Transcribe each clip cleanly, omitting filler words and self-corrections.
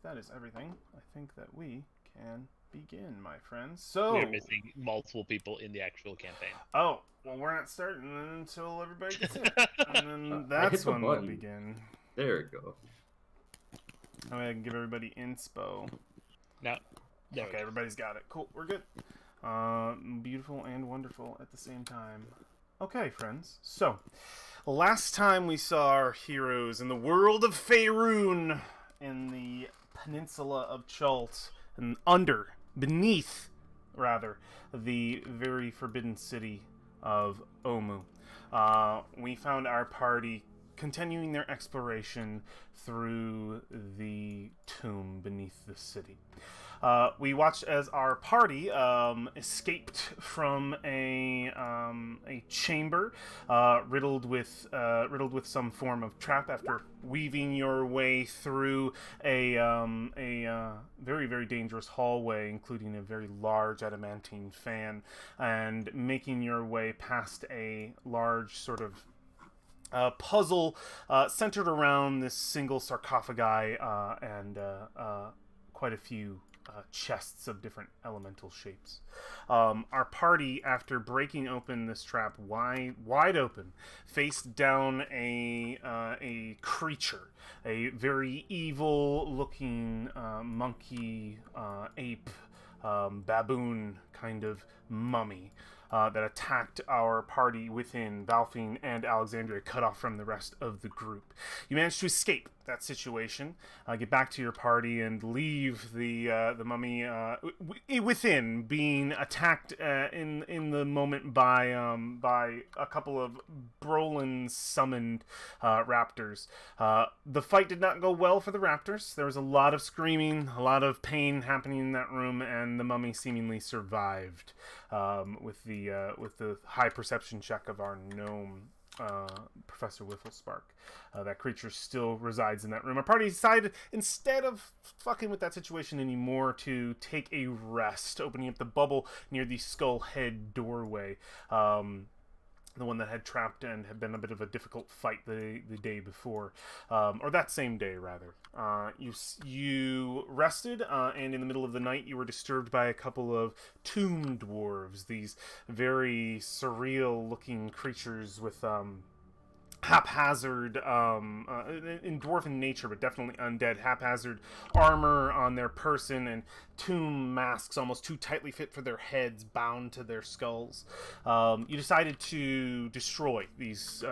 that is everything, I think that we can begin, my friends. So, We're missing multiple people in the actual campaign. oh, well, we're not starting until everybody gets in. And then I hit that's the when we'll button. begin. There we go. I can give everybody inspo. No, there we Okay, go. everybody's got it. Cool, we're good. Beautiful and wonderful at the same time. Okay, friends. So, last time we saw our heroes in the world of Faerun, in the peninsula of Chult, and beneath, rather, the very forbidden city of Omu. We found our party continuing their exploration through the tomb beneath the city. We watched as our party escaped from a chamber riddled with some form of trap after weaving your way through a very, very dangerous hallway, including a very large adamantine fan, and making your way past a large sort of puzzle centered around this single sarcophagi and quite a few chests of different elemental shapes. Our party, after breaking open this trap wide open, faced down a creature, a very evil-looking monkey ape. Baboon kind of mummy that attacked our party within Valfine and Alexandria, cut off from the rest of the group. You managed to escape that situation, get back to your party, and leave the mummy within, being attacked in the moment by a couple of Brolin summoned raptors. The fight did not go well for the raptors. There was a lot of screaming, a lot of pain happening in that room, and the mummy seemingly survived with the high perception check of our gnome. Professor Whifflespark. That creature still resides in that room. Our party decided, instead of fucking with that situation anymore, to take a rest, opening up the bubble near the skull head doorway. The one that had trapped and had been a bit of a difficult fight the day before, or that same day rather. You rested, and in the middle of the night you were disturbed by a couple of tomb dwarves, these very surreal-looking creatures with haphazard, in dwarven nature, but definitely undead, haphazard armor on their person and tomb masks almost too tightly fit for their heads, bound to their skulls. You decided to destroy this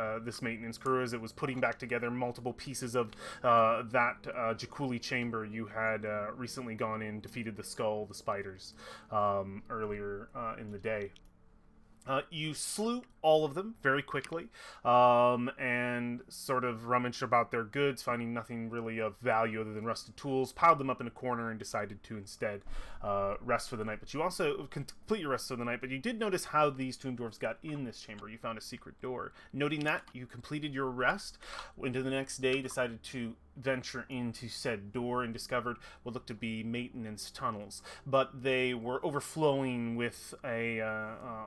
maintenance crew as it was putting back together multiple pieces of that Jakuli chamber you had recently gone in, defeated the spiders, earlier in the day. You slew all of them very quickly, and sort of rummaged about their goods, finding nothing really of value other than rusted tools, piled them up in a corner, and decided to instead rest for the night. But you also complete your rest for the night, but you did notice how these tomb dwarves got in this chamber. You found a secret door. Noting that, you completed your rest. Into the next day, decided to venture into said door and discovered what looked to be maintenance tunnels, but they were overflowing with a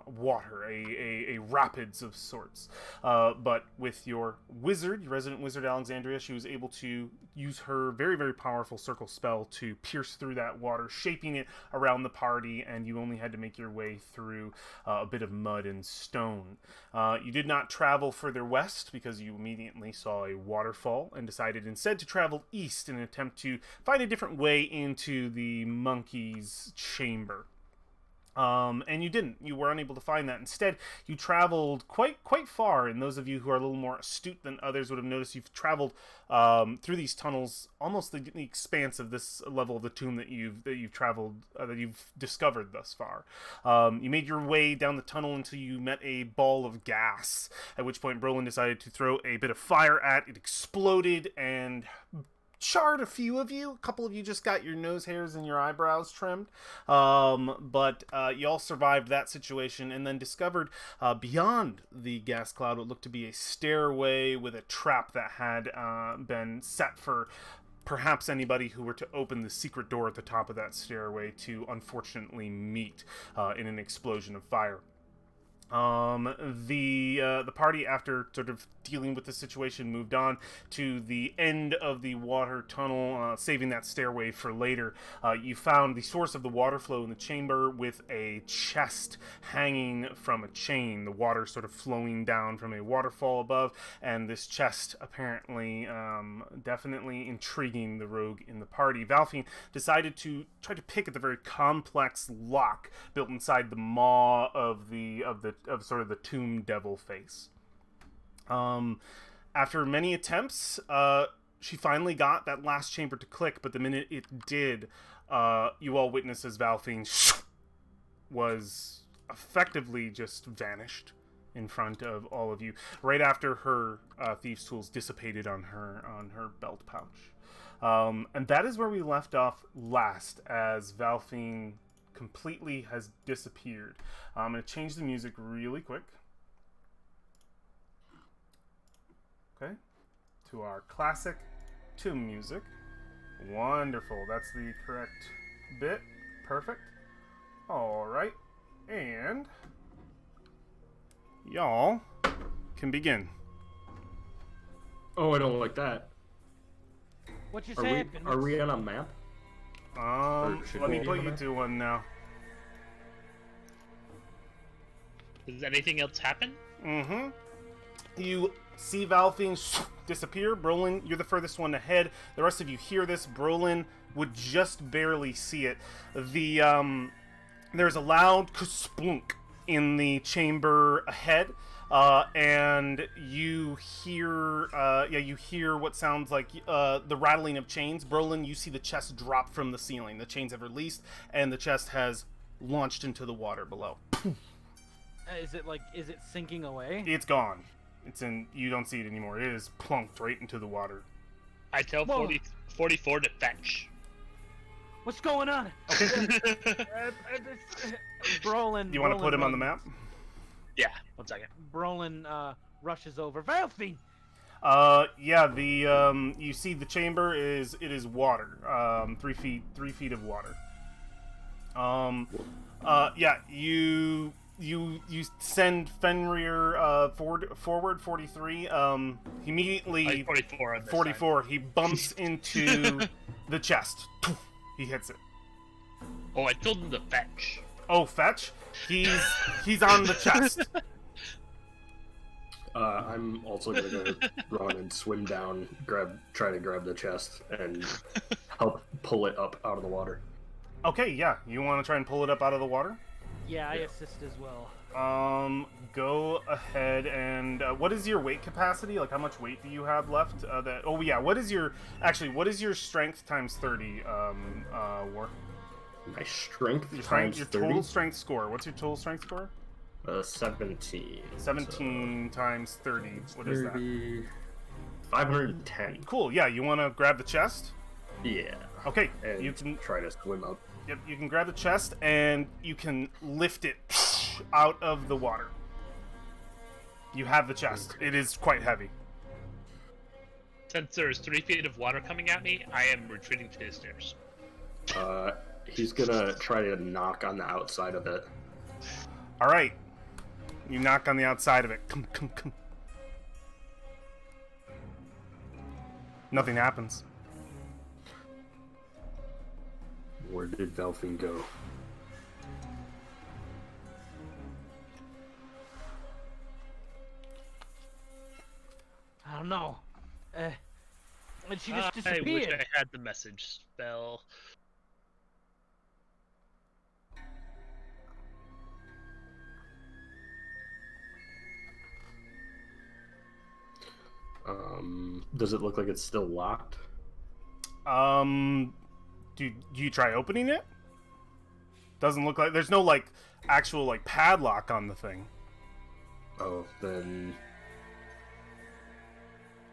water, a rapids of sorts. But with your resident wizard Alexandria, she was able to use her very, very powerful circle spell to pierce through that water, shaping it around the party, and you only had to make your way through a bit of mud and stone. You did not travel further west because you immediately saw a waterfall and decided instead to travel east in an attempt to find a different way into the monkey's chamber. And you didn't. You were unable to find that. Instead, you traveled quite far. And those of you who are a little more astute than others would have noticed you've traveled through these tunnels, almost the expanse of this level of the tomb that you've traveled, that you've discovered thus far. You made your way down the tunnel until you met a ball of gas. At which point, Brolin decided to throw a bit of fire at it. Exploded and charred a few of you. A couple of you just got your nose hairs and your eyebrows trimmed. But you all survived that situation and then discovered beyond the gas cloud what looked to be a stairway with a trap that had been set for perhaps anybody who were to open the secret door at the top of that stairway to unfortunately meet in an explosion of fire. The party, after sort of dealing with the situation, moved on to the end of the water tunnel, saving that stairway for later. You found the source of the water flow in the chamber with a chest hanging from a chain, the water sort of flowing down from a waterfall above, and this chest apparently definitely intriguing the rogue in the party. Valfine decided to try to pick at the very complex lock built inside the maw of sort of the tomb devil face. After many attempts, she finally got that last chamber to click, but the minute it did, you all witness as Valfine was effectively just vanished in front of all of you, right after her thieves' tools dissipated on her belt pouch. And that is where we left off last, as Valfine completely has disappeared. I'm going to change the music really quick. Okay. To our classic tomb music. Wonderful. That's the correct bit. Perfect. Alright. And y'all can begin. Oh, I don't like that. What you saying? Are we on a map? Let me put you to one now. Does anything else happen? Mm-hmm. You see Valfine disappear. Brolin, you're the furthest one ahead. The rest of you hear this. Brolin would just barely see it. There's a loud splunk in the chamber ahead, and you hear what sounds like the rattling of chains. Brolin, you see the chest drop from the ceiling. The chains have released, and the chest has launched into the water below. Is it sinking away? It's gone. You don't see it anymore. It is plunked right into the water. I tell 44 to fetch. What's going on? Brolin. You want to put him on the map? Yeah, 1 second. Brolin rushes over. Valfine! Yeah, you see the chamber is water. 3 feet of water. Yeah, you send Fenrir forward 43. Immediately 44 on this 44. He bumps into the chest. He hits it. Oh, I told him to fetch. Oh, fetch? He's on the chest. I'm also gonna run and swim down, try to grab the chest and help pull it up out of the water. Okay, yeah. You want to try and pull it up out of the water? Yeah, I assist as well. Go ahead and what is your weight capacity? Like, how much weight do you have left? Oh yeah, what is your strength times 30? War. My strength Your times 30? total strength score. What's your total strength score? 17. 17 times 30. What is that? 510. Cool. Yeah, you want to grab the chest? Yeah. Okay. And you can try to swim up. Yep, you can grab the chest and you can lift it out of the water. You have the chest. It is quite heavy. Since there's 3 feet of water coming at me, I am retreating to the stairs. He's gonna try to knock on the outside of it. All right. You knock on the outside of it. Come. Nothing happens. Where did Valfine go? I don't know. And she just I wish disappeared. I had the message spell. Does it look like it's still locked? Do you try opening it? Doesn't look like there's no like actual like padlock on the thing. Oh, then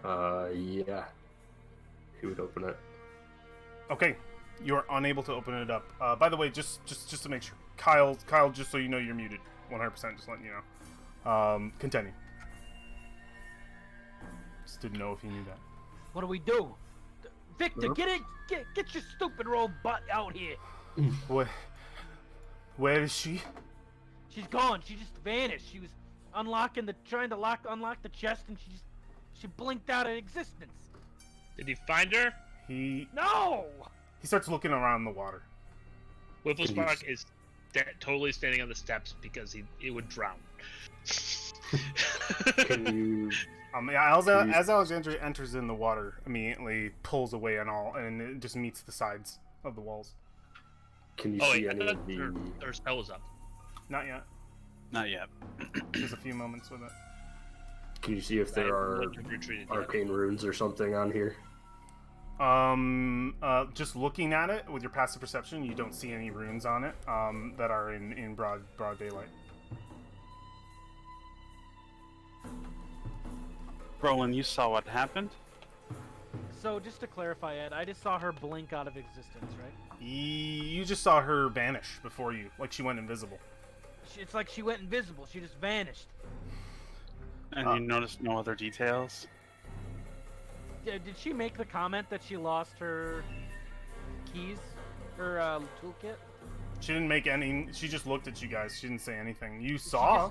yeah. He would open it. Okay. You're unable to open it up. By the way, just to make sure, Kyle, just so you know, you're muted. 100%. Just letting you know. Continue. Just didn't know if you knew that. What do we do? Victor, get your stupid roll butt out here. Where is she? She's gone. She just vanished. She was trying to unlock the chest, and she blinked out of existence. Did he find her? No! He starts looking around the water. Whifflespark is totally standing on the steps because it would drown. Can you? Yeah, as Alexandria enters in the water, immediately pulls away and it just meets the sides of the walls. Can you Oh see wait, any of the? her spell was up. Not yet. Not yet. Just a few moments with it. Can you see if there are arcane runes or something on here? Just looking at it with your passive perception, you don't see any runes on it that are in broad daylight. Roland, you saw what happened? So, just to clarify, Ed, I just saw her blink out of existence, right? You just saw her vanish before you, like she went invisible. It's like she went invisible. She just vanished. And you noticed no other details? Did she make the comment that she lost her keys? Her toolkit? She didn't make any. She just looked at you guys. She didn't say anything. You saw.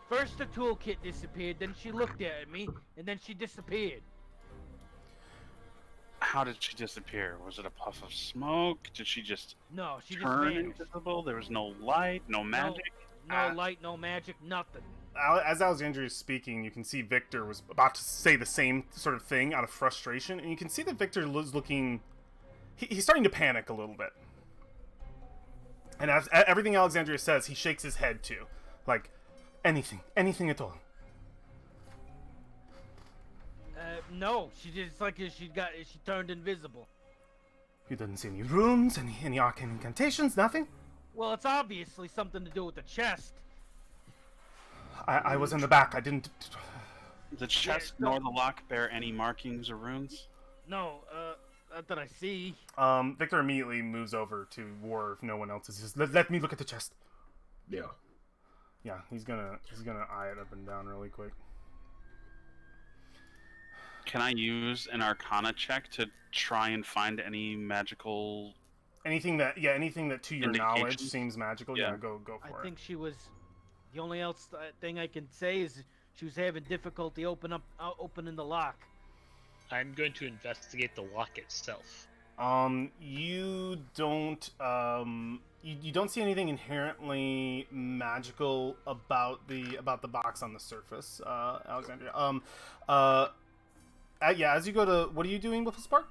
First the toolkit disappeared, then she looked at me, and then she disappeared. How did she disappear? Was it a puff of smoke? Did she just No, she just turn vanished. invisible? There was no light, no magic? No light, no magic, nothing. As Alexandria is speaking, you can see Victor was about to say the same sort of thing out of frustration, and you can see that Victor was looking. He's starting to panic a little bit. And as everything Alexandria says, he shakes his head too, like anything at all. No, she just like she turned invisible. You didn't see any runes, any arcane incantations, nothing. Well, it's obviously something to do with the chest. I was in the back. I didn't. The chest nor the lock bear any markings or runes? No, not that I see. Victor immediately moves over to War if no one else is. Just, let me look at the chest. Yeah. Yeah, he's gonna eye it up and down really quick. Can I use an Arcana check to try and find any magical? Anything that to your knowledge Indications? seems magical. Yeah. Yeah, go for it. I think she was. The only thing I can say is she was having difficulty opening the lock. I'm going to investigate the lock itself. You don't you don't see anything inherently magical about the box on the surface, Alexandria. Yeah, as you go to, what are you doing with the spark?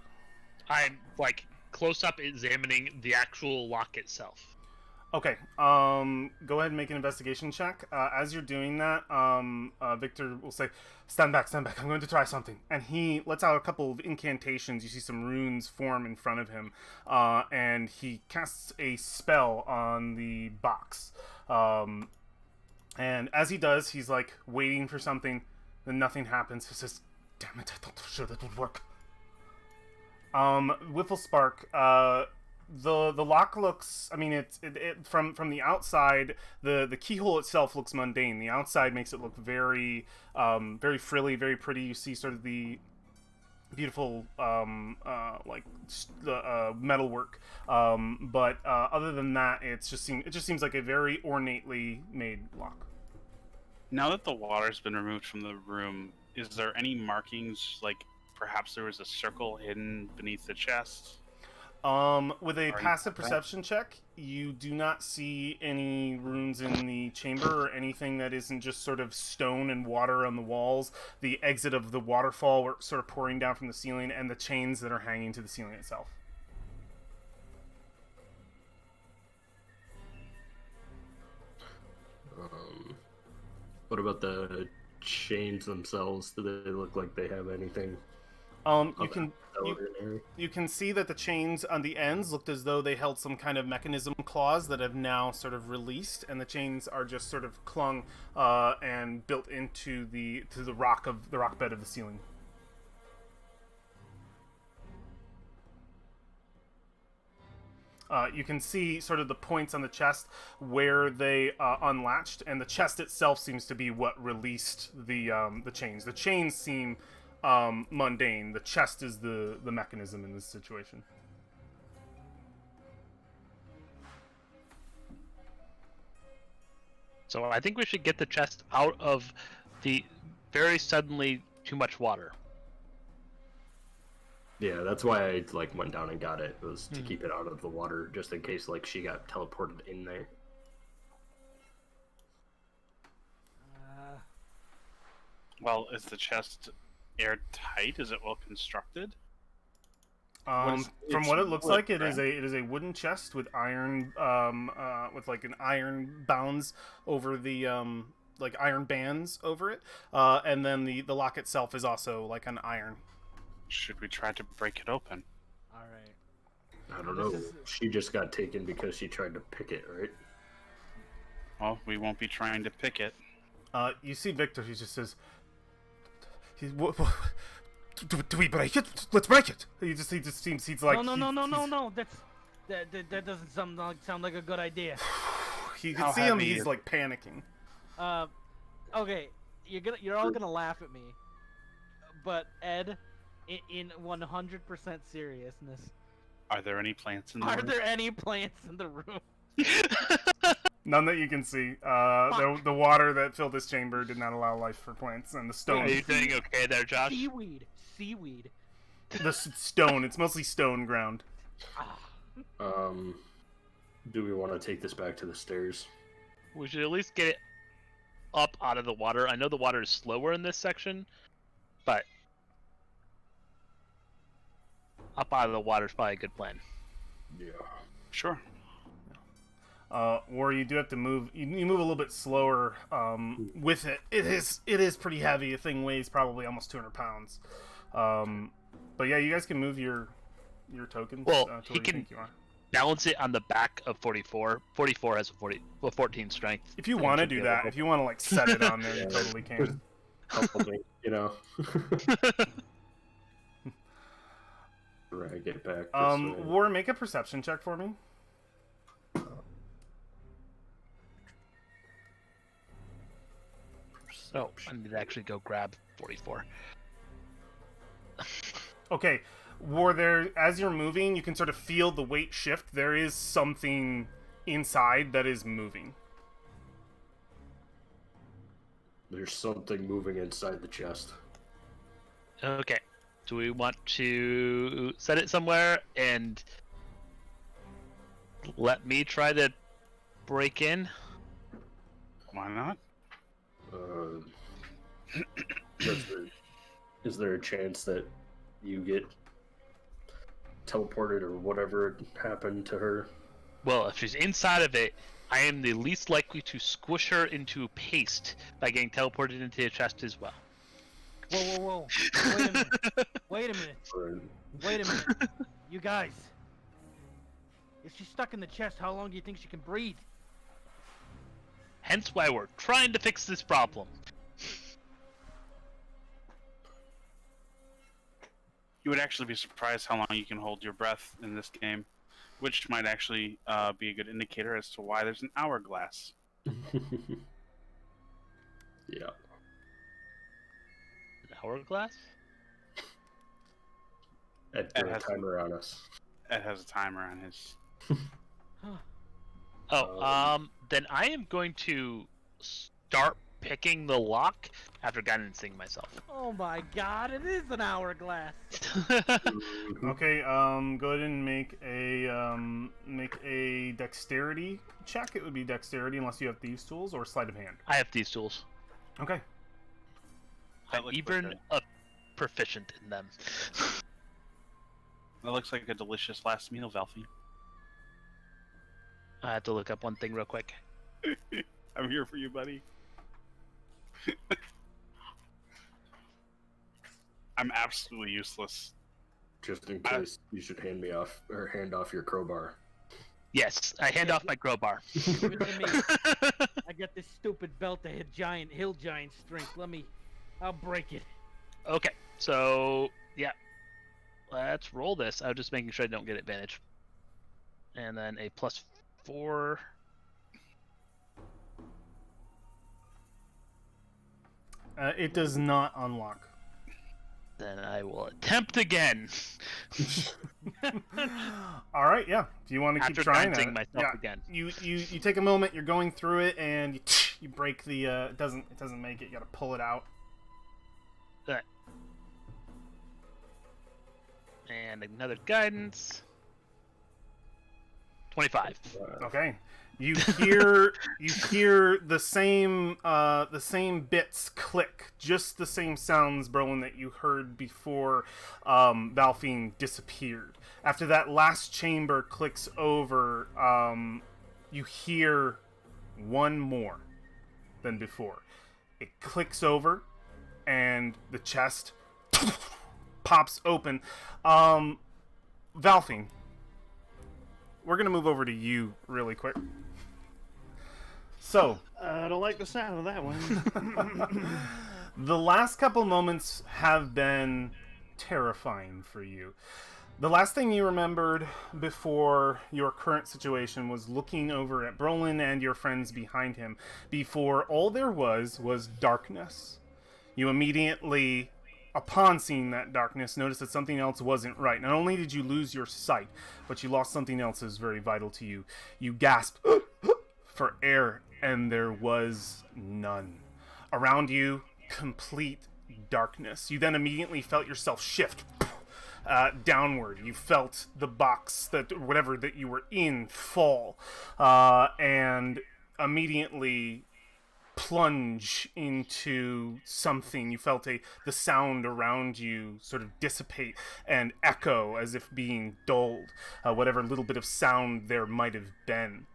I'm like close up examining the actual lock itself. Okay. Go ahead and make an investigation check. As you're doing that, Victor will say, stand back. I'm going to try something." And he lets out a couple of incantations. You see some runes form in front of him, and he casts a spell on the box. And as he does, he's like waiting for something. Then nothing happens. He says, "Damn it! I thought for sure that would work." Wiffle Spark. The lock looks. I mean, it from the outside, the keyhole itself looks mundane. The outside makes it look very very frilly, very pretty. You see sort of the beautiful metalwork. But other than that, it just seems like a very ornately made lock. Now that the water's been removed from the room, is there any markings, like perhaps there was a circle hidden beneath the chest? With a passive perception check, you do not see any runes in the chamber or anything that isn't just sort of stone and water on the walls, the exit of the waterfall sort of pouring down from the ceiling, and the chains that are hanging to the ceiling itself. What about the chains themselves? Do they look like they have anything? You can see that the chains on the ends looked as though they held some kind of mechanism claws that have now sort of released, and the chains are just sort of clung and built into the rock bed of the ceiling. You can see sort of the points on the chest where they unlatched, and the chest itself seems to be what released the chains. The chains seem mundane. The chest is the mechanism in this situation. So I think we should get the chest out of the very suddenly too much water. Yeah, that's why I went down and got it, was to keep it out of the water, just in case she got teleported in there. Well, is the chest airtight? Is it well constructed? From it's what it looks wood, like, it right? is a wooden chest with iron with an iron bounds over the iron bands over it, and then the lock itself is also like an iron. Should we try to break it open? All right. I don't know. She just got taken because she tried to pick it, right? Well, we won't be trying to pick it. You see Victor, he just says, do we break it? Let's break it. He just seems he's like No. That doesn't sound like a good idea. You How can see him. heavy He's is- like panicking. Okay, you're all gonna laugh at me, but Ed, in 100% seriousness, Are there any plants in the are room? there any plants in the room? None that you can see. The water that filled this chamber did not allow life for plants, and the Are stone. you doing okay there, Josh? Seaweed. The stone. It's mostly stone ground. Ah. Do we want to take this back to the stairs? We should at least get it up out of the water. I know the water is slower in this section, but up out of the water is probably a good plan. Yeah. Sure. Or you do have to move. You move a little bit slower with it. It is pretty heavy. The thing weighs probably almost 200 pounds. But yeah, you guys can move your tokens. Well, to where he you can- think you are. Balance it on the back of 44. 44 has a 14 strength. If you I want to should be do able that, to- if you want to set it on there, you Yeah. totally can. Couple things, Right, get back. This way. War, make a perception check for me. So I need to actually go grab 44. Okay, War, there, as you're moving, you can sort of feel the weight shift. There is something inside that is moving. There's something moving inside the chest. Okay. Do we want to set it somewhere and let me try to break in? Why not? Is there a chance that you get teleported or whatever happened to her? Well, if she's inside of it, I am the least likely to squish her into paste by getting teleported into the chest as well. Whoa. Wait a minute. Or, Wait a minute. You guys. If she's stuck in the chest, how long do you think she can breathe? Hence why we're trying to fix this problem. You would actually be surprised how long you can hold your breath in this game, which might actually be a good indicator as to why there's an hourglass. yeah. An hourglass? Ed put a timer on us. Ed has a timer on his. Oh, then I am going to start picking the lock after guidancing myself. Oh my god, it is an hourglass. Okay, go ahead and make a dexterity check. It would be dexterity unless you have thieves tools or sleight of hand. I have these tools. Okay. That I'm looks even like proficient in them. That looks like a delicious last meal, Valfie. I have to look up one thing real quick. I'm here for you, buddy. I'm absolutely useless. Just in case, you should hand off your crowbar. Yes, I hand off my crowbar. Give it to me. I got this stupid belt that had hill giant strength. I'll break it. Okay, so yeah, let's roll this. I'm just making sure I don't get advantage. And then a +4. It does not unlock. Then I will attempt again. All right, yeah. If you want to keep After trying guidancing it, myself yeah. again. You take a moment. You're going through it, and You break the. It doesn't make it. You gotta pull it out. Alright. And another guidance. 25. Okay. You hear the same bits click, just the same sounds, Berlin, that you heard before Valfine disappeared. After that last chamber clicks over, you hear one more than before. It clicks over, and the chest pops open. Valfine, we're gonna move over to you really quick. So, I don't like the sound of that one. the last couple moments have been terrifying for you. The last thing you remembered before your current situation was looking over at Brolin and your friends behind him. Before, all there was darkness. You immediately, upon seeing that darkness, noticed that something else wasn't right. Not only did you lose your sight, but you lost something else that is very vital to you. You gasped for air, and there was none. Around you, complete darkness. You then immediately felt yourself shift downward. You felt the box, whatever that you were in, fall, and immediately plunge into something. You felt the sound around you sort of dissipate and echo as if being dulled, whatever little bit of sound there might have been.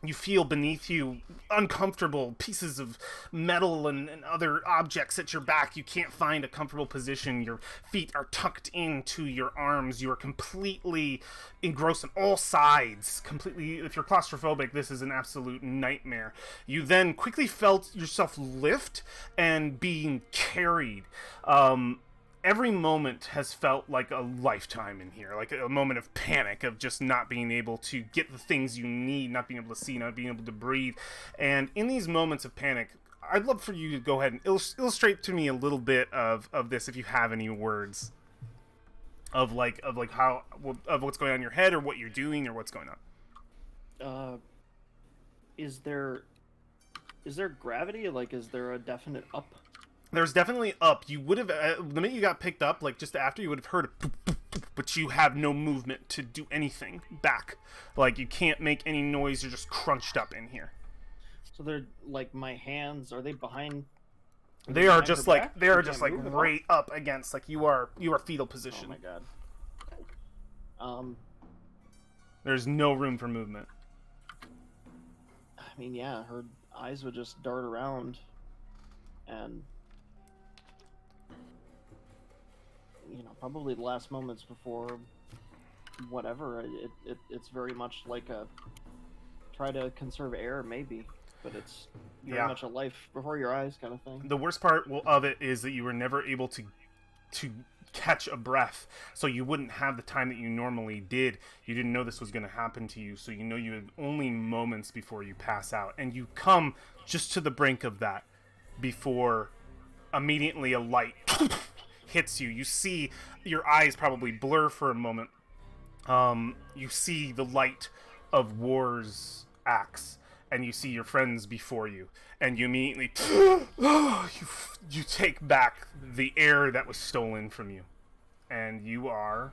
You feel beneath you uncomfortable pieces of metal and other objects at your back. You can't find a comfortable position. Your feet are tucked into your arms. You are completely engrossed on all sides. Completely, if you're claustrophobic, this is an absolute nightmare. You then quickly felt yourself lift and being carried. Every moment has felt like a lifetime in here, like a moment of panic, of just not being able to get the things you need, not being able to see, not being able to breathe. And in these moments of panic, I'd love for you to go ahead and illustrate to me a little bit of this, if you have any words of how of what's going on in your head, or what you're doing, or what's going on. Is there gravity? Like, is there a definite up? There's definitely up. You would have, the minute you got picked up, like just after, you would have heard a boop, boop, boop, but you have no movement to do anything back. Like, you can't make any noise. You're just crunched up in here. So they're like, my hands, are they behind? They are just like, back? they are You just can't like move at all? right up against, like you are fetal Oh position. my god. There's no room for movement. I mean, yeah, her eyes would just dart around, and probably the last moments before whatever. It's very much like a try to conserve air, maybe, but it's very much a life before your eyes kind of thing. The worst part of it is that you were never able to catch a breath, so you wouldn't have the time that you normally did. You didn't know this was going to happen to you, so you had only moments before you pass out, and you come just to the brink of that before immediately a light hits you. You see your eyes probably blur for a moment. You see the light of War's axe, and you see your friends before you, and you immediately you take back the air that was stolen from you, and you are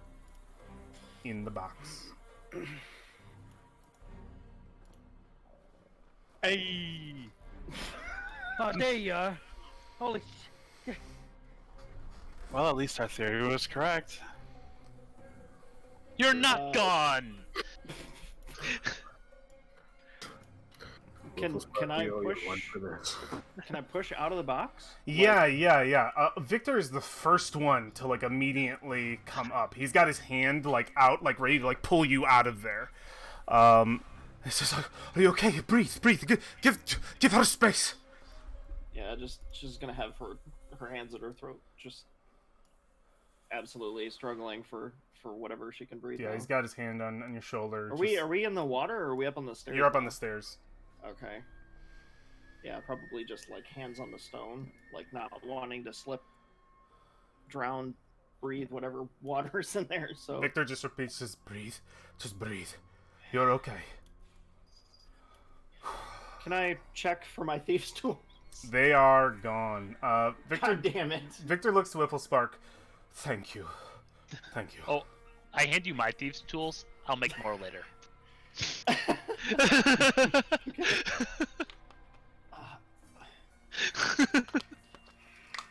in the box. Hey! Oh, there you are. Holy shit. Well, at least our theory was correct. You're not gone! Can I We owe you push? one for this. Can I push out of the box? Yeah. Victor is the first one to like immediately come up. He's got his hand like out, like ready to like pull you out of there. It's just like, are you okay? Breathe. Give her space. Yeah, she's gonna have her hands at her throat, just absolutely struggling for whatever she can breathe. Yeah, now. he's got his hand on your shoulder. Are we in the water, or are we up on the stairs? You're up on now? the stairs. Okay. Yeah, probably just like hands on the stone, like not wanting to slip, drown, breathe whatever water's in there. So Victor just repeats, just breathe. You're okay. Can I check for my thieves' tools? They are gone. Victor. God damn it! Victor looks to Whifflespark. Thank you. Thank you. Oh, I hand you my thieves' tools. I'll make more later.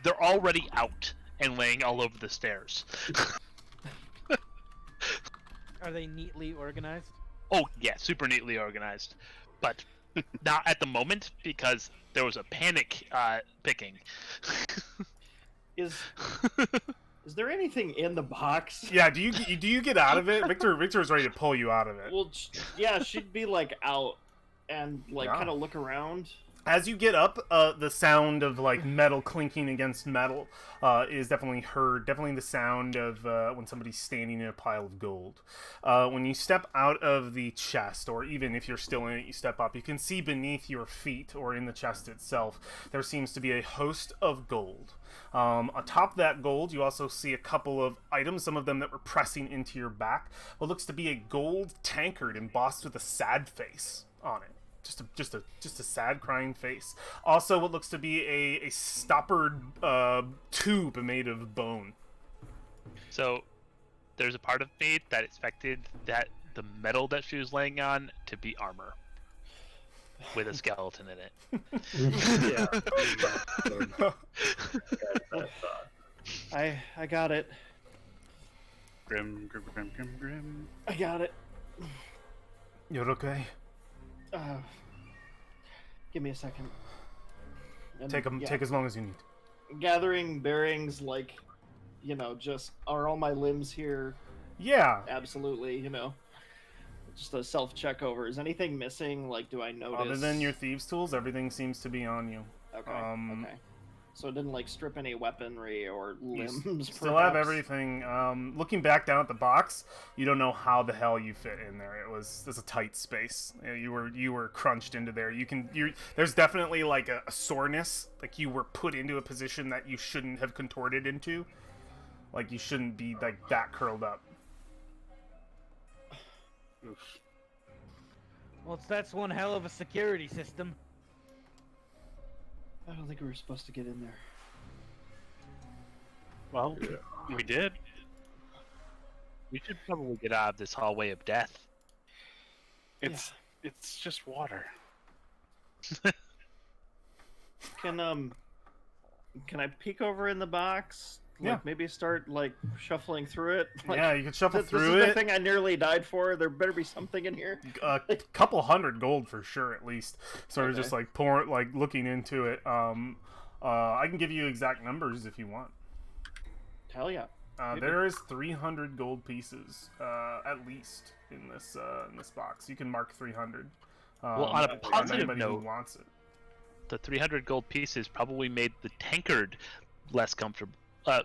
They're already out and laying all over the stairs. Are they neatly organized? Oh yeah, super neatly organized, but not at the moment because there was a panic picking. Is there anything in the box? Yeah. Do you get out of it? Victor is ready to pull you out of it. Well, yeah, she'd be like out and like Yeah. kind of look around. As you get up, the sound of like metal clinking against metal is definitely heard. Definitely the sound of when somebody's standing in a pile of gold. When you step out of the chest, or even if you're still in it, you step up, you can see beneath your feet or in the chest itself, there seems to be a host of gold. Atop that gold, you also see a couple of items, some of them that were pressing into your back. What looks to be a gold tankard embossed with a sad face on it. Just a sad crying face. Also, what looks to be a stoppered tube made of bone. So there's a part of me that expected that the metal that she was laying on to be armor with a skeleton in it. Yeah. I got it. Grim. I got it. You're okay. Give me a second. And, Take as long as you need. Gathering bearings, like, just are all my limbs here? Yeah. Absolutely, just a self check over. Is anything missing? Like, do I notice? Other than your thieves' tools, everything seems to be on you. Okay. Um, Okay. So it didn't like strip any weaponry or You limbs. still have perhaps? everything. Looking back down at the box, you don't know how the hell you fit in there. There's a tight space. You were crunched into there. There's definitely like a soreness, like you were put into a position that you shouldn't have contorted into. Like you shouldn't be like that curled up. Oof. Well, that's one hell of a security system. I don't think we were supposed to get in there. Well, we did. We should probably get out of this hallway of death. It's just water. Can I peek over in the box? Like, Yeah. Maybe start like shuffling through it. Like, Yeah, you can shuffle this through is it. the thing I nearly died for. There better be something in here. A couple hundred gold for sure, at least. Sort of Okay. just like looking into it. I can give you exact numbers if you want. Hell yeah. There is 300 gold pieces, at least, in this box. You can mark 300. Well, on a for positive anybody who note- wants it. The 300 gold pieces probably made the tankard less comfortable,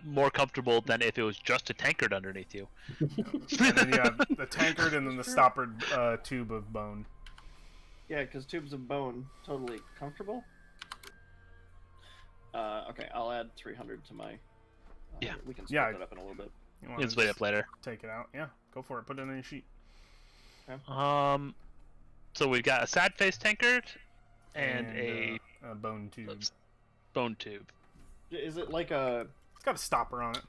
more comfortable than if it was just a tankard underneath you. And then you have the tankard and then the stoppered tube of bone. Yeah, because tubes of bone, totally comfortable. Okay, I'll add 300 to my. Yeah. We can split Yeah. that up in a little bit. You You want can split it up later. take it out? Yeah, go for it. Put it in your sheet. So we've got a sad face tankard and a bone tube. bone tube. Is it like a It's got a stopper on it.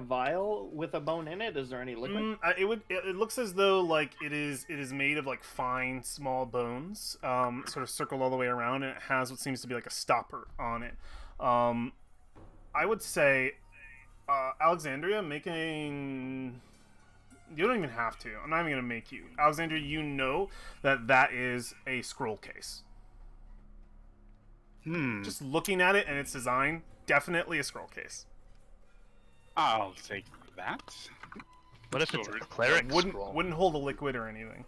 vial with a bone in it? Is there any liquid? It looks as though like it is made of like fine small bones, sort of circled all the way around, and it has what seems to be like a stopper on it. I would say, Alexandria, making. You don't even have to. I'm not even gonna make you, Alexandria. You know that is a scroll case. Just looking at it and its design, definitely a scroll case. I'll take that. What if it's a Sword. cleric Wouldn't scroll? hold a liquid or anything.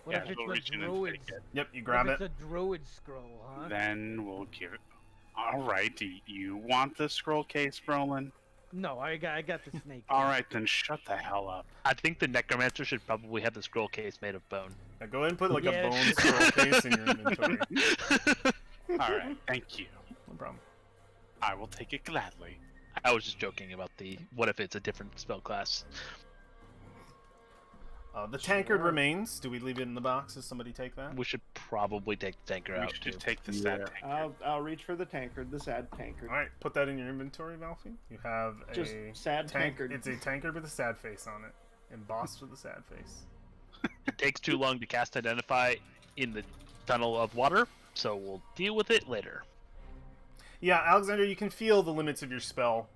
What Yeah, if it's we'll reach a in and druid? take it. Yep, you What grab if it. it's a druid scroll, huh? Then we'll give it. All right. Do you want the scroll case, Brolin? No, I got the snake. All right, then shut the hell up. I think the necromancer should probably have the scroll case made of bone. Now go ahead and put like Yeah. a bone scroll case in your inventory. All right, thank you. No problem. I will take it gladly. I was just joking about the what if it's a different spell class. The tankard Sure. remains. Do we leave it in the box? Does somebody take that? We should probably take the tanker We out should too. just take the sad Yeah. tanker. I'll reach for the tankard, the sad tankard. All right, put that in your inventory, Valfie. You have Just a sad tankard. It's a tankard with a sad face on it, embossed with a sad face. It takes too long to cast Identify in the tunnel of water, so we'll deal with it later. Yeah, Alexander, you can feel the limits of your spell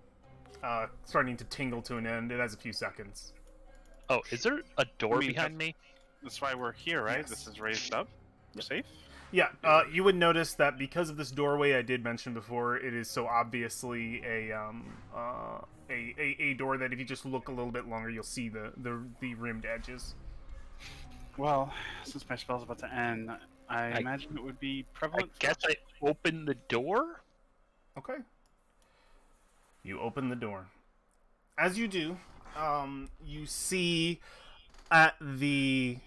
starting to tingle to an end. It has a few seconds. Oh, is there a door I mean, behind me? That's why we're here, right? Yes. This is raised up. We're safe. Yeah, you would notice that because of this doorway I did mention before, it is so obviously a door that if you just look a little bit longer, you'll see the rimmed edges. Well, since my spell's about to end, I imagine it would be I prevalent. guess I open the door? Okay. You open the door. As you do, you see at the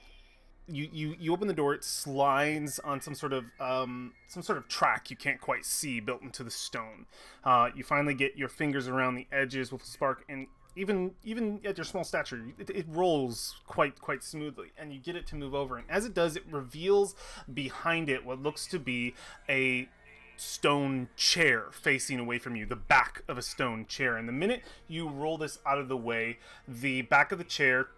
you open the door. It slides on some sort of track you can't quite see built into the stone. You finally get your fingers around the edges with a spark, and even at your small stature, it rolls quite smoothly, and you get it to move over. And as it does, it reveals behind it what looks to be a stone chair facing away from you, the back of a stone chair. And the minute you roll this out of the way, the back of the chair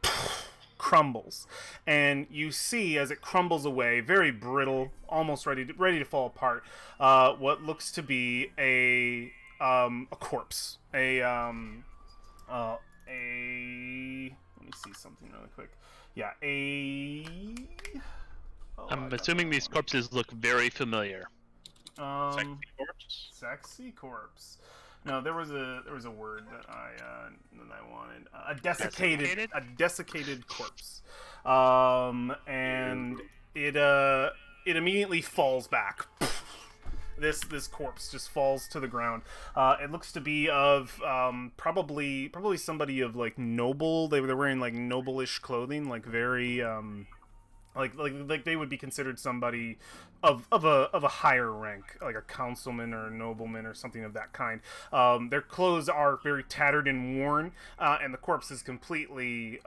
crumbles, and you see as it crumbles away, very brittle, almost ready to fall apart, what looks to be a corpse, let me see something really quick. Yeah, I'm assuming these corpses look very familiar. Sexy corpse. Sexy corpse. No, there was a word that I wanted. A desiccated corpse. And it immediately falls back. This corpse just falls to the ground. It looks to be of probably somebody of like noble. They're wearing like noble-ish clothing, like very like they would be considered somebody of a higher rank, like a councilman or a nobleman or something of that kind. Their clothes are very tattered and worn, and the corpse is completely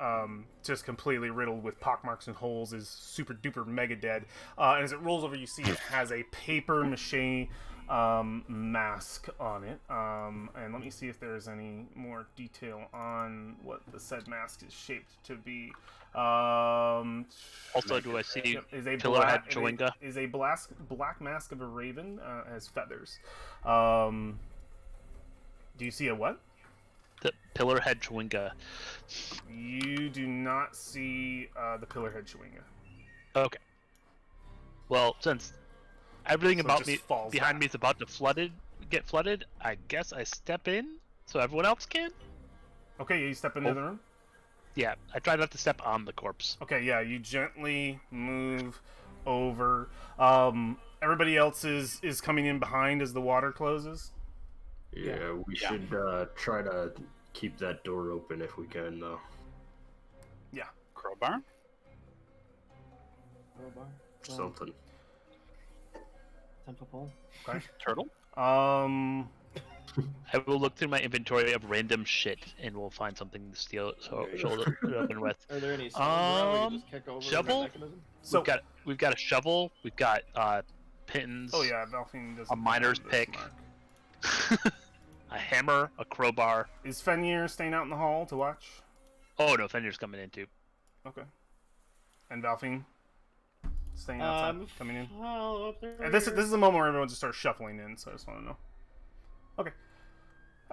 riddled with pockmarks and holes. Is super duper mega dead. And as it rolls over, you see it has a paper mache mask on it. And let me see if there's any more detail on what the said mask is shaped to be. Also, do I see Is a Pillar black, Head Chewinga? is a black mask of a raven, has feathers. Do you see a what? The Pillar Head Chewinga. You do not see the pillar head Chewinga. Okay. Well, since everything So it about just me falls behind back. me is about to get flooded, I guess I step in so everyone else can. Okay, you step into the room. Yeah, I try not to step on the corpse. Okay, yeah, you gently move over. Everybody else is coming in behind as the water closes. Yeah, we should try to keep that door open if we can, though. Yeah. Crowbar. Crowbar. Something. Temple pole. Okay. Turtle. I will look through my inventory of random shit, and we'll find something to steal There you shoulder it open with. Are there any stones around we can just kick over shovel? the mechanism? So We've got a shovel. We've got pins. oh yeah, Valfine doesn't A miner's have this pick. mark. A hammer, a crowbar. Is Fenrir staying out in the hall to watch? Oh no, Fenrir's coming in too. Okay. And Valfine staying outside, coming in. Well, up there. And this is a moment where everyone just starts shuffling in, so I just want to know. Okay.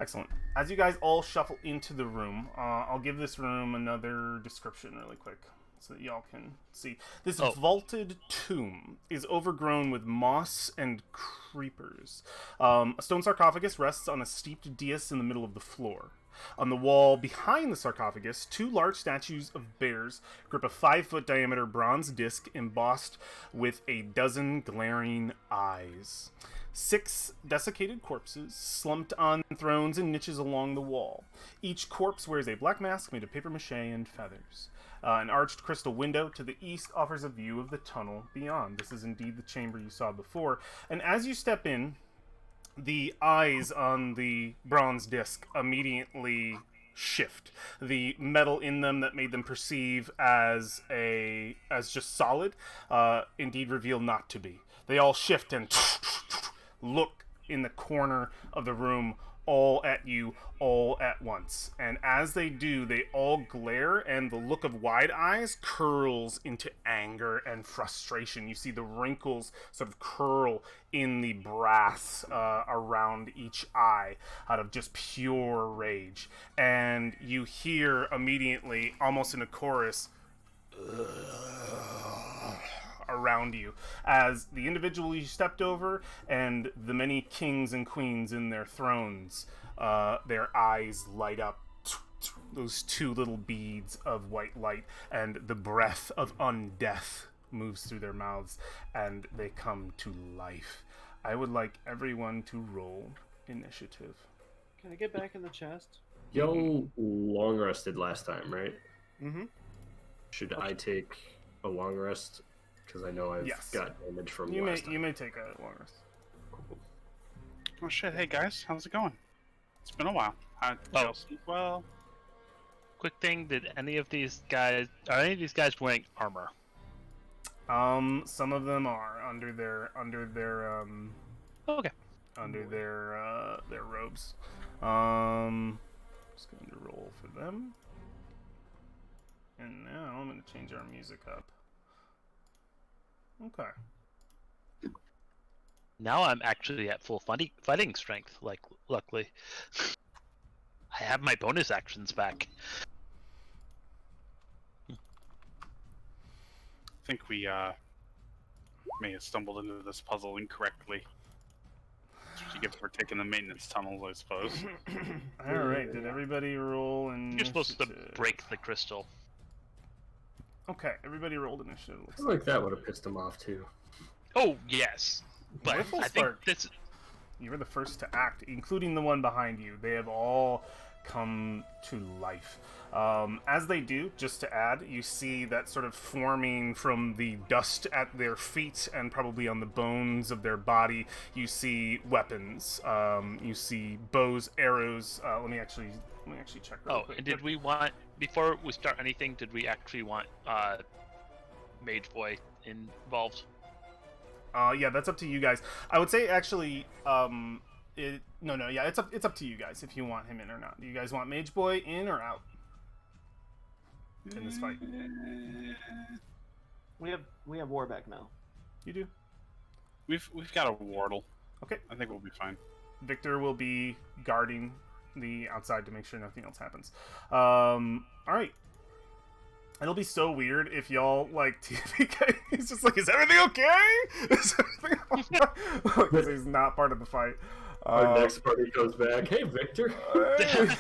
Excellent. As you guys all shuffle into the room, I'll give this room another description really quick so that y'all can see. This vaulted tomb is overgrown with moss and creepers. A stone sarcophagus rests on a steeped dais in the middle of the floor. On the wall behind the sarcophagus, two large statues of bears grip a 5-foot diameter bronze disc embossed with a dozen glaring eyes. 6 desiccated corpses slumped on thrones and niches along the wall. Each corpse wears a black mask made of paper mache and feathers. An arched crystal window to the east offers a view of the tunnel beyond. This is indeed the chamber you saw before. And as you step in, the eyes on the bronze disc immediately shift. The metal in them that made them perceive as just solid, indeed reveal not to be. They all shift and look in the corner of the room, all at you, all at once. And as they do, they all glare, and the look of wide eyes curls into anger and frustration. You see the wrinkles sort of curl in the brass around each eye out of just pure rage. And you hear immediately, almost in a chorus, around you as the individual you stepped over and the many kings and queens in their thrones, their eyes light up, those two little beads of white light, and the breath of undeath moves through their mouths and they come to life. I would like everyone to roll initiative. Can I get back in the chest? Y'all long rested last time, right? Mm-hmm. Should I take a long rest? Because I know I've Yes. got damage from You last time. may take a long rest. Oh shit! Hey guys, how's it going? It's been a while. Chelsea, well, Quick thing: did any of these guys wearing armor? Some of them are under their Okay. robes. Just going to roll for them. And now I'm going to change our music up. Okay. Now I'm actually at full fighting strength. Like, luckily, I have my bonus actions back. I think we may have stumbled into this puzzle incorrectly. That's what you get for taking the maintenance tunnels, I suppose. All right. Did everybody roll initiative? You're supposed to break the crystal. Okay. Everybody rolled initiative. I feel like that would have pissed him off too. Oh yes, but Rifle I think spark. this. You were the first to act, including the one behind you. They have all come to life. As they do, just to add, you see that sort of forming from the dust at their feet and probably on the bones of their body. You see weapons. You see bows, arrows. Let me actually check real quick. And did we want, before we start anything, did we actually want Mage Boy involved? Yeah, that's up to you guys. I would say actually, it's up to you guys if you want him in or not. Do you guys want Mage Boy in or out in this fight? We have Warbeck now. You do. We've got a wardle. Okay. I think we'll be fine. Victor will be guarding the outside to make sure nothing else happens. All right. It'll be so weird if y'all like TPK. He's just like, is everything okay? Is everything okay? Because he's not part of the fight. Our next party goes back. Hey, Victor. Hey,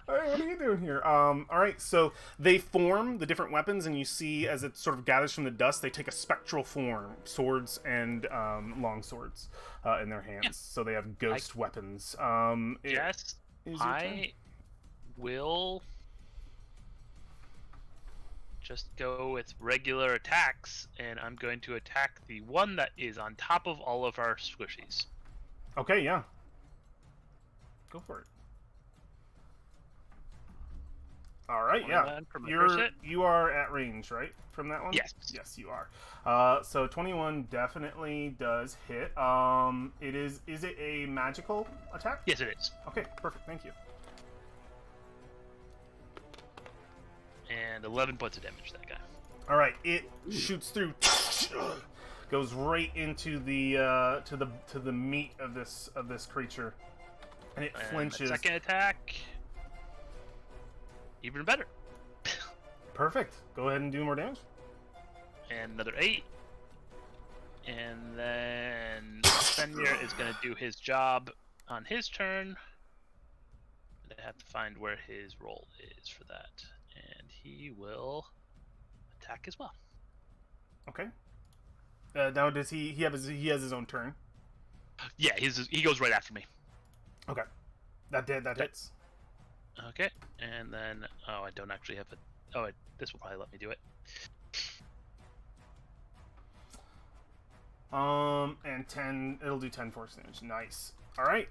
what are you doing here? All right, so they form the different weapons, and you see as it sort of gathers from the dust, they take a spectral form, swords and long swords in their hands. Yeah. So they have ghost weapons. Yes, I will just go with regular attacks, and I'm going to attack the one that is on top of all of our squishies. Okay, yeah. Go for it. All right, yeah. You are at range, right, from that one? Yes. Yes, you are. So 21 definitely does hit. Is it a magical attack? Yes, it is. Okay, perfect. Thank you. And 11 points of damage to that guy. All right, it shoots through, goes right into the to the meat of this creature, and it flinches. Second attack, even better. Perfect. Go ahead and do more damage. And another 8. And then Fenrir is going to do his job on his turn. I have to find where his roll is for that. And he will attack as well. Okay. Now does he has his own turn? Yeah, he goes right after me. Okay. That hits. Okay, and then I don't actually have a. This will probably let me do it. And 10. It'll do 10 force damage. Nice. All right.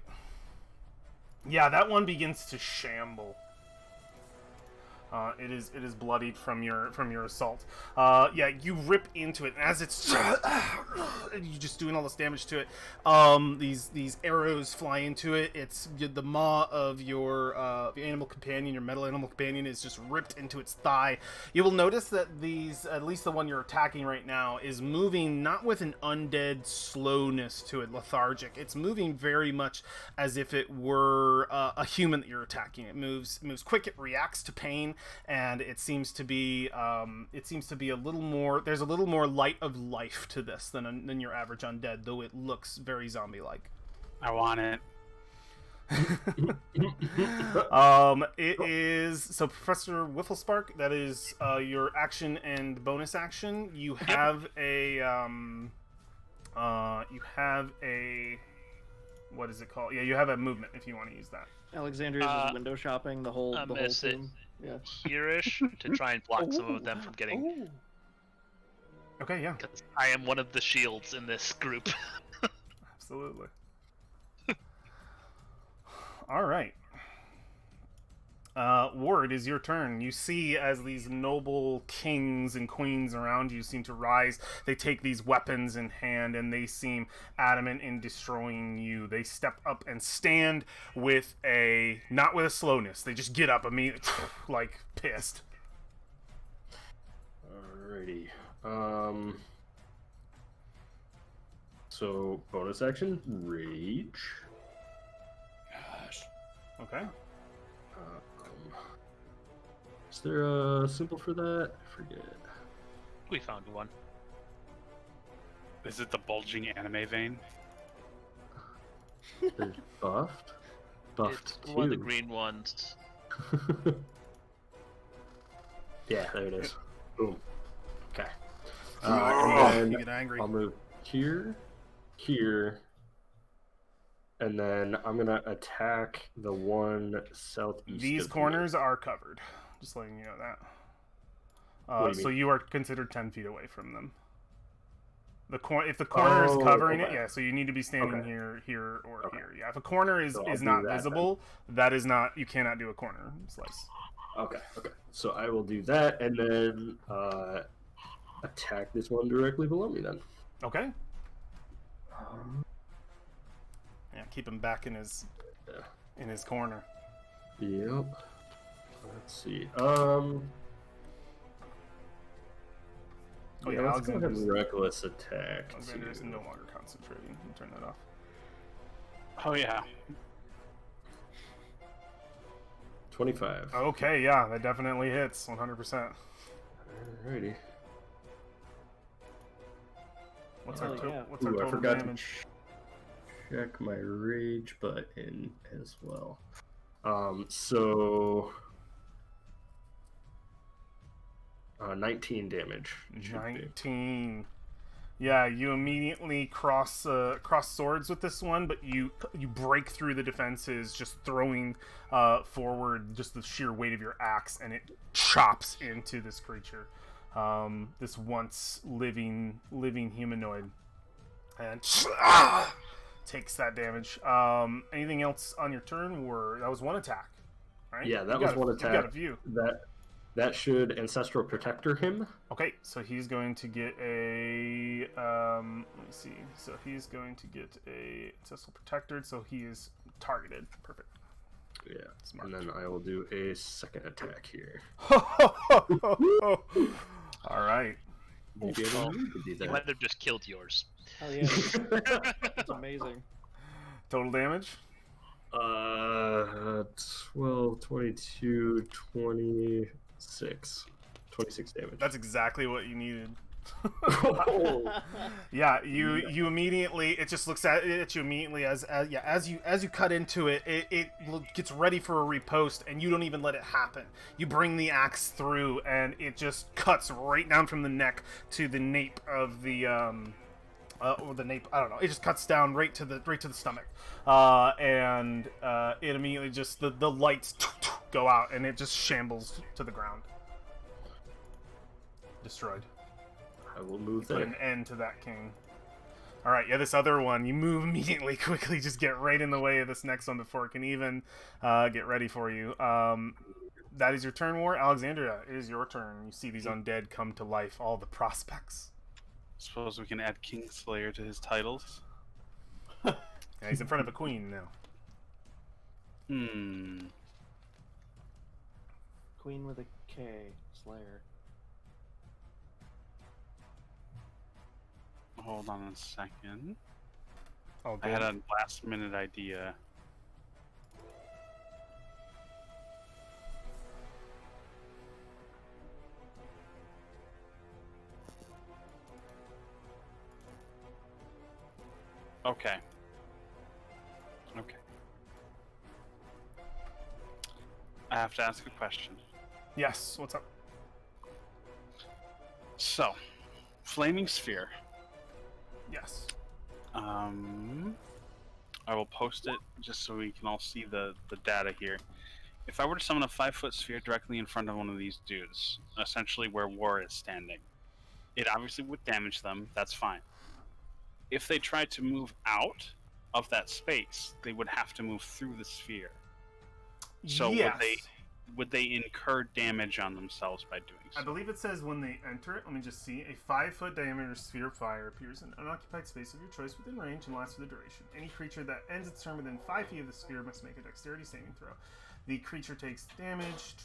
Yeah, that one begins to shamble It is bloodied from your assault. Yeah, you rip into it, and as it's you just doing all this damage to it. These arrows fly into it. It's the maw of your animal companion, your metal animal companion, is just ripped into its thigh. You will notice that these, at least the one you're attacking right now, is moving not with an undead slowness to it, lethargic. It's moving very much as if it were a human that you're attacking. It moves quick. It reacts to pain. And it seems to be a little more. There's a little more light of life to this than your average undead, though it looks very zombie-like. I want it. It is so, Professor Whifflespark. That is your action and bonus action. You have a what is it called? Yeah, you have a movement if you want to use that. Alexandria's just window shopping the whole miss it. thing. Yeah. Here-ish to try and block some of them from getting. Okay, yeah, Because I am one of the shields in this group. absolutely. All right. Ward, is your turn. You see as these noble kings and queens around you seem to rise, they take these weapons in hand and they seem adamant in destroying you. They step up and stand with not with a slowness. They just get up immediately, like pissed. Alrighty. So bonus action, rage. Gosh. Okay. Is there a symbol for that? I forget. We found one. Is it the bulging anime vein? There's buffed. Buffed It's one of the too. green ones. Yeah, there it is. Boom. Okay. You And then get angry. I'll move here, and then I'm gonna attack the one southeast. These of corners are covered. Just letting you know that. What do you So mean? you are considered 10 feet away from them. If the corner is covering it, okay. yeah. So you need to be standing Okay. here, or Okay. here. Yeah. If a corner is So I'll do not that visible, that is not. You cannot do a corner slice. Okay. So I will do that, and then attack this one directly below me. Then. Okay. Yeah. Keep him back in his corner. Yep. Let's see. Oh yeah, let's go ahead Alexander's, and reckless attack. Alexander is too. no longer concentrating. You can turn that off. Oh yeah. 25. Okay, yeah, that definitely hits 100%. Alrighty. What's Oh, our yeah. what's our Ooh, I total forgot damage? to check my rage button as well. So 19 damage. it should be. 19. Yeah, you immediately cross swords with this one, but you break through the defenses, just throwing forward just the sheer weight of your axe, and it chops into this creature, this once living humanoid, and takes that damage. Anything else on your turn? That was one attack, right? Yeah, that You was got one You got attack. a few. That should Ancestral Protector him. Okay, so he's going to get a let me see. So he's going to get a Ancestral Protected, so he is targeted. Perfect. Yeah. Smart. And then I will do a second attack here. All right. Did you Well, ever need to do You that? might have just killed yours. Oh yeah. That's amazing. Total damage? 12, 22, 26. 26 damage. That's exactly what you needed. Oh. Yeah, you immediately, it just looks at you immediately as you cut into it, it gets ready for a riposte, and you don't even let it happen. You bring the axe through, and it just cuts right down from the neck to the nape of the or the nape, I don't know. It just cuts down right to the stomach, and it immediately just the lights go out, and it just shambles to the ground, destroyed. I will move Put there. an end to that king. All right, yeah, this other one, you move immediately, quickly, just get right in the way of this next one before it can even get ready for you. that is your turn, War. Alexandria, it is your turn. You see these undead come to life, all the prospects. Suppose we can add Kingslayer to his titles. Yeah, he's in front of a queen now. Queen with a K, Slayer. Hold on a second. Oh, I had a last minute idea. Okay. Okay. I have to ask a question. Yes, what's up? So, Flaming Sphere. Yes. I will post it just so we can all see the data here. If I were to summon a 5-foot sphere directly in front of one of these dudes, essentially where War is standing, it obviously would damage them, that's fine. If they tried to move out of that space, they would have to move through the sphere. So yes. would they incur damage on themselves by doing so? I believe it says when they enter it, let me just see, a 5-foot diameter sphere of fire appears in an unoccupied space of your choice within range and lasts for the duration. Any creature that ends its turn within 5 feet of the sphere must make a dexterity saving throw. The creature takes damage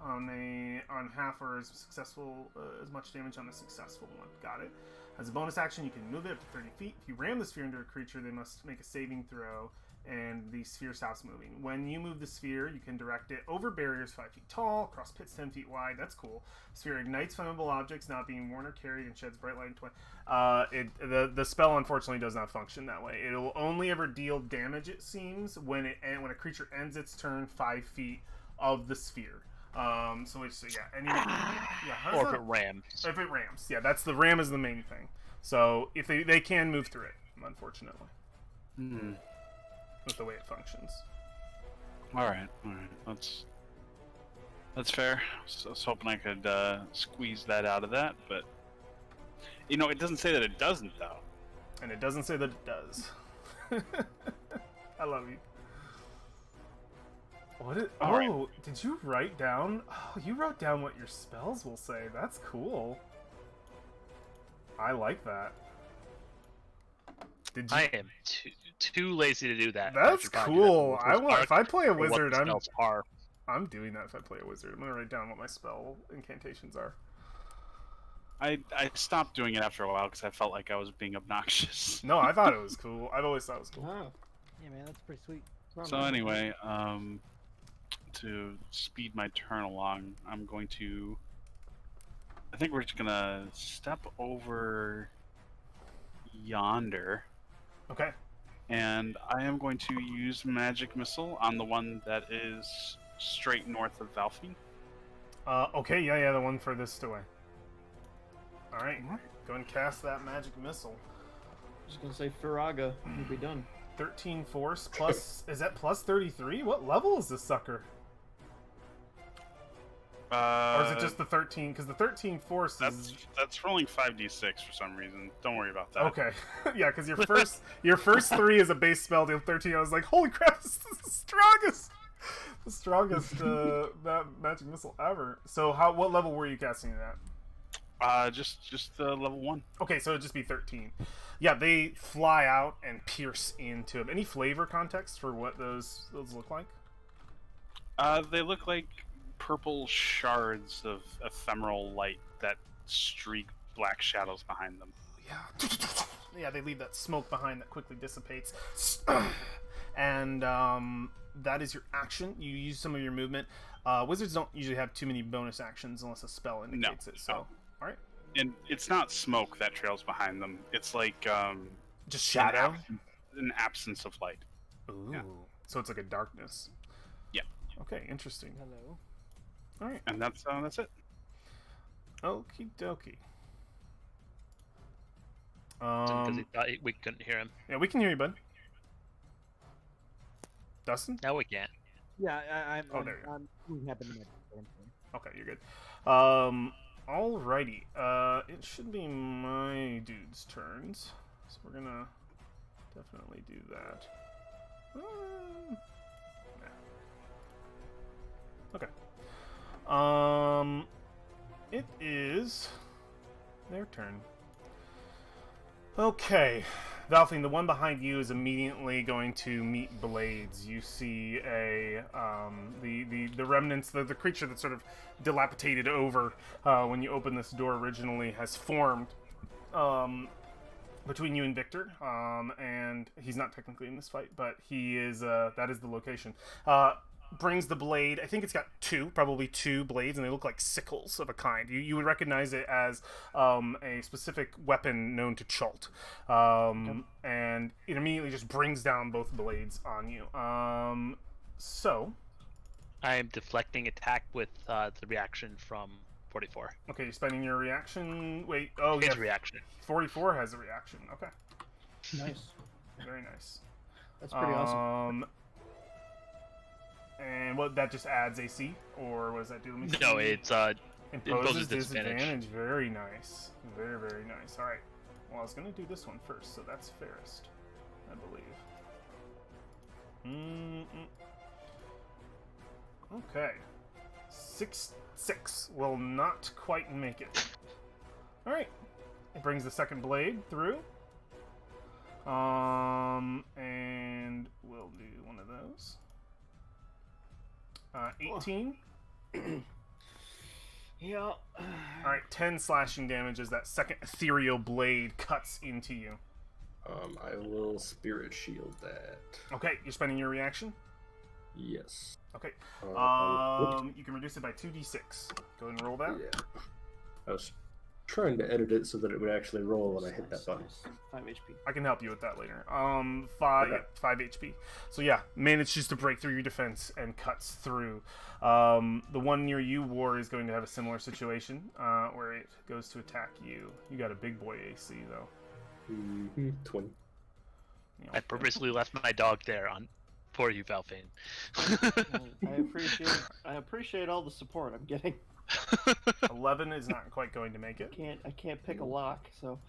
on half or as successful as much damage on a successful one. Got it. As a bonus action, you can move it up to 30 feet. If you ram the sphere into a creature, they must make a saving throw, and the sphere stops moving. When you move the sphere, you can direct it over barriers 5 feet tall, across pits 10 feet wide. That's cool. Sphere ignites flammable objects not being worn or carried and sheds bright light in the spell unfortunately does not function that way. It will only ever deal damage, it seems, when a creature ends its turn 5 feet of the sphere. How does Or if that- it rams. If it rams, yeah, that's the ram is the main thing. So if they can move through it, unfortunately, with the way it functions. All right. That's fair. So I was hoping I could squeeze that out of that, but it doesn't say that it doesn't though. And it doesn't say that it does. I love you. All right. Oh, did you write down? Oh, you wrote down what your spells will say. That's cool. I like that. Did you? I am too lazy to do that. That's after talking cool. about I want. If I play a or what wizard, the spells are. I'm doing that. If I play a wizard, I'm gonna write down what my spell incantations are. I stopped doing it after a while because I felt like I was being obnoxious. No, I thought it was cool. I've always thought it was cool. Oh, Yeah, man, that's pretty sweet. So anyway, to speed my turn along, I'm going to. I think we're just gonna step over yonder, Okay. and I am going to use Magic Missile on the one that is straight north of Valfy. Okay. Yeah. The one furthest away. All right. Go and cast that magic missile. just gonna say Firaga, you'll be done. 13 force plus. Is that plus 33? What level is this sucker? Or is it just the 13? Because the 13 force is. That's rolling 5d6 for some reason. Don't worry about that. Okay. Yeah, because your first 3 is a base spell deal 13. I was like, holy crap, this is the strongest that magic missile ever. So what level were you casting it at? Just level 1. Okay, so it'd just be 13. Yeah, they fly out and pierce into him. Any flavor context for what those look like? They look like purple shards of ephemeral light that streak black shadows behind them. Yeah. Yeah, they leave that smoke behind that quickly dissipates. And that is your action. You use some of your movement. Wizards don't usually have too many bonus actions unless a spell indicates it. So, all right. And it's not smoke that trails behind them. It's like Just shadow. An absence of light. Ooh. Yeah. So it's like a darkness. Yeah. Okay, interesting. Hello. All right. And that's it. Okie dokie. Because he thought we couldn't hear him. Yeah, we can hear you, bud. Dustin? Now we can't. Yeah, I'm. Oh, there you go. We happen to make it. Okay, you're good. Alrighty. It should be my dude's turns. So we're gonna definitely do that. Okay. It is their turn. Okay. Valfine, the one behind you is immediately going to meet blades. You see the remnants, the creature that sort of dilapidated over when you opened this door originally has formed between you and Victor, and he's not technically in this fight, but he is. That is the location. Brings the blade. I think it's got probably two blades, and they look like sickles of a kind. You would recognize it as a specific weapon known to Chult, and it immediately just brings down both blades on you. So I am deflecting attack with the reaction from 44. okay, you're spending your reaction. Wait, His reaction. 44 has a reaction. Okay, Nice. very nice. That's pretty awesome. And what, that just adds AC, or what does that do? Let me see. No, it's imposes disadvantage. disadvantage. Very nice, very very nice. All right. Well, I was gonna do this one first, so that's fairest, I believe. Okay. 6 will not quite make it. All right. It brings the second blade through. And we'll do one of those. 18. Yeah. All right, 10 slashing damage as that second ethereal blade cuts into you. I will spirit shield that. Okay, you're spending your reaction. Yes. Okay. Whoops. You can reduce it by 2d6. Go ahead and roll that. Yeah. I was trying to edit it so that it would actually roll when I hit that button. 5 HP. I can help you with that later. 5 Okay. 5 HP. So yeah, manages to break through your defense and cuts through. The one near you, War, is going to have a similar situation where it goes to attack you. You got a big boy AC though. 20. You know, I purposely left my dog there for you, Valfane. I appreciate all the support I'm getting. 11 is not quite going to make it. I can't pick a lock, so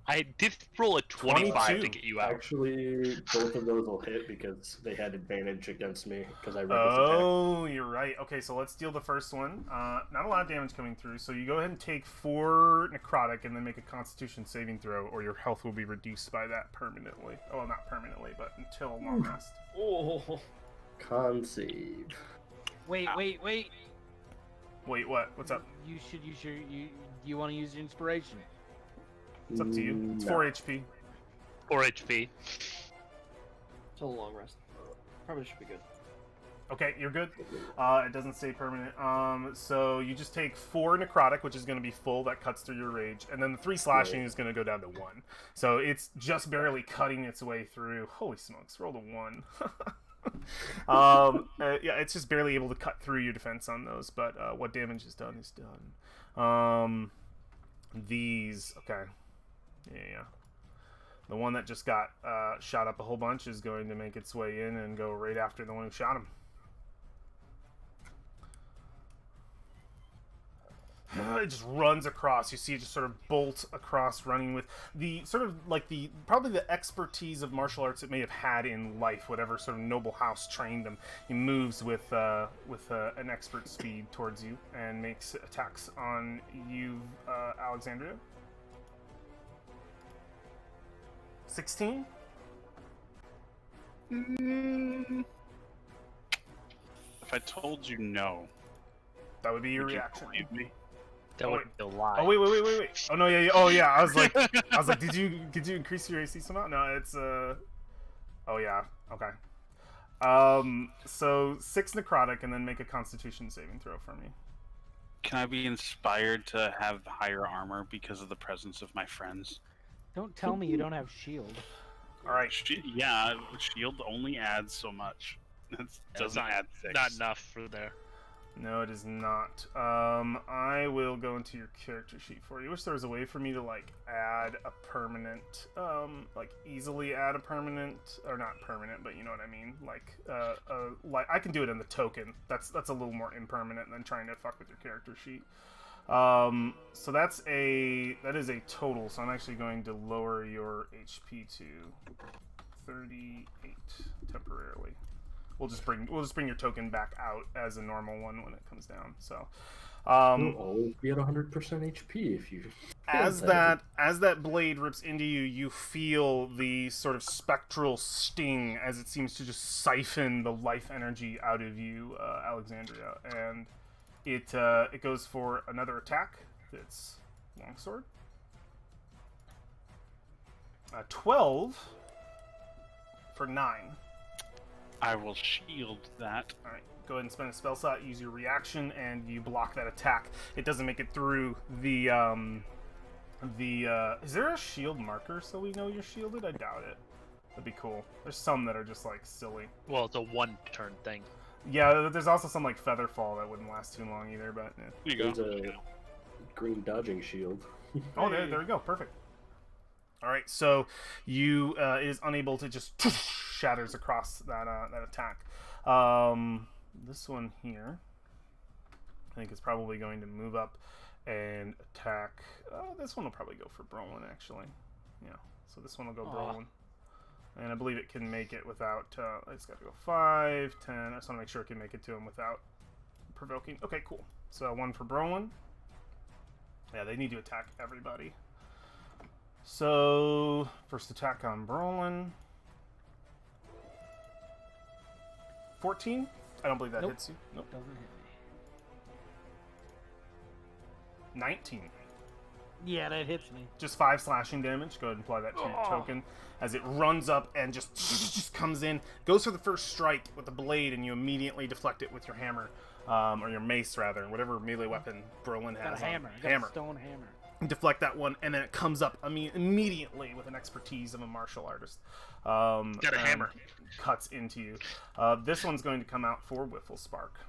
I did roll a 25 to 22. get you out. Actually, both of those will hit because they had advantage against me because I reckless attack. Oh, you're right. Okay, so let's deal the first one. Not a lot of damage coming through, so you go ahead and take 4 necrotic and then make a Constitution saving throw, or your health will be reduced by that permanently. Oh, well, not permanently, but until long rest. oh, Con save. Wait. Wait, what? What's up? You want to use your inspiration? It's up to you. It's No. 4 HP. 4 HP. till a long rest. Probably should be good. Okay, you're good. It doesn't say permanent. So you just take 4 necrotic, which is going to be full. That cuts through your rage, and then the 3 slashing is going to go down to 1. So it's just barely cutting its way through. Holy smokes! Rolled a 1. Yeah, it's just barely able to cut through your defense on those. But what damage is done is done. These okay. Yeah. The one that just got shot up a whole bunch is going to make its way in and go right after the one who shot him. It just runs across. You see it just sort of bolt across, running with the sort of like probably the expertise of martial arts it may have had in life, whatever sort of noble house trained him. He moves with an expert speed towards you and makes attacks on you, Alexandria. 16? If I told you no, That would be your would you reaction. believe me? That Oh, would be a lie. Oh wait. Oh no, yeah. Oh yeah. I was like, did you increase your AC somehow? No, it's Oh yeah. Okay. So 6 necrotic, and then make a Constitution saving throw for me. Can I be inspired to have higher armor because of the presence of my friends? Don't tell me you don't have shield. All right. Yeah, shield only adds so much. It doesn't add 6. Not enough for there. No, it is not. I will go into your character sheet for you. Wish there was a way for me to like add a permanent, like easily add a permanent, or not permanent, but you know what I mean. Like, like I can do it in the token. That's a little more impermanent than trying to fuck with your character sheet. So that is a total. So I'm actually going to lower your HP to 38 temporarily. we'll just bring your token back out as a normal one when it comes down. So, You'll always be at 100% HP if you. as that blade rips into you, you feel the sort of spectral sting as it seems to just siphon the life energy out of you, Alexandria, and it goes for another attack. It's longsword. 12 for 9. I will shield that. All right, go ahead and spend a spell slot. Use your reaction, and you block that attack. It doesn't make it through the. Is there a shield marker so we know you're shielded? I doubt it. That'd be cool. There's some that are just like silly. Well, it's a one-turn thing. Yeah, there's also some like feather fall that wouldn't last too long either. But There you go. There's a green dodging shield. oh, there we go. Perfect. All right, so you it is unable to just shatters across that attack. This one here, I think is probably going to move up and attack. This one will probably go for Brolin, actually. Yeah, so this one will go Brolin. And I believe it can make it without, I just got to go 5, 10. I just want to make sure it can make it to him without provoking. Okay, cool. So 1 for Brolin. Yeah, they need to attack everybody. So, first attack on Brolin. 14? I don't believe that Nope. hits you. Nope. Doesn't hit 19. me. Yeah, that hits me. Just 5 slashing damage. Go ahead and apply that to your token as it runs up and just comes in. Goes for the first strike with the blade, and you immediately deflect it with your hammer, or your mace rather, whatever melee weapon Brolin has. Got a hammer. Got Hammer. a stone hammer. Deflect that one, and then it comes up immediately with an expertise of a martial artist. Got a hammer. Cuts into you. This one's going to come out for Whiffle Spark.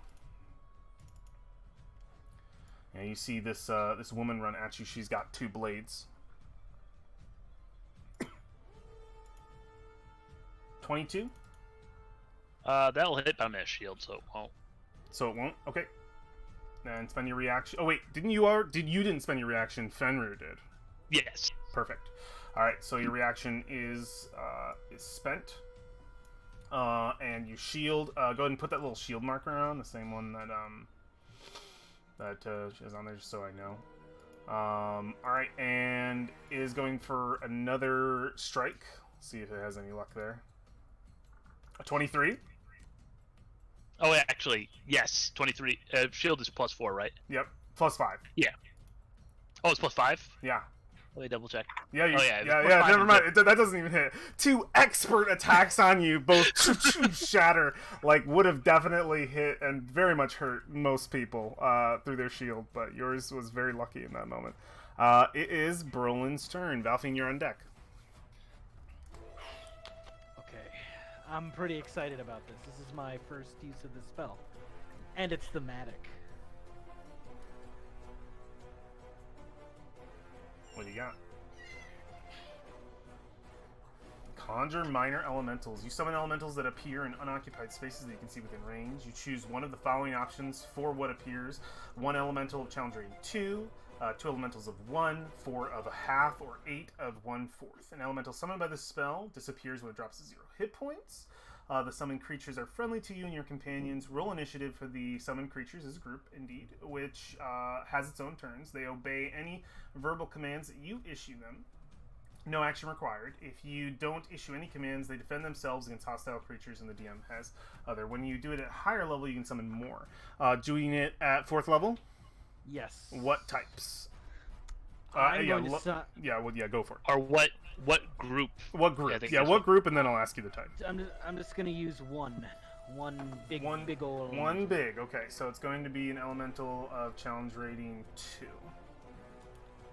And you see this this woman run at you. She's got 2 blades. 22. That'll hit on that shield, so it won't. So it won't. Okay. And spend your reaction. Oh wait, you didn't spend your reaction. Fenrir did. Yes. Perfect. All right. So your reaction is spent. And you shield. Go ahead and put that little shield marker on, the same one that she has on there, just so I know. All right, and is going for another strike. See if it has any luck there. A 23. Oh, actually, yes, 23. Shield is +4, right? Yep. +5. Yeah. Oh, it's +5? Yeah. Let me double check. Yeah, Oh, yeah, yeah. it's +5 Never and mind. That doesn't even hit. 2 expert attacks on you, both shatter. Like would have definitely hit and very much hurt most people through their shield, but yours was very lucky in that moment. It is Brolin's turn. Valfine, you're on deck. Okay. I'm pretty excited about this. This is my first use of the spell. And it's thematic. What do you got? Conjure minor elementals. You summon elementals that appear in unoccupied spaces that you can see within range. You choose one of the following options for what appears. 1 elemental of challenge rating 2, 2 elementals of 1, 4 of a half, or 8 of 1/4. An elemental summoned by this spell disappears when it drops to 0 hit points. The summoned creatures are friendly to you and your companions. Roll initiative for the summoned creatures as a group, indeed, which has its own turns. They obey any verbal commands that you issue them. No action required. If you don't issue any commands, they defend themselves against hostile creatures, and the DM has other. When you do it at higher level, you can summon more. Doing it at 4th level? Yes. What types? I'm going to Go for it. Or what group? What group? I think Yeah, that's what group, and then I'll ask you the type. I'm just gonna use one big old. One big. Okay, so it's going to be an elemental of challenge rating 2.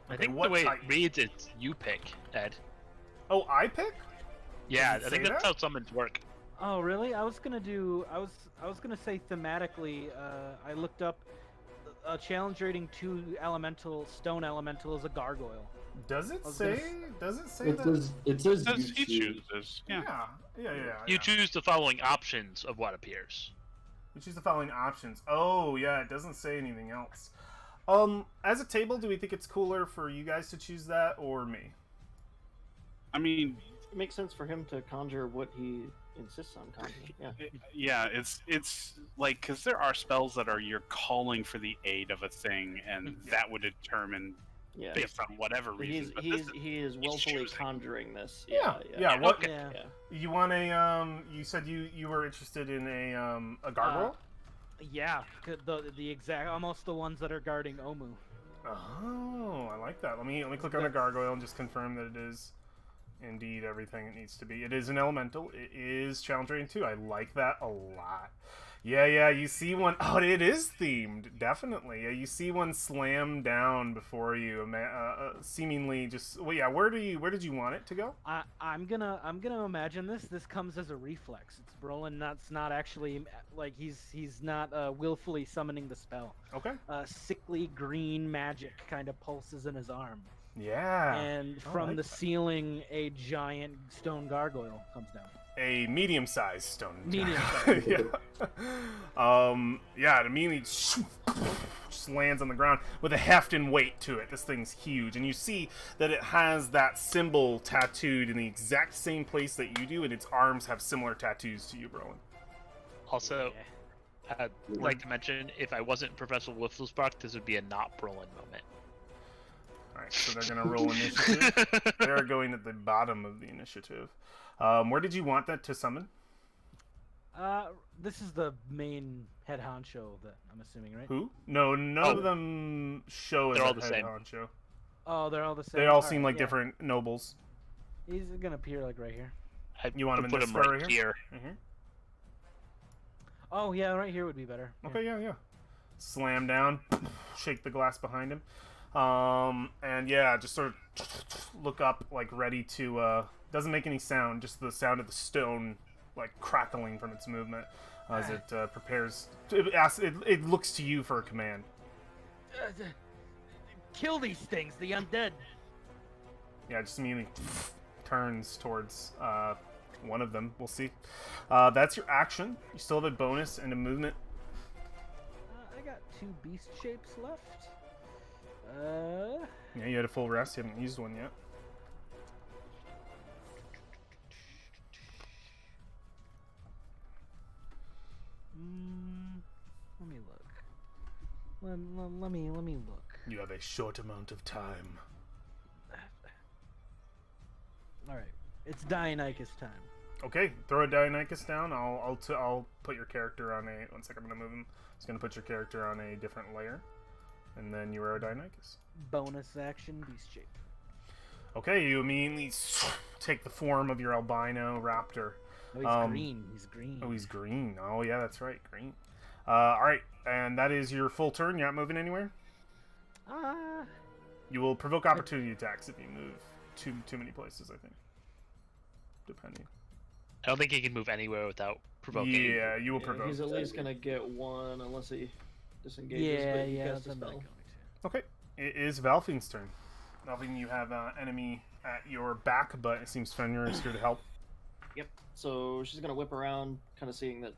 I think what the way type? it reads, it's you pick, Ed. Oh, I pick? Yeah, Does it I think say that's that? how summons work. Oh really? I was gonna say thematically. I looked up a challenge rating 2 elemental stone elemental is a gargoyle. Does it I was say? gonna Does it say It that? says It says you he choose. chooses. Yeah. Yeah. You choose the following options of what appears. You choose the following options. Oh, yeah, it doesn't say anything else. As a table, do we think it's cooler for you guys to choose that or me? I mean, It makes sense for him to conjure what he insists on conjuring. Yeah. Yeah, it's like because there are spells that are you're calling for the aid of a thing, and that would determine Yeah. based on whatever reason. But He is willfully choosing. conjuring this. Yeah. Yeah. Yeah. What? Okay. Yeah. Yeah. You want a You said you were interested in a gargoyle. Yeah. The exact almost the ones that are guarding Omu. Oh, I like that. Let me click on a gargoyle and just confirm that it is indeed everything it needs to be. It is an elemental. It is challenge rating 2. I like that a lot. Yeah, you see one. Oh, it is themed, definitely. Yeah, you see one slam down before you, seemingly just. Well, yeah. Where did you want it to go? I'm gonna imagine this. This comes as a reflex. It's Brolin. That's not actually like he's not willfully summoning the spell. Okay. Sickly green magic kind of pulses in his arm, Yeah. and I from like the that. ceiling, a giant stone gargoyle comes down. A medium-sized stone. Medium-sized. Yeah. Yeah. It immediately just lands on the ground with a heft and weight to it. This thing's huge, and you see that it has that symbol tattooed in the exact same place that you do, and its arms have similar tattoos to you, Brolin. Also, Yeah. I'd like to mention, if I wasn't Professor Wifflesbach, this would be a not Brolin moment. All right, so they're gonna roll initiative. They're going at the bottom of the initiative. Where did you want that to summon? This is the main head honcho that I'm assuming, right? Who? No, none Oh. of them show as They're a all the head same. honcho. Oh, they're all the same. They all Alright, seem like yeah. different nobles. He's gonna appear like right here. You want him in put this him square right right here. Mm-hmm. Oh yeah, right here would be better. Yeah. Okay, yeah. Slam down, shake the glass behind him, and yeah, just sort of look up, like ready to. Doesn't make any sound, just the sound of the stone, like crackling from its movement as it prepares. It looks to you for a command. Kill these things, the undead. Yeah, just immediately turns towards one of them. We'll see. That's your action. You still have a bonus and a movement. I got 2 beast shapes left. Yeah, you had a full rest. You haven't used one yet. Let me look. Let me look. You have a short amount of time. All right, it's Dionychus time. Okay, throw a Dionychus down. I'll put your character on a. 1 second, I'm gonna move him. Just gonna put your character on a different layer, and then you are a Dionychus. Bonus action, beast shape. Okay, you immediately take the form of your albino raptor. Oh, he's green. He's green. Oh, he's green. Oh, yeah, that's right, green. All right, and that is your full turn. You're not moving anywhere. You will provoke opportunity attacks if you move too many places, I think. Depending. I don't think he can move anywhere without provoking. Yeah, you will provoke. He's at least gonna get one unless he disengages. Yeah, but he yeah. casts a I'm not spell. going to. Okay, it is Valfine's turn. Valfine, you have an enemy at your back, but it seems Fenrir is here to help. Yep. So she's gonna whip around, kind of seeing that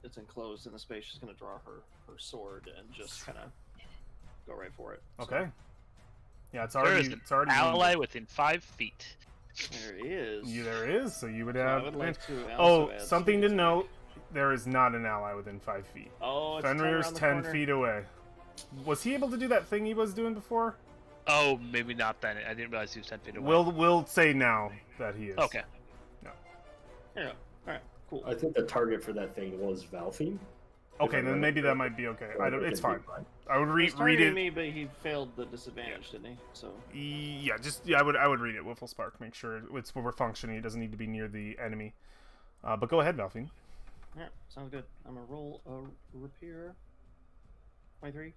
it's enclosed in the space. She's gonna draw her sword and just kind of go right for it. So, Okay. Yeah, it's There is already an wounded. ally within 5 feet. there he is. Yeah, there is, so you would So have. I would like to Oh, also add something to sneak note: attack. there is not an ally within 5 feet. Oh, it's Fenrir's around the 10 corner. feet away. Was he able to do that thing he was doing before? Oh, maybe not then. I didn't realize he was 10 feet away. We'll say now that he is. Okay. Yeah. All right. Cool. I think the target for that thing was Valfine. Okay, If I then remember maybe that correctly. might be okay. So I don't. it It's can be fine. I would He's read targeting it. me, but he failed the disadvantage, didn't he? So Yeah, I would read it. Wiffle Spark. Make sure it's where we're functioning. It doesn't need to be near the enemy. But go ahead, Valfine. yeah, sounds good. I'm gonna roll a rapier. 23.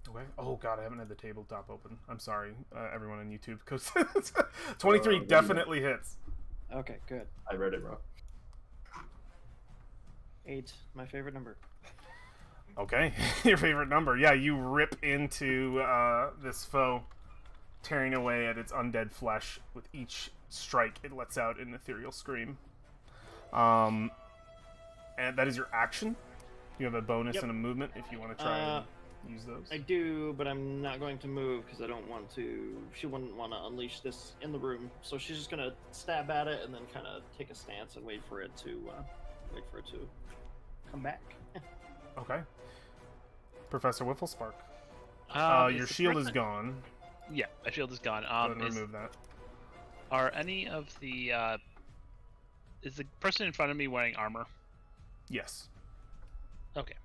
Okay. Oh god, I haven't had the tabletop open. I'm sorry, everyone on YouTube. 'Cause 23 definitely hits. Okay, good. I read it wrong. 8, my favorite number. Okay, your favorite number. Yeah, you rip into this foe, tearing away at its undead flesh. With each strike, it lets out an ethereal scream. And that is your action. You have a bonus Yep. and a movement if you want to try. use those? I do, but I'm not going to move because I don't want to. She wouldn't want to unleash this in the room, so she's just gonna stab at it and then kind of take a stance and wait for it to come back. Okay. Professor Whifflespark. Your the shield is person- gone. Yeah, my shield is gone. Go ahead and Is, remove that. are any of the is the person in front of me wearing armor? Yes. Okay.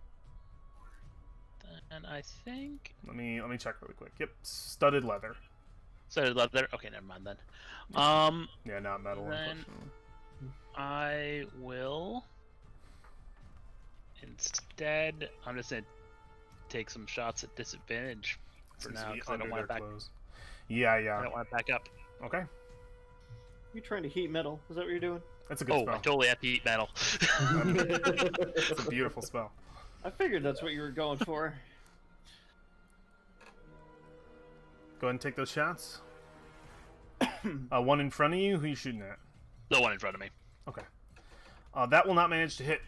And I think Let me check really quick. Yep, studded leather. so. Leather. Okay, never mind then. Yeah, not metal, Then- unfortunately. I will instead. I'm just gonna take some shots at disadvantage for Seems to now be because I don't under want to their back. clothes. Yeah, I yeah. don't want to back up. Okay, You trying to heat metal? Is that what you're doing? that's a good Oh, spell. I totally have to eat metal. It's a beautiful spell. I figured that's what you were going for. Go ahead and take those shots. One in front of you. Who are you shooting at? The one in front of me. Okay. That will not manage to hit.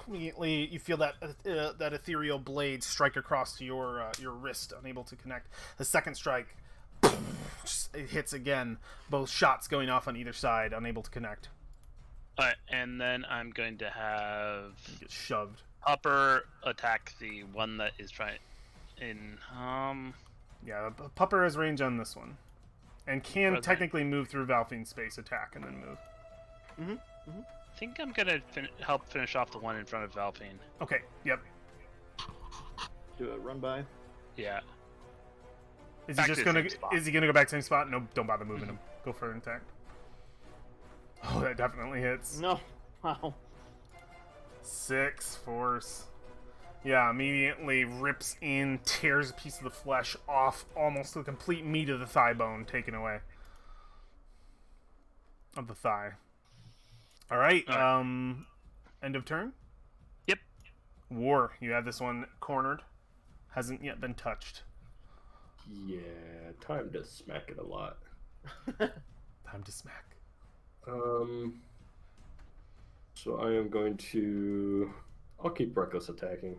Immediately, you feel that that ethereal blade strike across to your wrist, unable to connect. The second strike, it hits again. Both shots going off on either side, unable to connect. All right, and then I'm going to have You get shoved. Upper attack the one that is trying. Yeah, the Pupper has range on this one, and can Okay. technically move through Valfine's space, attack, and then move. I think I'm gonna help finish off the one in front of Valpine. Okay. Yep. Do a run by. Yeah. Is Back he to just the gonna? same spot. Is he gonna go back to the same spot? No, don't bother moving him. Go for an attack. Oh, that definitely hits. No. Wow. 6 force. Yeah, immediately rips in, tears a piece of the flesh off, almost the complete meat of the thigh bone taken away. Of the thigh. Alright, end of turn? Yep. War, you have this one cornered. Hasn't yet been touched. Yeah, time to smack it a lot. Time to smack. So I am going to. I'll keep reckless attacking.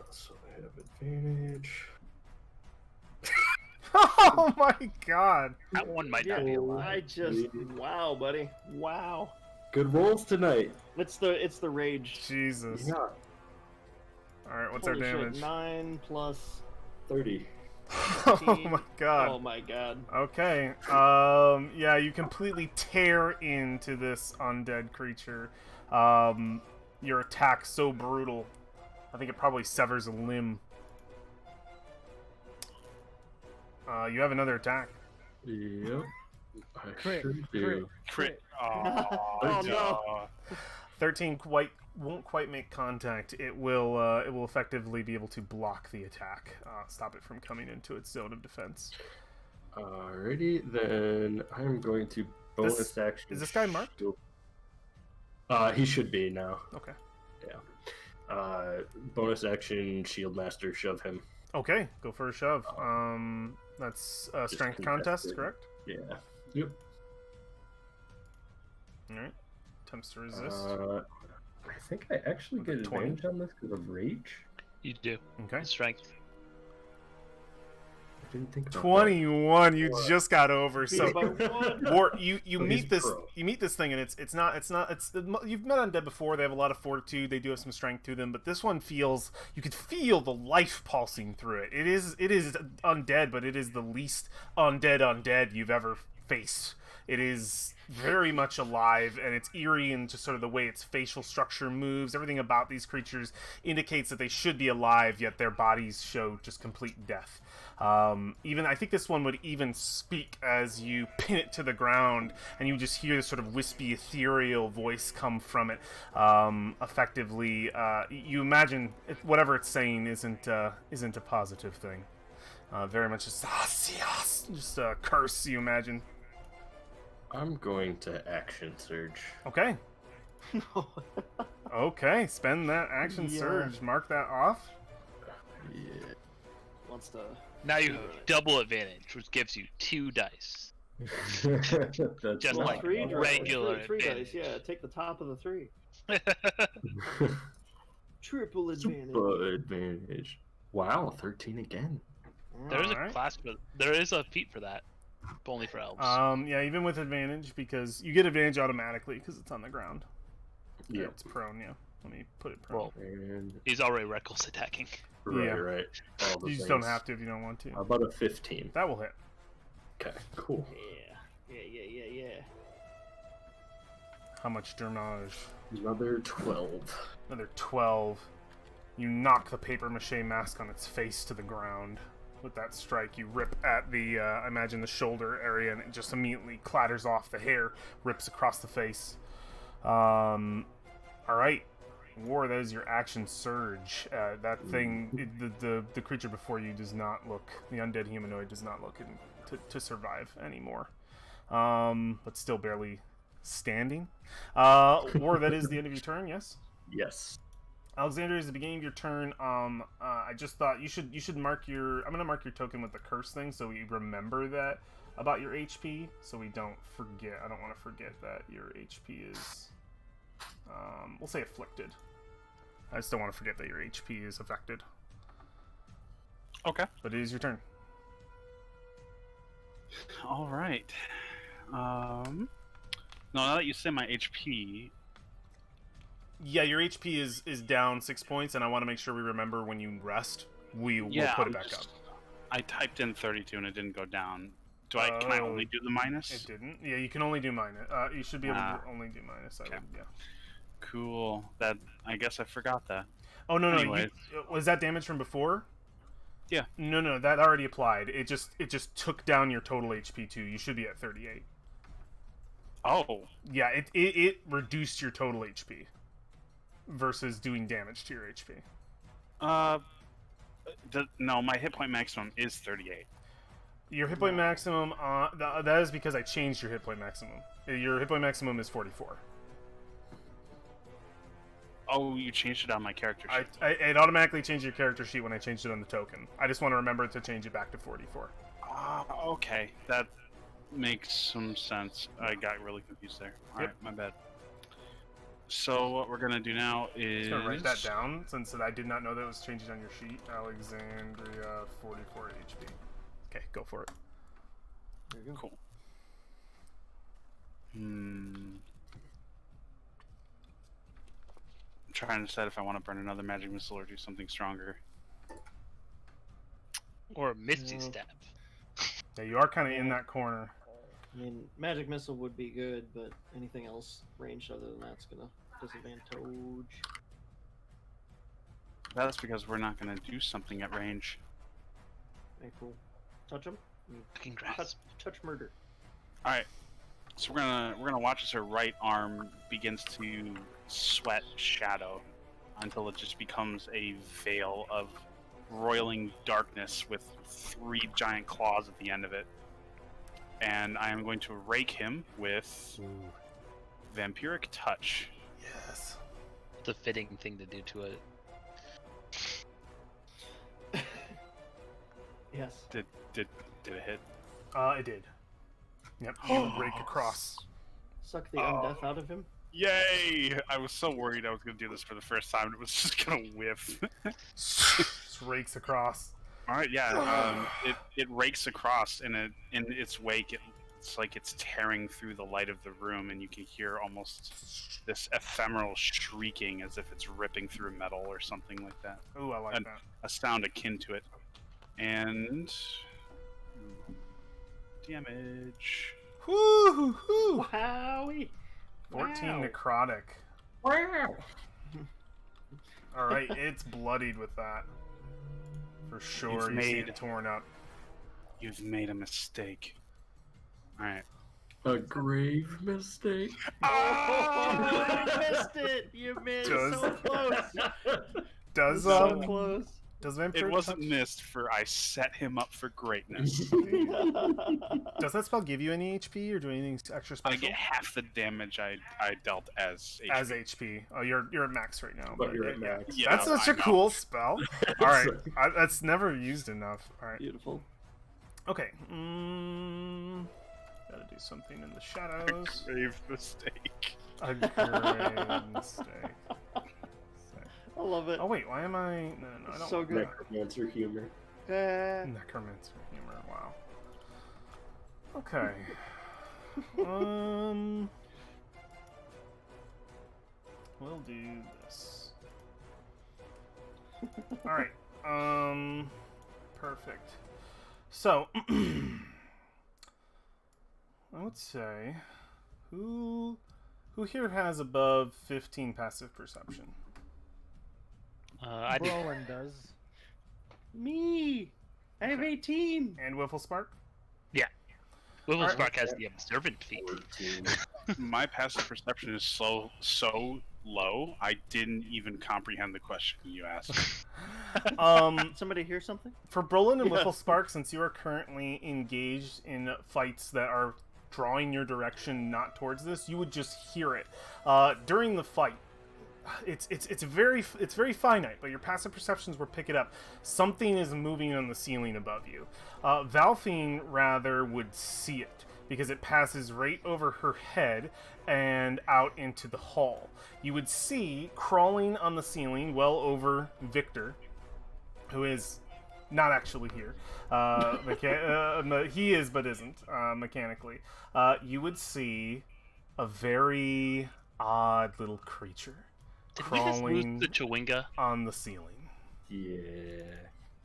So I have advantage. Oh my god! That one might Yeah, not be alive. I just wow, buddy. Wow. Good rolls tonight. It's the rage. Jesus. Yeah, Alright, what's Holy our damage? Shit, 9 plus. 30. Oh my god. Oh my god. Okay. Yeah, you completely tear into this undead creature. Your attack so brutal. I think it probably severs a limb. You have another attack. Yep. I Crit, sure do. Crit. Oh, no. 13 won't quite make contact. It will effectively be able to block the attack. Stop it from coming into its zone of defense. Alrighty, then I'm going to bonus action. Is this guy marked? shield- he should be now. Okay. Bonus action, shield master, shove him. Okay, go for a shove. That's a Just strength contest, contested. correct? Yeah. Yep. Alright. Attempts to resist. I think I actually With a get 20? advantage on this because of rage. You do. Okay. Strength. I didn't think about 21. You just got over. Beat So by one. War, you So meet he's this pro. thing, and it's you've met undead before. They have a lot of fortitude. They do have some strength to them, but this one feels, you could feel the life pulsing through it. It is undead, but it is the least undead you've ever faced. It is very much alive, and it's eerie in just sort of the way its facial structure moves. Everything about these creatures indicates that they should be alive, yet their bodies show just complete death. Even I think this one would even speak as you pin it to the ground, and you just hear this sort of wispy, ethereal voice come from it. Effectively, you imagine whatever it's saying isn't a positive thing. Very much just a curse. You imagine. I'm going to action surge. Okay. Okay. Spend that action Yeah. surge. Mark that off. Yeah. Wants to. Now you have double advantage, which gives you 2 dice. That's Just Well, like three, regular three dice. advantage. Yeah, take the top of the 3. Triple advantage. Super advantage. Wow, 13 again. There is a Alright. class for. There is a feat for that, but only for elves. Yeah, even with advantage, because you get advantage automatically because it's on the ground. Yeah. It's prone, yeah. Let me put it prone. Well, And he's already reckless attacking. right, Yeah. right. All the You just don't things. have to if you don't want to. How about a 15? That will hit. Okay, cool. Yeah. How much damage? Another 12. Another 12. You knock the paper mache mask on its face to the ground. With that strike, you rip at the, I imagine the shoulder area, and it just immediately clatters off. The hair rips across the face. Alright. War, that is your action surge. That thing, the creature before you does not look, the undead humanoid does not look to survive anymore. But still barely standing. War, that is the end of your turn, yes? Yes. Alexander, is the beginning of your turn. I just thought you should mark your. I'm gonna mark your token with the curse thing, so we remember that about your HP, so we don't forget. I don't want to forget that your HP is. We'll say afflicted. I just don't want to forget that your HP is affected. Okay. But it is your turn. All right. Now that you say my HP, Yeah, your HP is down 6 points, and I want to make sure we remember when you rest. We'll put it back up. I typed in 32 and it didn't go down. Can I only do the minus? It didn't. Yeah, you can only do minus. You should be able to only do minus. Okay. Yeah. Cool. That I guess I forgot that. Oh no! Anyways. Was that damage from before? Yeah. No, that already applied. It just took down your total HP too. You should be at 38. Oh. Yeah, it reduced your total HP versus doing damage to your HP. No, my hit point maximum is 38. Your hit point maximum. That is because I changed your hit point maximum. Your hit point maximum is 44. Oh, you changed it on my character sheet. It automatically changed your character sheet when I changed it on the token. I just want to remember to change it back to 44. Okay. That makes some sense. I got really confused there. Alright, my bad. So what we're gonna do now is... I'm gonna write that down since I did not know that it was changing on your sheet. Alexandria, 44 HP. Okay, go for it. There you go. Cool. I'm trying to decide if I want to burn another magic missile or do something stronger. Or a Misty Step. Yeah, you are kind of in that corner. I mean, magic missile would be good, but anything else ranged other than that's gonna disadvantage. That's because we're not going to do something at range. Okay, cool. Touch him. Congrats. Touch murder. All right. So we're gonna watch as her right arm begins to sweat shadow until it just becomes a veil of roiling darkness with 3 giant claws at the end of it. And I am going to rake him with Vampiric Touch. Yes. It's a fitting thing to do to it. Yes. Did it hit? It did. Yep, you rake across. Suck the undeath out of him. Yay! I was so worried I was going to do this for the first time. It was just going to whiff. Just rakes across. All right, yeah. It rakes across, and in its wake, it's like it's tearing through the light of the room, and you can hear almost this ephemeral shrieking as if it's ripping through metal or something like that. Ooh, I like that. A sound akin to it. And damage. Whoo hoo! Wowie! 14 Wow. necrotic. Wow! All right, it's bloodied with that. For sure, you see it torn up. You've made a mistake. All right. A grave mistake. Oh, you missed it! You missed so close! Does So close. does vampire It wasn't touch- missed, for I set him up for greatness. Does that spell give you any HP or do anything extra special? I get half the damage I dealt as HP. As HP. Oh, you're at max right now. But you're at max. Yeah, That's such I a know. cool spell. All right, that's never used enough. All right. Beautiful. Okay. Gotta do something in the shadows. Grave mistake. A grave mistake. I love it. Oh wait, why am I? No, I don't. So want good. Necromancer humor. Eh. Necromancer humor. Wow. Okay. We'll do this. All right. Perfect. So, I would say, who here has above 15 passive perception? I do. Brolin does. Me. I have 18. And Wifflespark? Wiffle Alright. Spark has the observant feat. 14. My passive perception is so low, I didn't even comprehend the question you asked. Did somebody hear something? For Brolin and Yeah. Wifflespark, since you are currently engaged in fights that are drawing your direction not towards this, you would just hear it. During the fight, it's very finite, but your passive perceptions will pick it up. Something is moving on the ceiling above you. Valfine rather would see it because it passes right over her head and out into the hall. You would see crawling on the ceiling well over Victor, who is not actually here. He is, but isn't mechanically. You would see a very odd little creature Did we just lose crawling the Chewinga? on the ceiling. Yeah.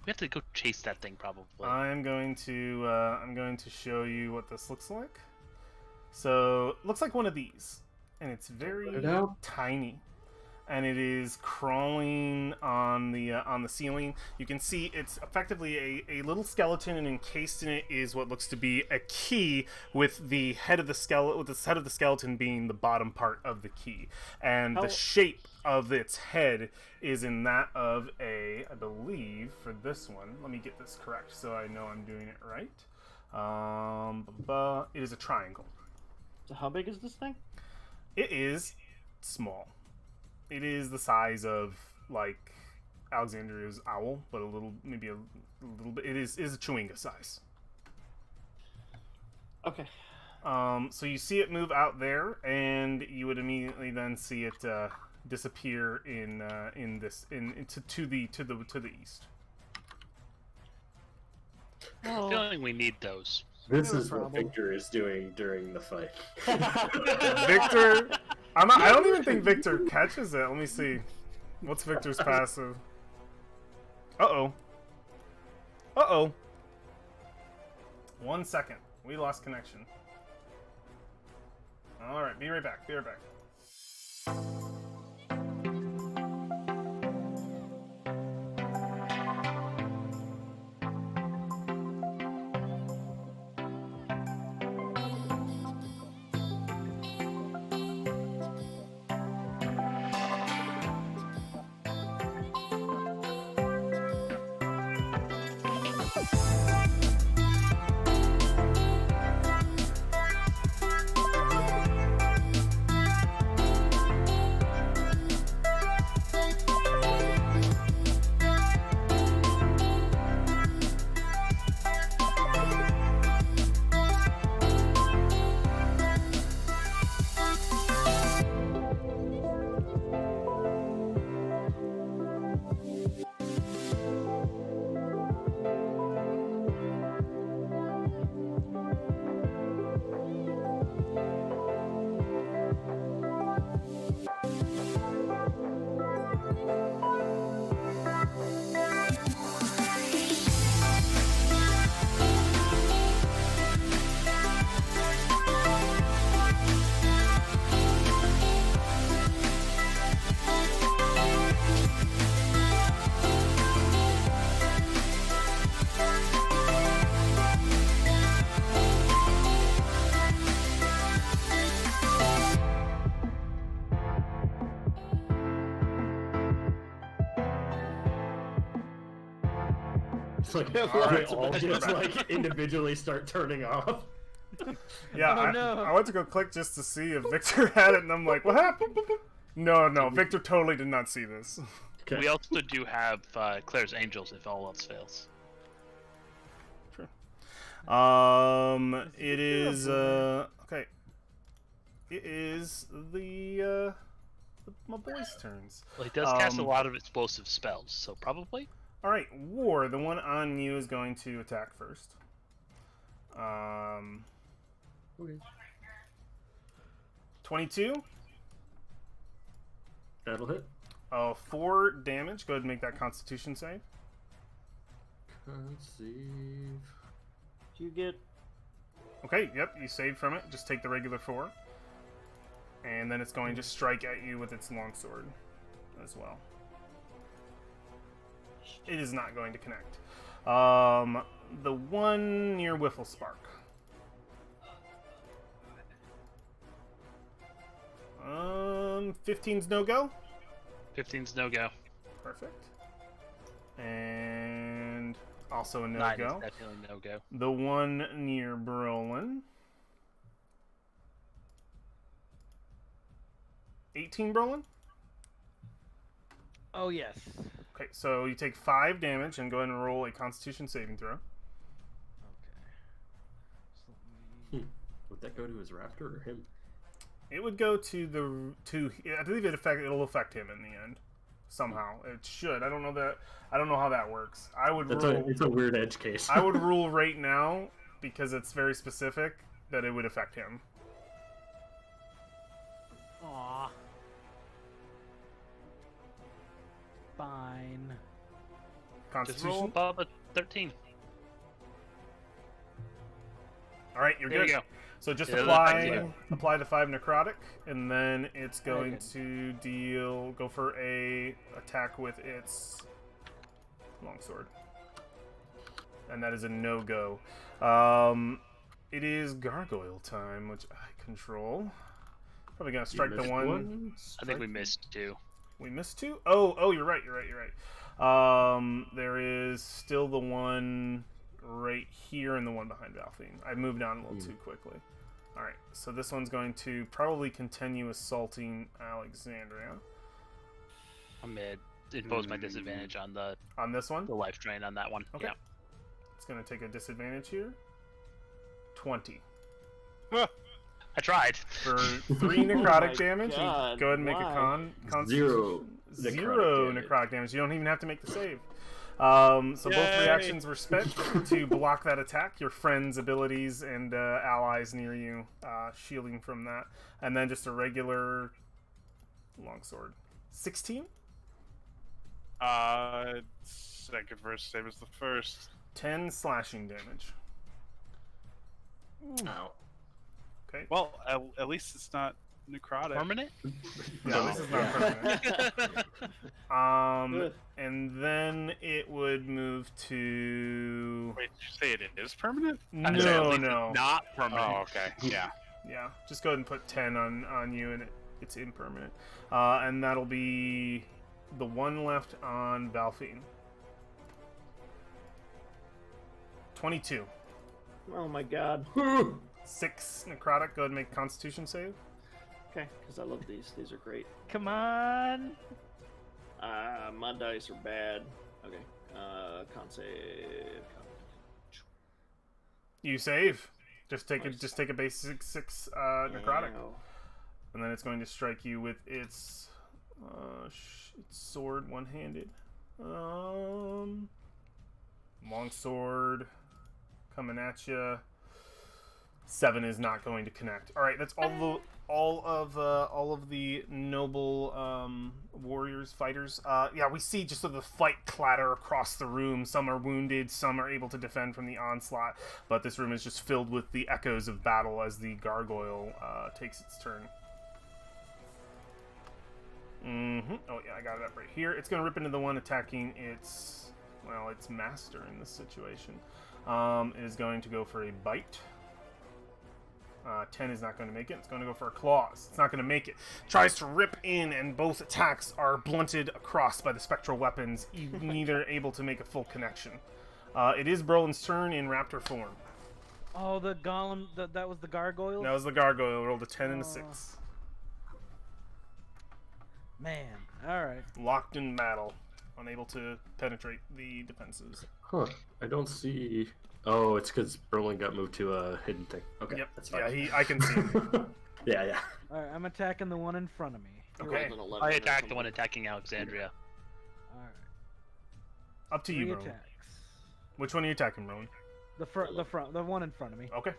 We have to go chase that thing, probably. I'm going to show you what this looks like. So it looks like one of these, and it's very Put it out. tiny, and it is crawling on the ceiling. You can see it's effectively a little skeleton, and encased in it is what looks to be a key, with the head of the skeleton being the bottom part of the key, and How- the shape of its head is in that of I believe for this one. Let me get this correct so I know I'm doing it right. It is a triangle. So how big is this thing? It is small. It is the size of like Alexandria's owl, but a little bit. It is a Chewinga size. Okay. So you see it move out there, and you would immediately then see it disappear to the east. I have a feeling we need those. This No is what problem. Victor is doing during the fight. Victor, I don't even think Victor catches it. Let me see. What's Victor's passive? Uh oh. 1 second. We lost connection. Alright, be right back. It's like Alright. they all just like individually start turning off. Yeah, Oh, no. I went to go click just to see if Victor had it, and I'm like, what happened? No, Victor totally did not see this. Okay. We also do have Claire's Angels if all else fails. It is okay. It is the my boys' turns. Well, he does cast a Um, lot of explosive spells, so probably. All right, War. The one on you is going to attack first. Okay. 22. That'll hit. 4 damage. Go ahead and make that Constitution save. Conceive. Do you get? Okay, yep, you saved from it. Just take the regular 4. And then it's going to strike at you with its longsword as well. It is not going to connect. The one near Whiffle Spark. 15's no go. 15's no go. Perfect. And also a no 9 go. is definitely no go. The one near Brolin. 18 Brolin? Oh yes. Okay, so you take 5 damage and go ahead and roll a Constitution saving throw. Okay. So let me- Would that go to his raptor or him? It would go to I believe it'll affect him in the end. Somehow. It should. I don't know how that works. It's a weird edge case. I would rule right now, because it's very specific, that it would affect him. Aw. Fine. Just roll Constitution. above a 13. All right, you're There good. you go. So just Yeah, apply the 5 necrotic, and then it's going Very to go for a attack with its longsword, and that is a no go. It is gargoyle time, which I control. Probably gonna strike the one. I think we missed 2. We missed 2. Oh, you're right. There is still the one right here and the one behind Valfine. I moved on a little too quickly. All right, so this one's going to probably continue assaulting Alexandria. I'm mid. Impose my disadvantage on the On this one, life drain on that one. Okay. It's going to take a disadvantage here. 20 Yeah. I tried. for 3 necrotic damage. And God, go ahead and make why? a con. Zero Zero necrotic necrotic damage. You don't even have to make the save. So both Yay. reactions were spent to block that attack. Your friends' abilities and allies near you shielding from that, and then just a regular longsword. 16, Second verse, same as the first. 10 slashing damage. Ow. Okay. Well, at least it's not necrotic. Permanent? Yeah, this is not permanent. Ugh. And then it would move to. Wait, did you say it is permanent? I was saying, at No, least no. it's not permanent. Oh, okay. Yeah. Yeah, just go ahead and put 10 on you, and it's impermanent. And that'll be the one left on Valfine. 22. Oh my god. 6 necrotic. Go ahead and make a Constitution save. Okay, because I love these. These are great. Come on. My dice are bad. Okay. Con save. You save. Just take Nice. a basic 6 necrotic, Ow. and then it's going to strike you with its its sword, one-handed. Long sword coming at you. 7 is not going to connect. All right, that's all of the noble warriors, fighters. Yeah, we see just sort of the fight clatter across the room. Some are wounded, some are able to defend from the onslaught, but this room is just filled with the echoes of battle as the gargoyle takes its turn. Oh yeah, I got it up right here. It's going to rip into the one attacking its master in this situation. It is going to go for a bite. 10 is not going to make it. It's going to go for a claws. It's not going to make it. Tries to rip in, and both attacks are blunted across by the spectral weapons, neither able to make a full connection. It is Brolin's turn in raptor form. Oh, the golem. That was the gargoyle. That was the gargoyle. Rolled a 10 and a 6. Man. All right. Locked in battle. Unable to penetrate the defenses. Huh. I don't see. Oh, it's because Berlin got moved to a hidden thing. Okay, Yep. that's fine. Yeah, I can see him. yeah. All right. I'm attacking the one in front of me. He Okay. rolled an 11 I or attack the something. one attacking Alexandria. All right. Up to 3 you, Rowan. attacks. Which one are you attacking, Rowan? The one in front of me. Okay.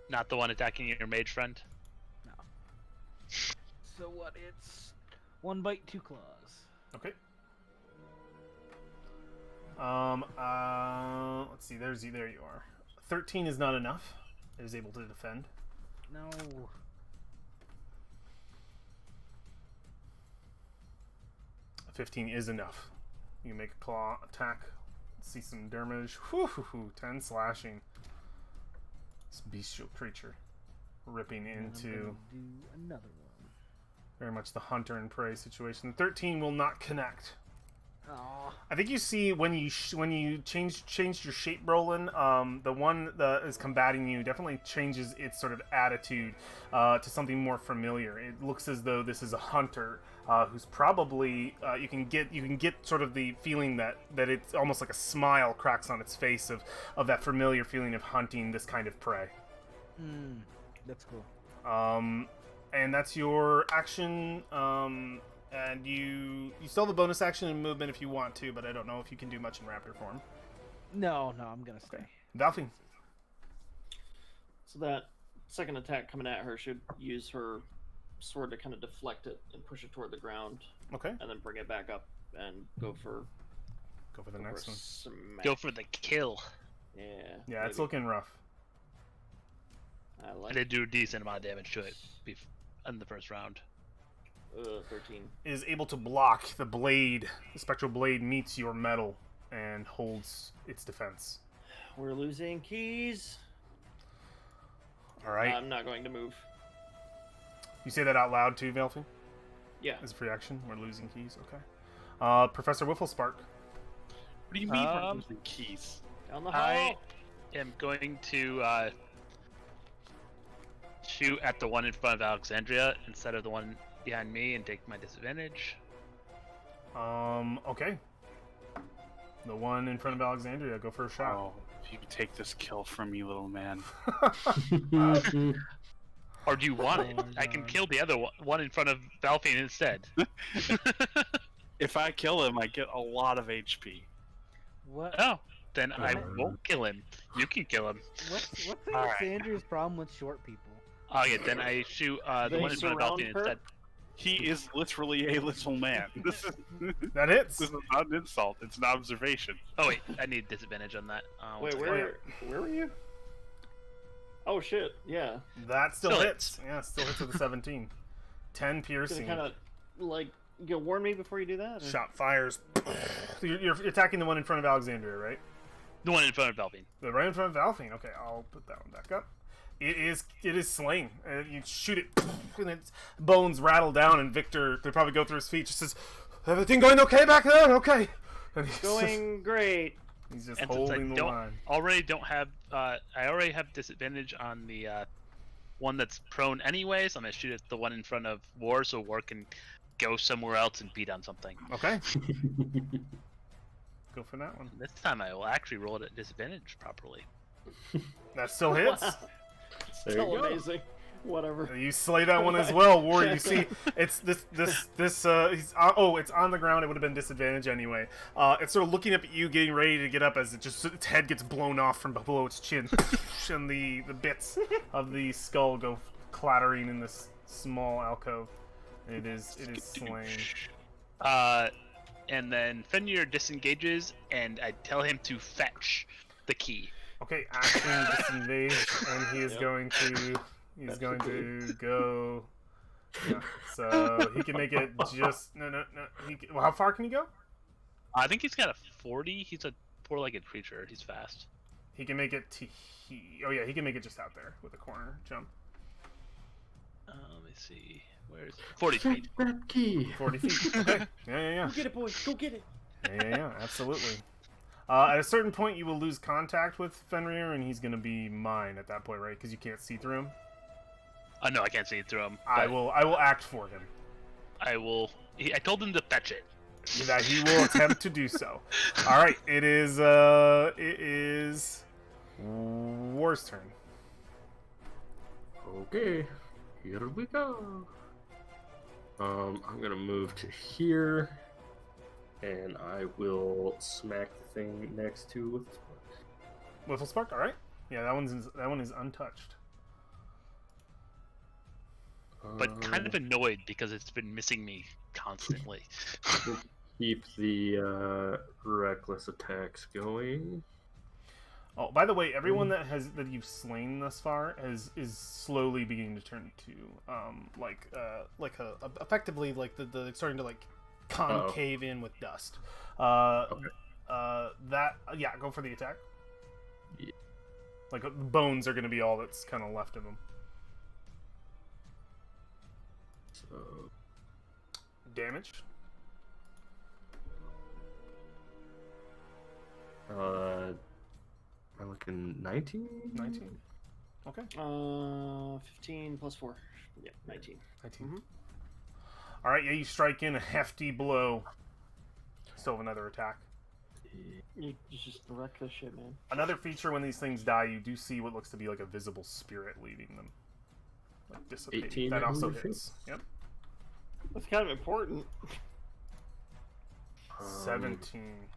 Not the one attacking your mage friend. No. So what? It's 1 bite, 2 claws. Okay. Let's see. There you are. 13 is not enough. It is able to defend. No. 15 is enough. You make a claw attack. See some damage. Whew, 10 slashing. This bestial creature ripping And I'm into gonna do another one. very much the hunter and prey situation. 13 will not connect. Aw. I think you see when you changed your shape, Roland. The one that is combating you definitely changes its sort of attitude to something more familiar. It looks as though this is a hunter who's probably you can get sort of the feeling that it's almost like a smile cracks on its face of that familiar feeling of hunting this kind of prey. That's cool. And that's your action. And you still have a bonus action and movement if you want to, but I don't know if you can do much in raptor form. No, I'm gonna stay. Valfine. So that second attack coming at her should use her sword to kind of deflect it and push it toward the ground, Okay. and then bring it back up and go for The next one. smack. Go for the kill. Yeah. Yeah, it's maybe. looking rough. I I like did do a decent amount of damage to it in the first round. 13. Is able to block the blade. The spectral blade meets your metal and holds its defense. We're losing keys. All right. I'm not going to move. You say that out loud too, Valfine? Yeah. As a free action? We're losing keys. Okay. Professor Whifflespark. What do you mean we're losing keys? Down the hall. I am going to shoot at the one in front of Alexandria instead of the one behind me and take my disadvantage. Okay. The one in front of Alexandria. Go for a shot. Oh, if you could take this kill from me, little man. Or do you want it? Oh my I can God. kill the other one in front of Valfine instead. If I kill him, I get a lot of HP. What? Oh, then I won't kill him. You can kill him. What's All right. Alexandria's problem with short people? Oh yeah, then I shoot the They one in front of surround Valfine her? instead. He is literally a little man. This is That hits. this is not an insult. It's an observation. Oh wait, I need disadvantage on that. One Wait, second. where were you? Oh shit! Yeah. That still Still hits. Yeah, still hits with a 17. 10 Gonna piercing. kind of like you warn me before you do that. or- Shot fires. You're attacking the one in front of Alexandria, right? The one in front of Valfine. The right in front of Valfine. Okay, I'll put that one back up. It is slain. You shoot it, and its bones rattle down, and Victor, they probably go through his feet, just says, "Everything going okay back there? Okay." And he's Going great. he's just And since I holding the line. don't have, I already have disadvantage on the one that's prone anyway, so I'm gonna shoot at the one in front of War, so War can go somewhere else and beat on something. Okay. Go for that one. This time I will actually roll it at disadvantage properly. That still hits. There you Still go. amazing. Whatever. You slay that one as well, War. You see, it's this. He's it's on the ground. It would have been disadvantage anyway. It's sort of looking up at you, getting ready to get up as its head gets blown off from below its chin, and the bits of the skull go clattering in this small alcove. It is slain. And then Fenrir disengages, and I tell him to fetch the key. Okay, action disengage, and he is Yep. going to. He's That's going the to go. Yeah, so he can make it just no. Well, how far can he go? I think he's got a 40. He's a four-legged creature. He's fast. He can make it to. Oh yeah, he can make it just out there with a corner jump. Let me see. Where's 40 feet? That key. 40 feet. Okay. Yeah. Go get it, boys. Go get it. Yeah, absolutely. At a certain point, you will lose contact with Fenrir, and he's gonna be mine at that point, right? Because you can't see through him. No, I can't see it through him. I but will act for him. I will. I told him to fetch it. That he will attempt to do so. All right, it is War's turn. Okay, here we go. I'm gonna move to here, and I will smack the thing next to Wiffle Spark. All right. Yeah, that one is untouched. But kind of annoyed because it's been missing me constantly. Keep the reckless attacks going. Oh, by the way, everyone that you've slain thus far is slowly beginning to turn to effectively like the starting to like concave in with dust. Okay. Go for the attack. Yeah. Like bones are going to be all that's kind of left of them. So Damage. I'm looking 19. 19. Okay. 15 plus 4. Yeah, 19. 19. Mhm. All right. Yeah, you strike in a hefty blow. Still have another attack. You just wreck this shit, man. Another feature when these things die, you do see what looks to be like a visible spirit leaving them, like dissipating. 18 That also hits. hits. Yep. That's kind of important. 17.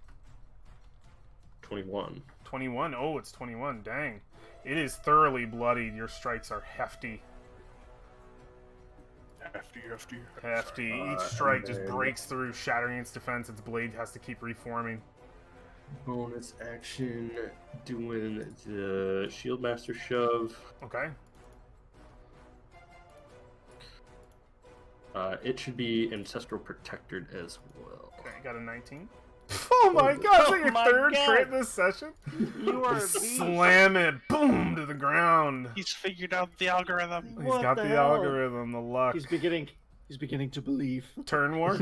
21. 21. Oh, it's 21. Dang. It is thoroughly bloodied. Your strikes are hefty. Hefty. Each strike just breaks through, shattering its defense. Its blade has to keep reforming. Bonus action, doing the Shield Master Shove. Okay. It should be Ancestral Protected as well. Okay, got a 19. Oh my god, is that your my third God. crit this session? You are a beast. Slam it, boom, to the ground. He's figured out the algorithm. He's What got the the hell? algorithm, the luck. He's beginning to believe. Turn war?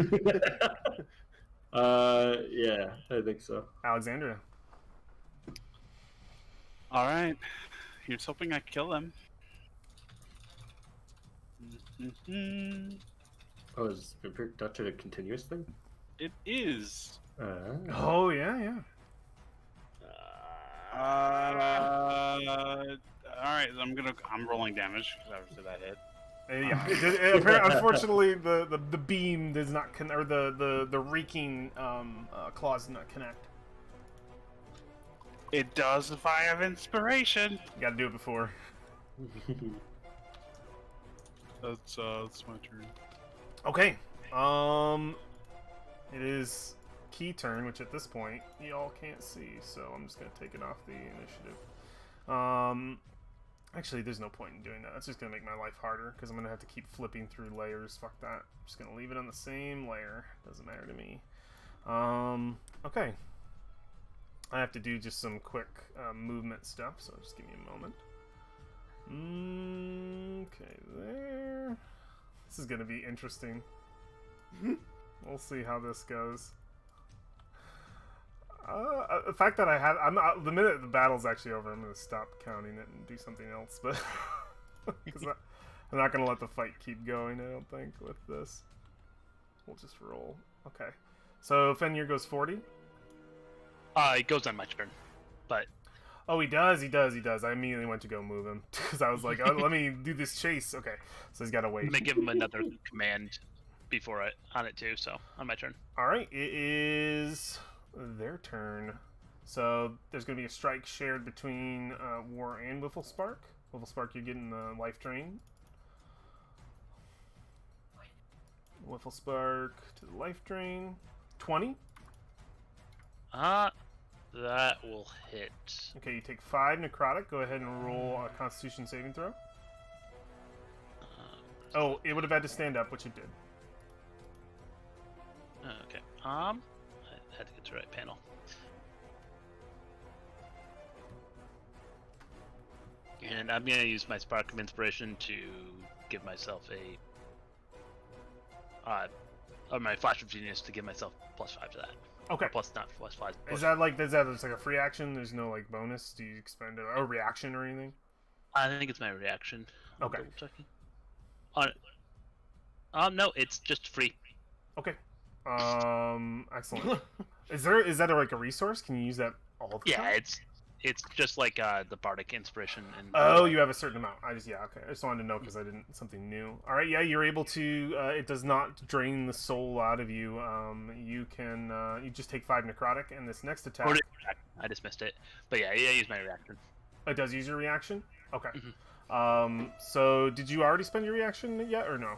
Yeah, I think so. Alexandria. All right. Here's hoping I kill him. Mhm. Oh, is Vampiric Touch a continuous thing? It is. Oh, yeah. All right. I'm rolling damage because obviously that hit. Unfortunately, the beam does not or the reeking claws do not connect. It does if I have inspiration. You gotta do it before. That's my turn. Okay. It is key turn, which at this point y'all can't see, so I'm just gonna take it off the initiative. Actually, there's no point in doing that. That's just gonna make my life harder because I'm gonna have to keep flipping through layers. Fuck that. I'm just gonna leave it on the same layer. Doesn't matter to me. Okay. I have to do just some quick movement stuff, so just give me a moment. Okay, there. This is gonna be interesting. We'll see how this goes. The fact that I have, the minute the battle's actually over, I'm gonna stop counting it and do something else. But because I'm not gonna let the fight keep going. I don't think with this. We'll just roll. Okay. So Fenrir goes 40. It goes on my turn, but Oh, he does. I immediately went to go move him because I was like, oh, let me do this chase. Okay, so he's got to wait. I'm gonna give him another command before on it too. So on my turn. All right, it is their turn. So there's going to be a strike shared between War and Wiffle Spark. Wiffle Spark, you're getting the life drain. Wiffle Spark to the life drain. 20. That will hit. Okay, you take 5 necrotic. Go ahead and roll a Constitution saving throw. Oh, it would have had to stand up, which it did. Okay. I had to get to the right panel. And I'm gonna use my Spark of Inspiration to give myself or my Flash of Genius to give myself +5 to that. Okay. Or plus not +5. Is that like just like a free action? There's no like bonus? Do you expend a reaction or anything? I think it's my reaction. I'm Okay. double-checking. No, it's just free. Okay. Excellent. Is that like a resource? Can you use that all the Yeah, time? it's It's just like the bardic inspiration. And Oh, you have a certain amount. I just wanted to know because I didn't something new. All right, yeah, you're able to. It does not drain the soul out of you. You can. You just take 5 necrotic, and this next attack. Or did I just missed it. But yeah, I used my reaction. It does use your reaction. Okay. Mhm. So did you already spend your reaction yet, or no?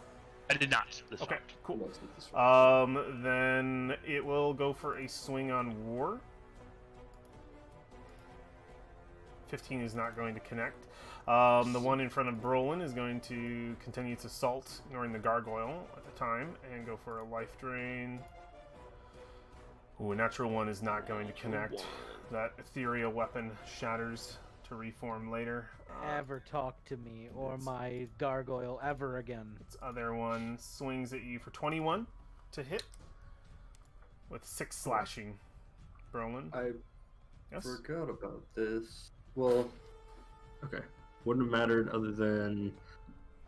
I did not. This Okay, round. cool. Then it will go for a swing on War. 15 is not going to connect. The one in front of Brolin is going to continue to assault, ignoring the gargoyle at the time, and go for a life drain. Ooh, a natural 1 is not going to connect. That ethereal weapon shatters to reform later. Ever talk to me or my gargoyle ever again. Its other one swings at you for 21 to hit with 6 slashing. Brolin? I Yes? forgot about this. Well, okay. Wouldn't have mattered other than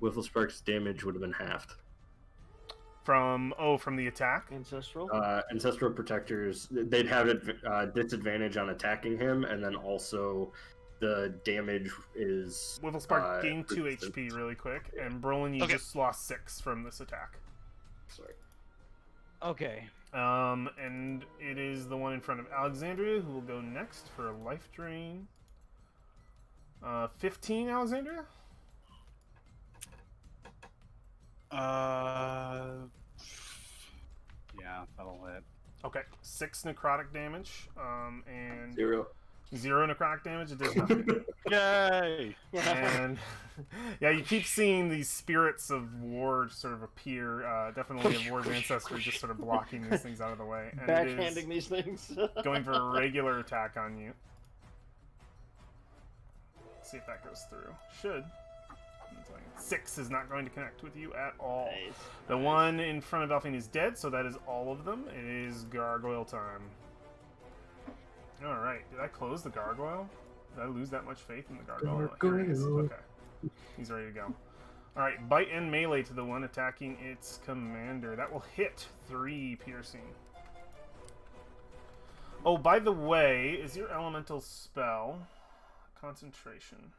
Whifflespark's damage would have been halved. From the attack? Ancestral. Ancestral Protectors, they'd have disadvantage on attacking him, and then also the damage is... Whifflespark gained 2 resistant. HP really quick, and Brolin, you Okay. just lost 6 from this attack. Sorry. Okay. And it is the one in front of Alexandria who will go next for a life drain. 15, Alexandria? Yeah, that'll hit. Okay, 6 necrotic damage, and 0. 0 necrotic damage. It does nothing. Yay! And yeah, you keep seeing these spirits of war sort of appear. Definitely of War's ancestor, just sort of blocking these things out of the way. And it Backhanding is these things. going for a regular attack on you. See if that goes through. Should. 6 is not going to connect with you at all. Nice. The one in front of Elfine is dead, so that is all of them. It is gargoyle time. Alright, did I close the gargoyle? Did I lose that much faith in the gargoyle? Here he is. Gargoyle. Okay. He's ready to go. Alright, bite and melee to the one attacking its commander. That will hit 3 piercing. Oh, by the way, is your elemental spell concentration?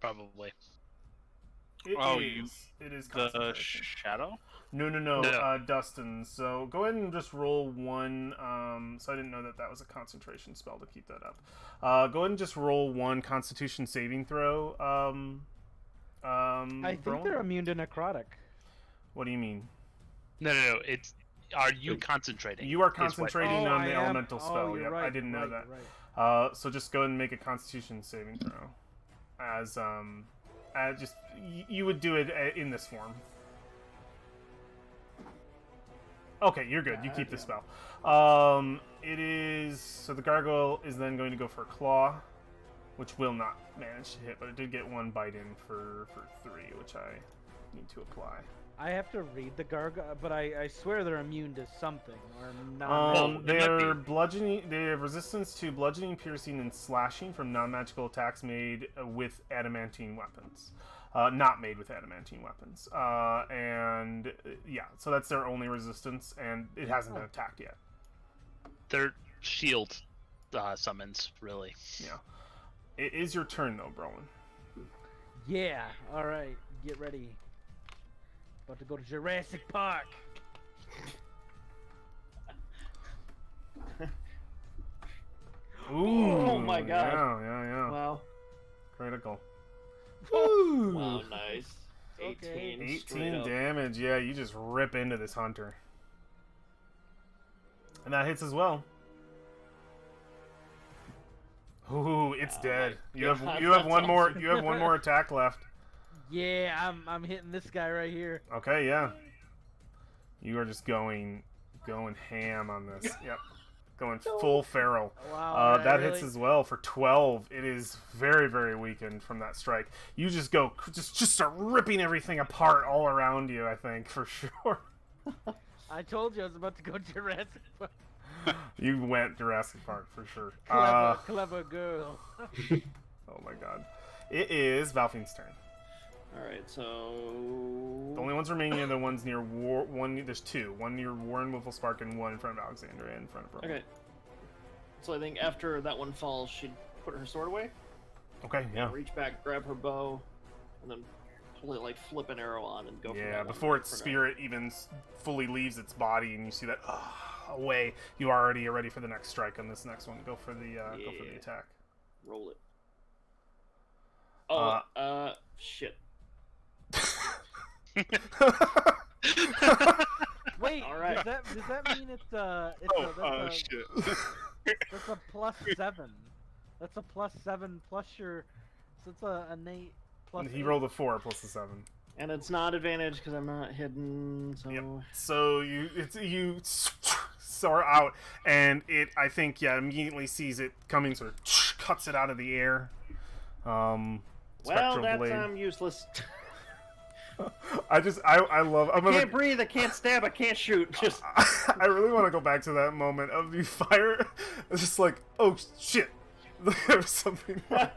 Probably. Oh, It is The concentration. shadow? No, No. Dustin. So go ahead and just roll 1. So I didn't know that was a concentration spell to keep that up. Go ahead and just roll 1 Constitution saving throw. I think Brolin? they're immune to necrotic. What do you mean? No. It's. Are you concentrating? You are is what- concentrating on I the am. elemental spell. you're Yep, right, I didn't know right, that. right. So just go ahead and make a Constitution saving throw. As just you would do it in this form. Okay, you're good. You keep the spell. It is so the gargoyle is then going to go for a claw, which will not manage to hit, but it did get 1 bite in for 3, which I need to apply. I have to read the gargoyle, but I swear they're immune to something or not. it might They're be. bludgeoning. They have resistance to bludgeoning, piercing, and slashing from non-magical attacks made with adamantine weapons. Not made with adamantine weapons. Yeah, so that's their only resistance, and it hasn't been attacked yet. They're shield summons, really. Yeah. It is your turn, though, Brolin. Yeah. All right. Get ready. About to go to Jurassic Park. Ooh. Oh my God. Yeah. Wow. Critical. Woo! Wow, nice. Okay. 18. straight 18 up. damage. Yeah, you just rip into this hunter. And that hits as well. Ooh, it's Oh dead. my You have God, you have that's one more awesome. you have one more attack left. Yeah, I'm hitting this guy right here. Okay, yeah. You are just going ham on this. Yep. Going full feral. Wow. That really? hits as well for 12. It is very, very weakened from that strike. You just start ripping everything apart all around you, I think, for sure. I told you I was about to go Jurassic Park. You went Jurassic Park for sure. Clever girl. Oh my god. It is Valfine's turn. Alright, so. The only ones remaining are the ones near War. There's 2. One near Warren Whifflespark and one in front of Alexandria in front of Brooke. Okay. So I think after that one falls, she'd put her sword away. Okay, yeah. Reach back, grab her bow, and then pull it, like flip an arrow on and go. for Yeah, that one. before its For now. spirit even fully leaves its body, and you see that away, you already are ready for the next strike on this next one. Go for the attack. Roll it. Oh, shit. Wait, All right. does that mean it's Shit. that's a +7. That's a +7 plus your. So it's an 8 plus. He 8. rolled a 4 plus a 7. And it's not advantage because I'm not hidden. So. Yep. So you soar out, and it immediately sees it coming, sort of cuts it out of the air. Well, Spectral that's blade. useless. I love. I can't breathe. I can't stab. I can't shoot. Just. I really want to go back to that moment of the fire. It's just like, oh shit, there's something. That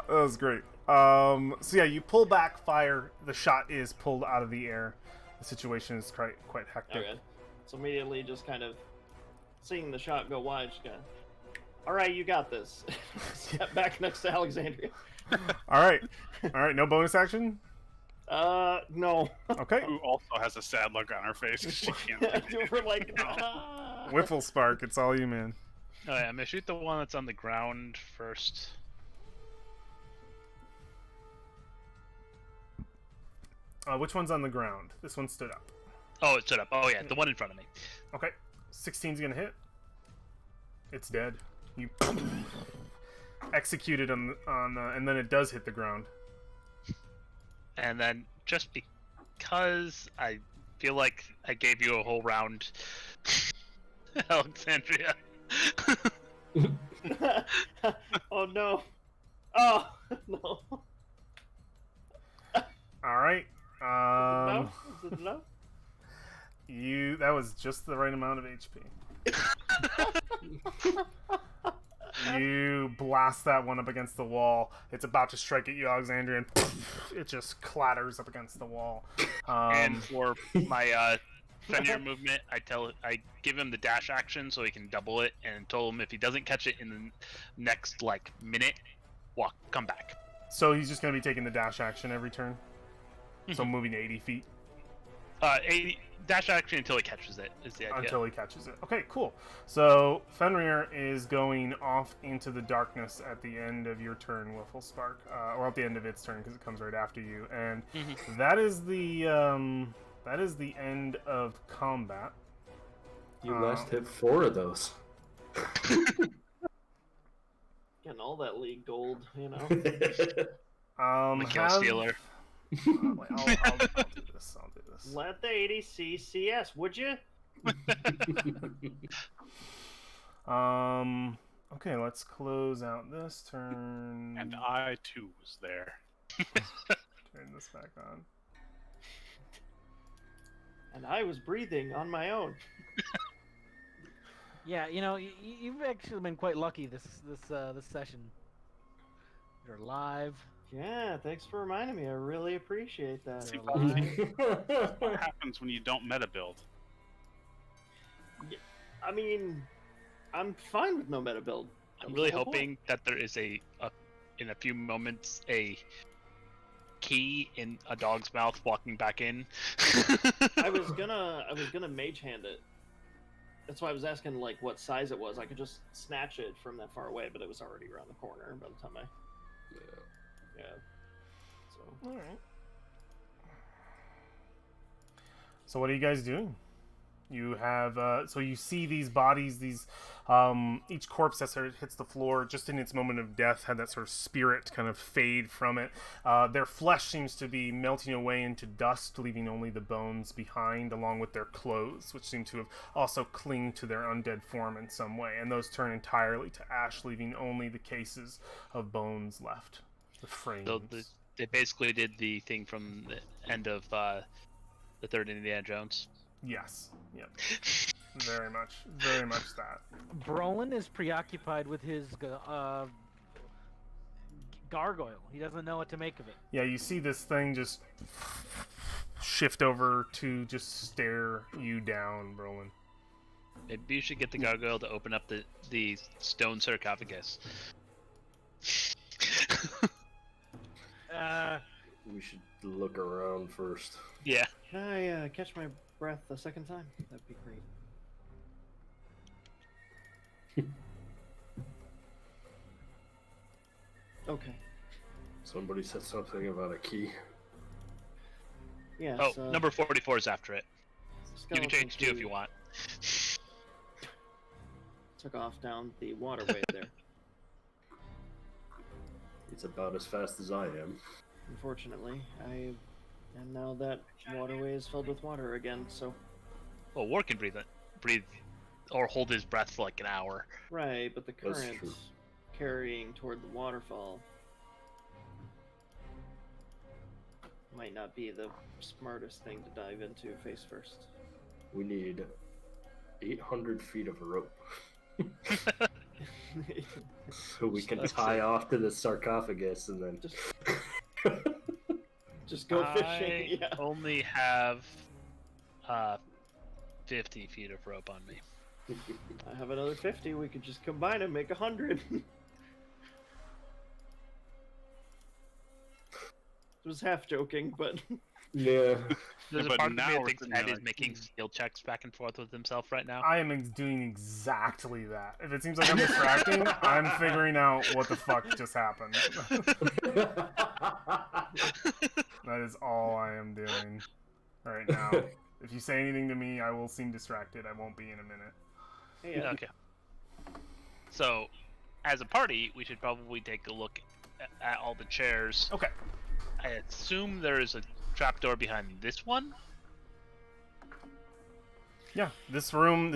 was great. So yeah, you pull back fire. The shot is pulled out of the air. The situation is quite hectic. Okay. So immediately, just kind of seeing the shot go wide, just kind of. All right, you got this. Step back next to Alexandria. All right. No bonus action. No. Okay. Who also has a sad look on her face 'cause she can't. We're like, ah. Whiffle Spark. It's all you, man. Alright, I'm gonna shoot the one that's on the ground first. Which one's on the ground? This one stood up. Oh, it stood up. Oh yeah, the one in front of me. Okay. 16's gonna hit. It's dead. You execute it on and then it does hit the ground. And then just because I feel like I gave you a whole round, Alexandria. Oh no. Oh no. All right. No? Is it enough? That was just the right amount of HP. You blast that one up against the wall. It's about to strike at you, Alexandria, and it just clatters up against the wall. And for my Fenrir movement, I give him the dash action so he can double it, and told him if he doesn't catch it in the next minute, come back. So he's just going to be taking the dash action every turn. So moving 80 feet. 80 dash action until he catches it is the idea. Until he catches it. Okay, cool. So Fenrir is going off into the darkness at the end of your turn, Whiffle Spark, or at the end of its turn because it comes right after you, and that is the end of combat. You last hit 4 of those. Getting all that league gold, you know. I'm a kill stealer. I'll do this. Let the 80 CCS, would you? Okay, let's close out this turn. And I too was there. Turn this back on. And I was breathing on my own. Yeah, you've actually been quite lucky this session. You're live. Yeah, thanks for reminding me. I really appreciate that. See, You're alive. what happens when you don't meta build? I mean, I'm fine with no meta build. I'm really hoping that there is in a few moments, a key in a dog's mouth walking back in. I was gonna mage hand it. That's why I was asking what size it was. I could just snatch it from that far away, but it was already around the corner by the time I. Yeah. So. All right. So what are you guys doing? You have so you see these bodies, each corpse that sort of hits the floor just in its moment of death had that sort of spirit kind of fade from it. Their flesh seems to be melting away into dust, leaving only the bones behind, along with their clothes, which seem to have also clinged to their undead form in some way. And those turn entirely to ash, leaving only the cases of bones left, the frames. So they basically did the thing from the end of the third Indiana Jones. Yes. Yep. Very much that. Brolin is preoccupied with his gargoyle. He doesn't know what to make of it. Yeah, you see this thing just shift over to just stare you down, Brolin. Maybe you should get the gargoyle to open up the stone sarcophagus. We should look around first. Yeah. Can I catch my breath a second time? That'd be great. Okay. Somebody said something about a key. Yes. Oh, number 44 is after it. You can skeleton change too if key you want. Took off down the waterway there. It's about as fast as I am. Unfortunately, and now that waterway is filled with water again. So Well, War can breathe or hold his breath for like an hour. right, but the That's current true. carrying toward the waterfall might not be the smartest thing to dive into face first. We need 800 feet of rope so we can That's tie it. off to the sarcophagus and then. Just go fishing. I Yeah. only have 50 feet of rope on me. I have another 50. We could just combine and make 100. I was half joking, but Yeah. There's but a part of me now that we're thinks sitting there Ed is like, making skill checks back and forth with himself right now. I am doing exactly that. If it seems like I'm distracting, I'm figuring out what the fuck just happened. That is all I am doing right now. If you say anything to me, I will seem distracted. I won't be in a minute. hey, Okay. So, as a party, we should probably take a look at all the chairs. Okay. I assume there is a trapdoor behind this one. Yeah, this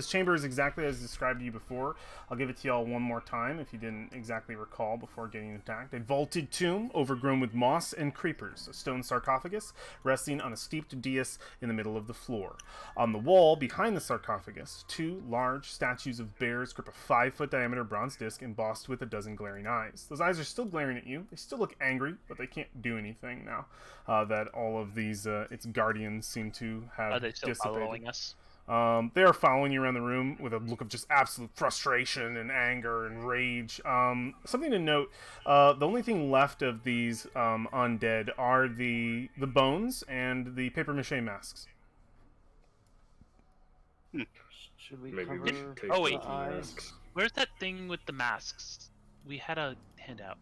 chamber is exactly as described to you before. I'll give it to y'all one more time if you didn't exactly recall before getting attacked. A vaulted tomb overgrown with moss and creepers. A stone sarcophagus resting on a steeped dais in the middle of the floor. On the wall behind the sarcophagus, 2 large statues of bears grip a 5-foot diameter bronze disc embossed with a dozen glaring eyes. Those eyes are still glaring at you. They still look angry, but they can't do anything now that all of these its guardians seem to have Are they still dissipated. following us? They are following you around the room with a look of just absolute frustration and anger and rage. Something to note, the only thing left of these undead are the bones and the papier-mâché masks. should we Maybe cover we should take Oh, wait. the eyes? masks. Where's that thing with the masks? We had a handout.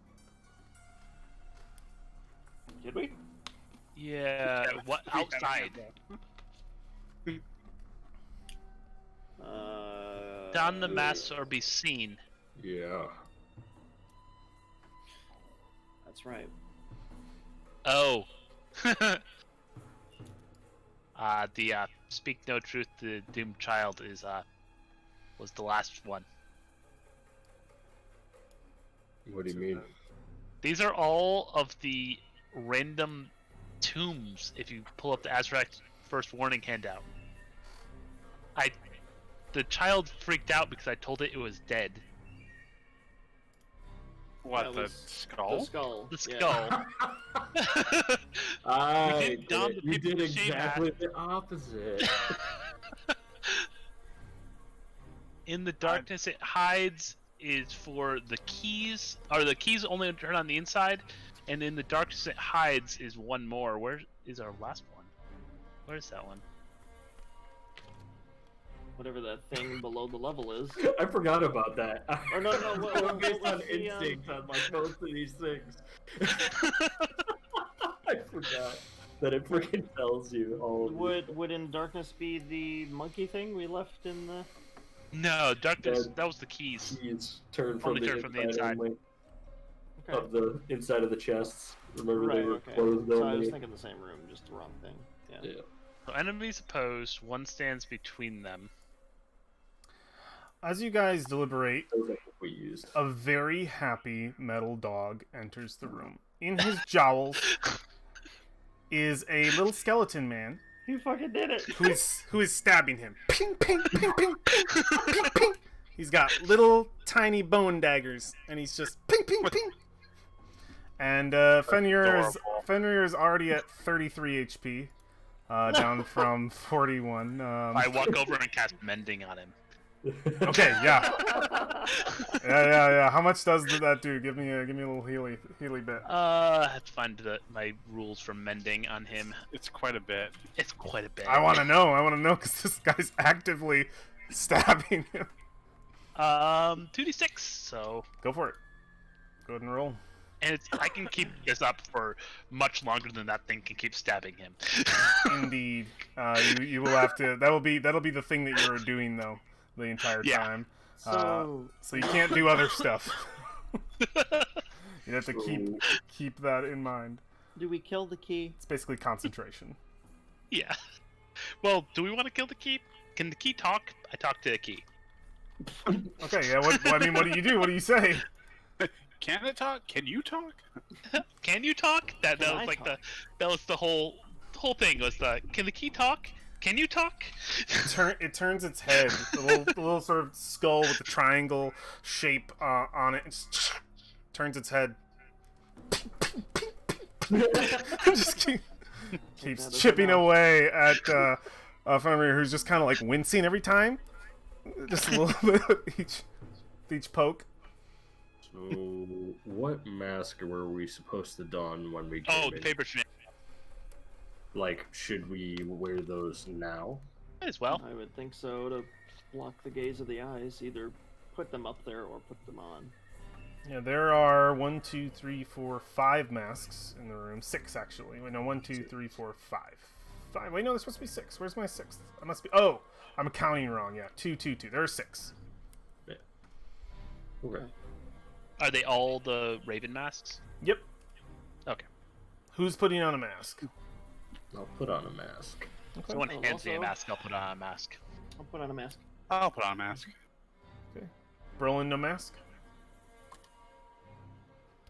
Did we? Yeah, what outside? Don the masks or be seen. Yeah. That's right. Oh. The speak no truth to doomed child is was the last one. What do you mean? These are all of the random tombs if you pull up the Azrac first warning handout. The child freaked out because I told it was dead. What, That the was skull? The skull. The yeah. skull. I didn't don the you did papier-mâché exactly the opposite. In the darkness it hides is for the keys, or the keys only turn on the inside, and in the darkness it hides is one more. Where is our last one? Where is that one? Whatever that thing below the level is. I forgot about that. Or no, I'm based what on was the, instinct on like most of these things. I forgot that it freaking tells you all of these. Would in darkness be the monkey thing we left in the? No, darkness. Dead. That was the keys. Keys turn from, Only the, turn inside from the inside. only Okay. of the inside of the chests. Remember they Right. were Okay. closed So I was only. thinking the same room, just the wrong thing. Yeah. Yeah. So enemies opposed. One stands between them. As you guys deliberate, Those I think we used. a very happy metal dog enters the room. In his jowls is a little skeleton man You fucking did it. who is stabbing him. Ping, ping, ping, ping, ping, ping, ping. He's got little tiny bone daggers, and he's just ping, ping, ping. And Fenrir is already at 33 HP, down from 41. I walk over and cast mending on him. Okay, yeah. Yeah. How much does that do? Give me a little healy bit. I have to find my rules for mending on him. It's quite a bit. It's quite a bit. I want to know because this guy's actively stabbing him. 2d6. So, Go for it. Go ahead and roll. and I can keep this up for much longer than that thing can keep stabbing him. Indeed. You will have to. That'll be the thing that you're doing though, the entire Yeah. time. So So you can't do other stuff. You have to keep that in mind. do we kill the key? It's basically concentration. Yeah. Well, do we want to kill the key? Can the key talk? I talk to the key. Okay. Yeah. What do you do? What do you say? Can it talk? Can you talk? Can you talk? That Can was I like talk? that was the whole thing was can the key talk? Can you talk? It turns its head, the little sort of skull with the triangle shape on it. It just turns its head. Just keeps that is chipping enough. away at Fenrir, who's just kind of like wincing every time. Just a little bit with each poke. So, what mask were we supposed to don when we came Oh, the in? paper shenanigans Like, should we wear those now? as well. I would think so, to block the gaze of the eyes. Either put them up there or put them on. Yeah, there are 1, 2, 3, 4, 5 masks in the room. 6 actually. Wait, no, 1, 2, 3, 4, 5. 5. Wait, no, there's supposed to be 6. Where's my 6th? I must be. Oh, I'm counting wrong. Yeah, 2, 2, 2. There are 6. Okay. Are they all the Raven masks? Yep. Okay. Who's putting on a mask? I'll put on a mask. If someone Oh, hands me a also- mask, I'll put on a mask. I'll put on a mask. I'll put on a mask. Brolin, no mask?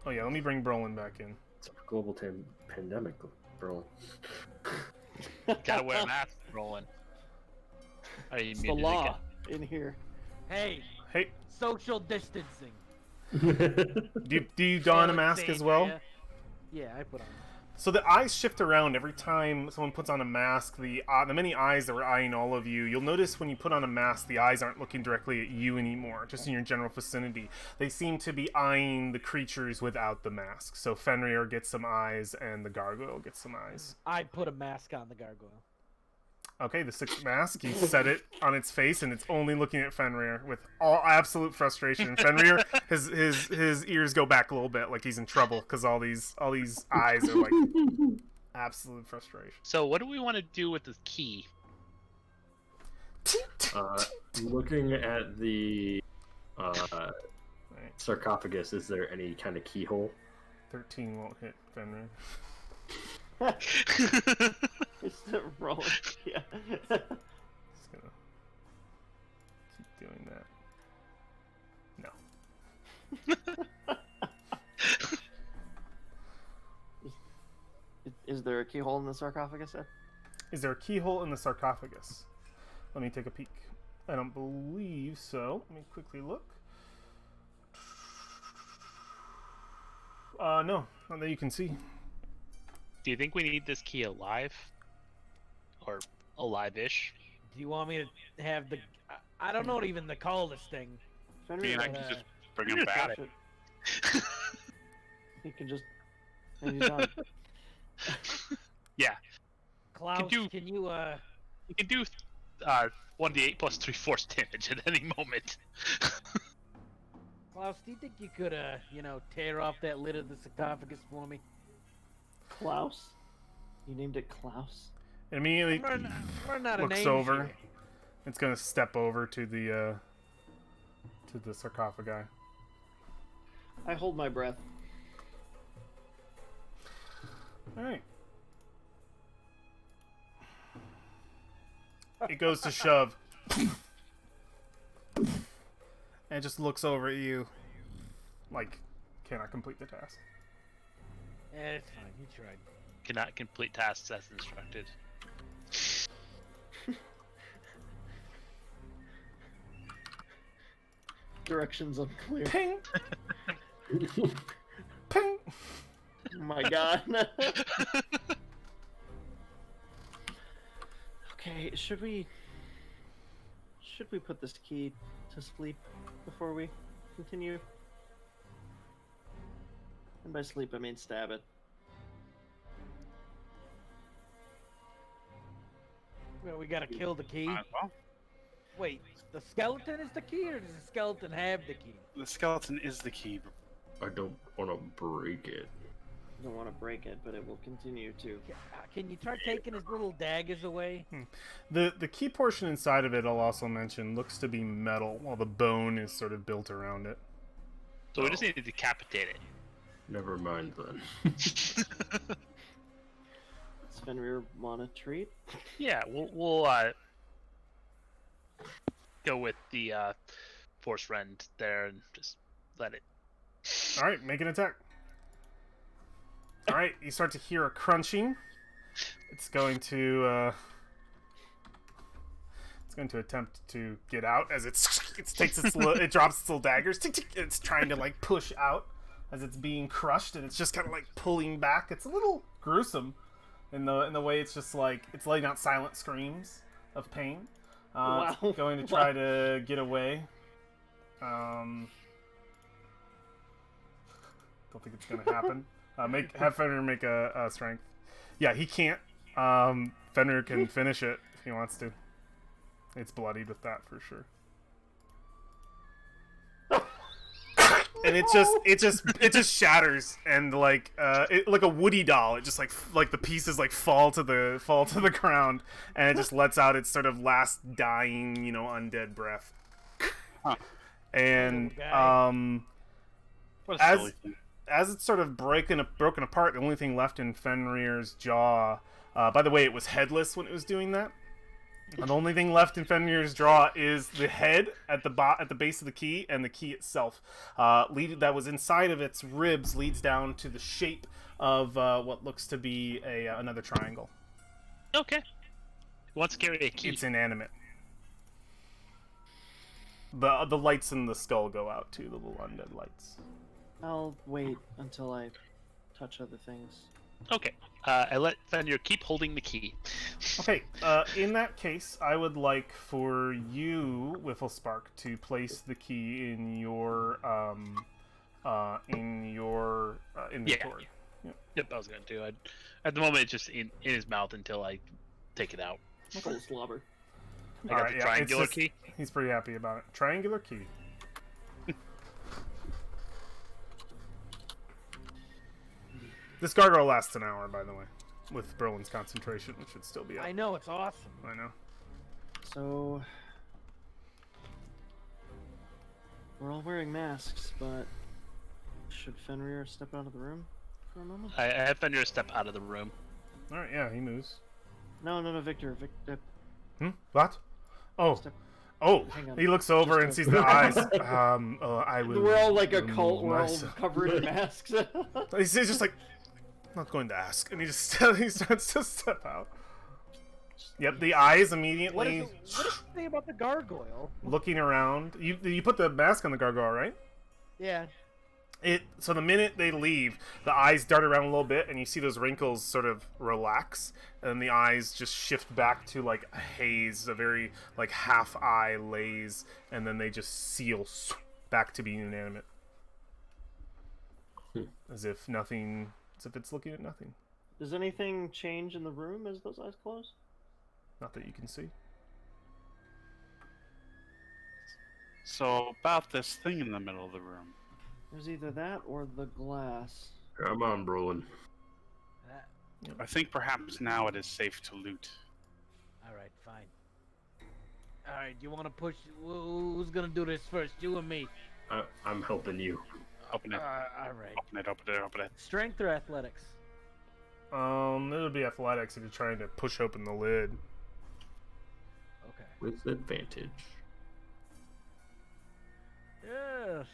Oh yeah, let me bring Brolin back in. It's a global pandemic, bro. Gotta wear a mask, Roland. Are you It's the muted law in here. Hey, Hey, social distancing. do you don a mask as well? Yeah, I put on. So the eyes shift around every time someone puts on a mask. The many eyes that were eyeing all of you, you'll notice when you put on a mask, the eyes aren't looking directly at you anymore, just in your general vicinity. They seem to be eyeing the creatures without the mask. So Fenrir gets some eyes, and the gargoyle gets some eyes. I put a mask on the gargoyle. Okay, the 6th mask, you set it on its face, and it's only looking at Fenrir with all absolute frustration. Fenrir, his ears go back a little bit, like he's in trouble, because all these eyes are like absolute frustration. So what do we want to do with the key? Looking at the Right. sarcophagus, is there any kind of keyhole? 13 won't hit Fenrir. It's the rolling. Yeah. Just gonna keep doing that. No. Is there a keyhole in the sarcophagus, Ed? Is there a keyhole in the sarcophagus? Let me take a peek. I don't believe so. Let me quickly look. No, not that you can see. Do you think we need this key alive? Or alive-ish? Do you want me to have the? I don't know what even to call this thing. Fenrir, Me and I like, can just bring him back. should- He can just. And he's on. Yeah. Klaus, do- can you You can do 1d8 plus 3 force damage at any moment. Klaus, do you think you could tear off that lid of the sarcophagus for me? Klaus? You named it Klaus? It immediately I'm running out of looks names over. here. It's gonna step over to the sarcophagi. I hold my breath. All right. It goes to shove. And it just looks over at you. Like, cannot complete the task. It's fine. You tried. Cannot complete tasks as instructed. Directions unclear. Ping! Ping! Oh my god. Okay, should we put this key to sleep? before we continue? And by sleep, I mean stab it. Well, we gotta kill the key. Might as well. Wait, the skeleton is the key, or does the skeleton have the key? The skeleton is the key. I don't want to break it. I don't want to break it, but it will continue to. Can you try taking his little daggers away? The key portion inside of it, I'll also mention, looks to be metal, while the bone is sort of built around it. So we just need to decapitate it. Never mind then. Does Fenrir want a treat? Yeah, we'll go with the force rend there and just let it. All right, make an attack. All right, you start to hear a crunching. It's going to attempt to get out as it takes it drops its little daggers. Tick, tick, it's trying to like push out as it's being crushed, and it's just kind of like pulling back. It's a little gruesome in the way it's just like it's letting out silent screams of pain. Wow. It's going to try to get away. Don't think it's gonna happen. Have Fenrir make a strength. Yeah, he can't. Fenrir can finish it if he wants to. It's bloodied with that for sure. And it just shatters, and like like a Woody doll, it just like the pieces like fall to the ground, and it just lets out its sort of last dying, undead breath. Huh. And What a silly thing. as it's sort of broken apart, the only thing left in Fenrir's jaw. By the way, it was headless when it was doing that. And the only thing left in Fenrir's jaw is the head at the base of the key, and the key itself. That was inside of its ribs leads down to the shape of what looks to be another triangle. Okay. Who wants to carry a key? It's inanimate. The lights in the skull go out too, the little undead lights. I'll wait until I touch other things. Okay. I let Fenrir keep holding the key. Okay, in that case, I would like for you, Whifflespark, to place the key in your inventory. Yep, I was gonna do. At the moment, it's just in his mouth until I take it out. Full slobber. I got the triangular key. He's pretty happy about it. Triangular key. This gargoyle lasts an hour, by the way, with Berlin's concentration, which should still be up. I know, it's awesome. I know. So we're all wearing masks, but should Fenrir step out of the room for a moment? I have Fenrir step out of the room. All right, yeah, he moves. No, Victor. What? Oh, Step. oh! Hang on. He looks over and sees the eyes. I will. We're all like a remove cult. We're all myself. covered in masks. He's just like, I'm not going to ask, and he starts to step out. Yep, the eyes immediately What does it say about the gargoyle? looking around. You put the mask on the gargoyle, right? Yeah. So the minute they leave, the eyes dart around a little bit, and you see those wrinkles sort of relax, and then the eyes just shift back to like a haze, a very like half eye laze, and then they just seal back to being inanimate, as if nothing, as if it's looking at nothing. Does anything change in the room as those eyes close? Not that you can see. So about this thing in the middle of the room. There's either that or the glass. Come on, Brolin. I think perhaps now it is safe to loot. All right, fine. All right, you want to push? Who's gonna do this first? You or me? I'm helping you. Open it. All right. Open it. Strength or athletics? It would be athletics if you're trying to push open the lid. Okay. With advantage. Yes.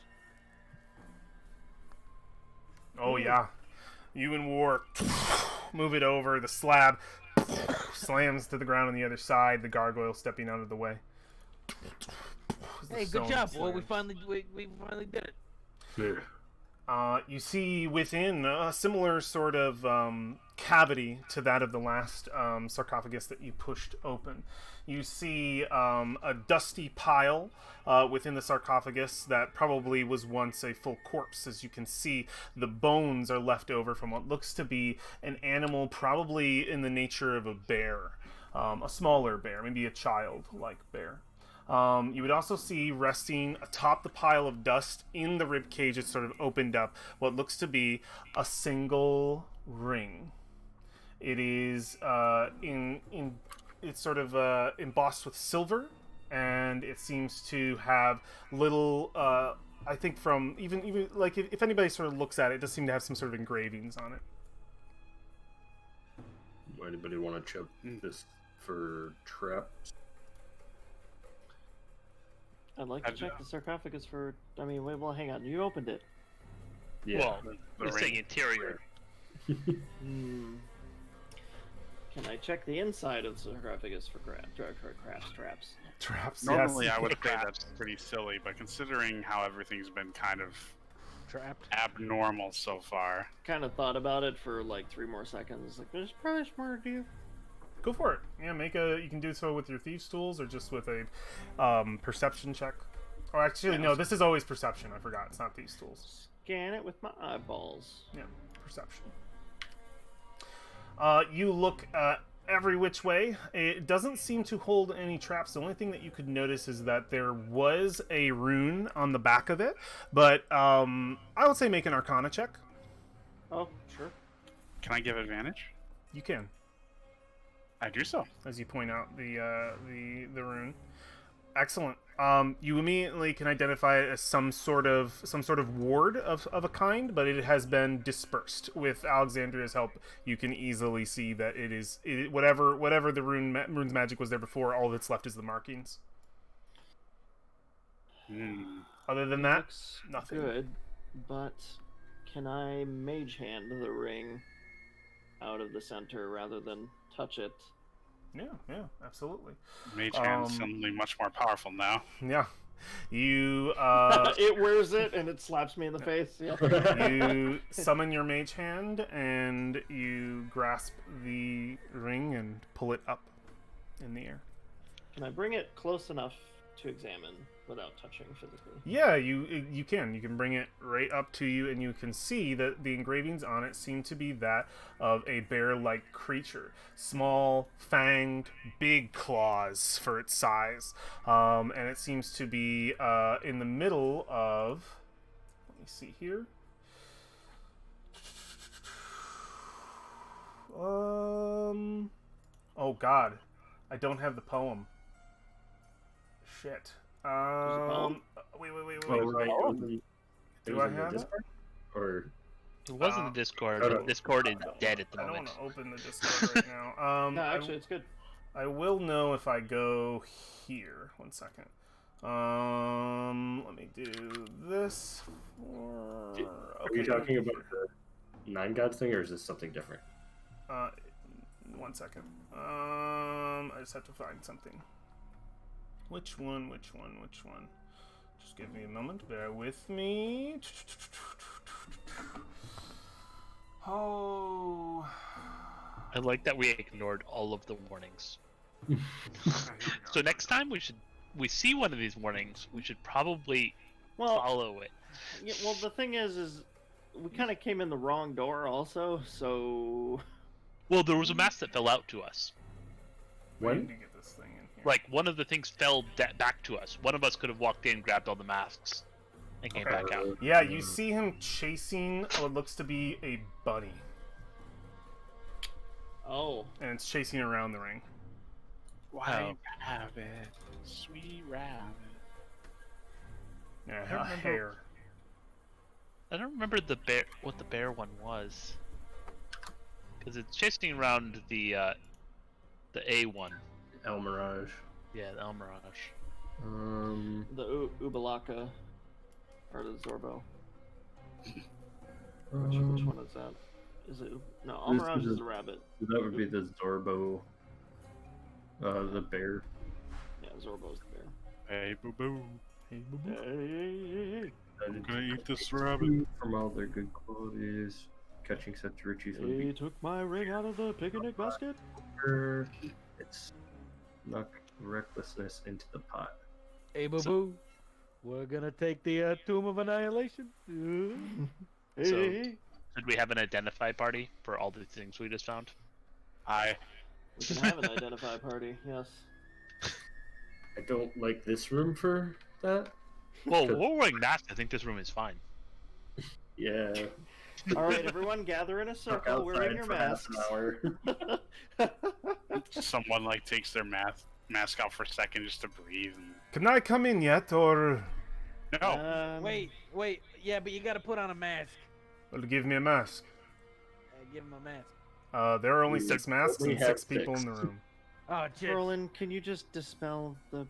Oh yeah, you and War move it over. The slab slams to the ground on the other side. The gargoyle stepping out of the way. Hey, good job, boy. We finally did it. Yeah. You see within a similar sort of cavity to that of the last sarcophagus that you pushed open. You see a dusty pile within the sarcophagus that probably was once a full corpse. As you can see, the bones are left over from what looks to be an animal, probably in the nature of a bear, a smaller bear, maybe a child-like bear. You would also see resting atop the pile of dust in the rib cage. It's sort of opened up what looks to be a single ring. It is it's sort of embossed with silver, and it seems to have little. I think from even like if anybody sort of looks at it, it does seem to have some sort of engravings on it. Anybody want to check this for traps? I'd like to check the sarcophagus for. I mean, wait, well, hang on. You opened it. Well, let's say interior. Can I check the inside of the sarcophagus for traps? Traps. Normally, yes. I would say that's pretty silly, but considering how everything's been kind of Trapped. abnormal so far, Kind of thought about it for like 3 more seconds. Like, there's probably a smarter do. Go for it. Yeah, you can do so with your thieves' tools or just with a perception check. Or actually, no, this is always perception. I forgot. It's not thieves' tools. Scan it with my eyeballs. Yeah, perception. You look every which way. It doesn't seem to hold any traps. The only thing that you could notice is that there was a rune on the back of it. But I would say make an Arcana check. Oh, sure. can I give advantage? You can, I do so. as you point out the rune. Excellent. You immediately can identify it as some sort of ward of a kind, but it has been dispersed. With Alexandria's help, you can easily see that whatever the rune's magic was there before. All that's left is the markings. Other than that, Looks nothing. good, but can I mage hand the ring out of the center rather than touch it? Yeah, absolutely. Mage hand's suddenly much more powerful now. Yeah, you It wears it and it slaps me in the face. Yeah. you summon your mage hand and you grasp the ring and pull it up in the air. Can I bring it close enough to examine without touching physically? Yeah, you can bring it right up to you, and you can see that the engravings on it seem to be that of a bear-like creature. Small, fanged, big claws for its size, and it seems to be in the middle of. Let me see here. Oh God, I don't have the poem. Shit. poem? Wait. Oh, right. Do I have it? Or It wasn't the Discord. no, The no. Discord is dead at the I don't want moment. to open the Discord right now. No, actually, it's good. I will know if I go here. 1 second. Let me do this. are you talking about the Nine Gods thing, or is this something different? 1 second. I just have to find something. Which one? Just give me a moment. Bear with me. Oh. I like that we ignored all of the warnings. So next time we see one of these warnings, we should probably Well, follow it. yeah, well, the thing is we kind of came in the wrong door, also. So Well, there was a mask that fell out to us. When When? did you get this thing in here? Like, one of the things fell back to us. One of us could have walked in, grabbed all the masks, and came back out. Yeah, you see him chasing what looks to be a bunny, oh, and it's chasing around the ring. Why rabbit, sweet rabbit? Yeah, I a remember- hare. I don't remember what the bear one was, because it's chasing around the A one. El Mirage. Yeah, the El Mirage. the Obo'laka or the Zorbo. Which Um, one is that? Is it no? El This Mirage is is a- a rabbit. that would be the Zorbo. The bear. Yeah, Zorbo's the bear. Hey, boo boo. Hey, boo-boo. Hey. I'm gonna eat this rabbit. From all their good qualities, catching such riches would He be took my ring out of the picnic basket. poor. It's knock recklessness into the pot. Hey, boo boo. We're gonna take the Tomb of Annihilation. So- Hey, Should we have an identify party for all the things we just found? we can have an identify party. Yes. I don't like this room for that. Well, we're wearing masks. I think this room is fine. Yeah. All right, everyone, gather in a circle wearing your for half masks. an hour. Someone like takes their mask out for a second just to breathe. And... Can I come in yet, or No. Wait. Yeah, but you gotta put on a mask. well, give me a mask? Give him a mask. There are only We 6 masks only and have 6 people in the 6. room. Oh, shit. Merlin, can you just dispel the?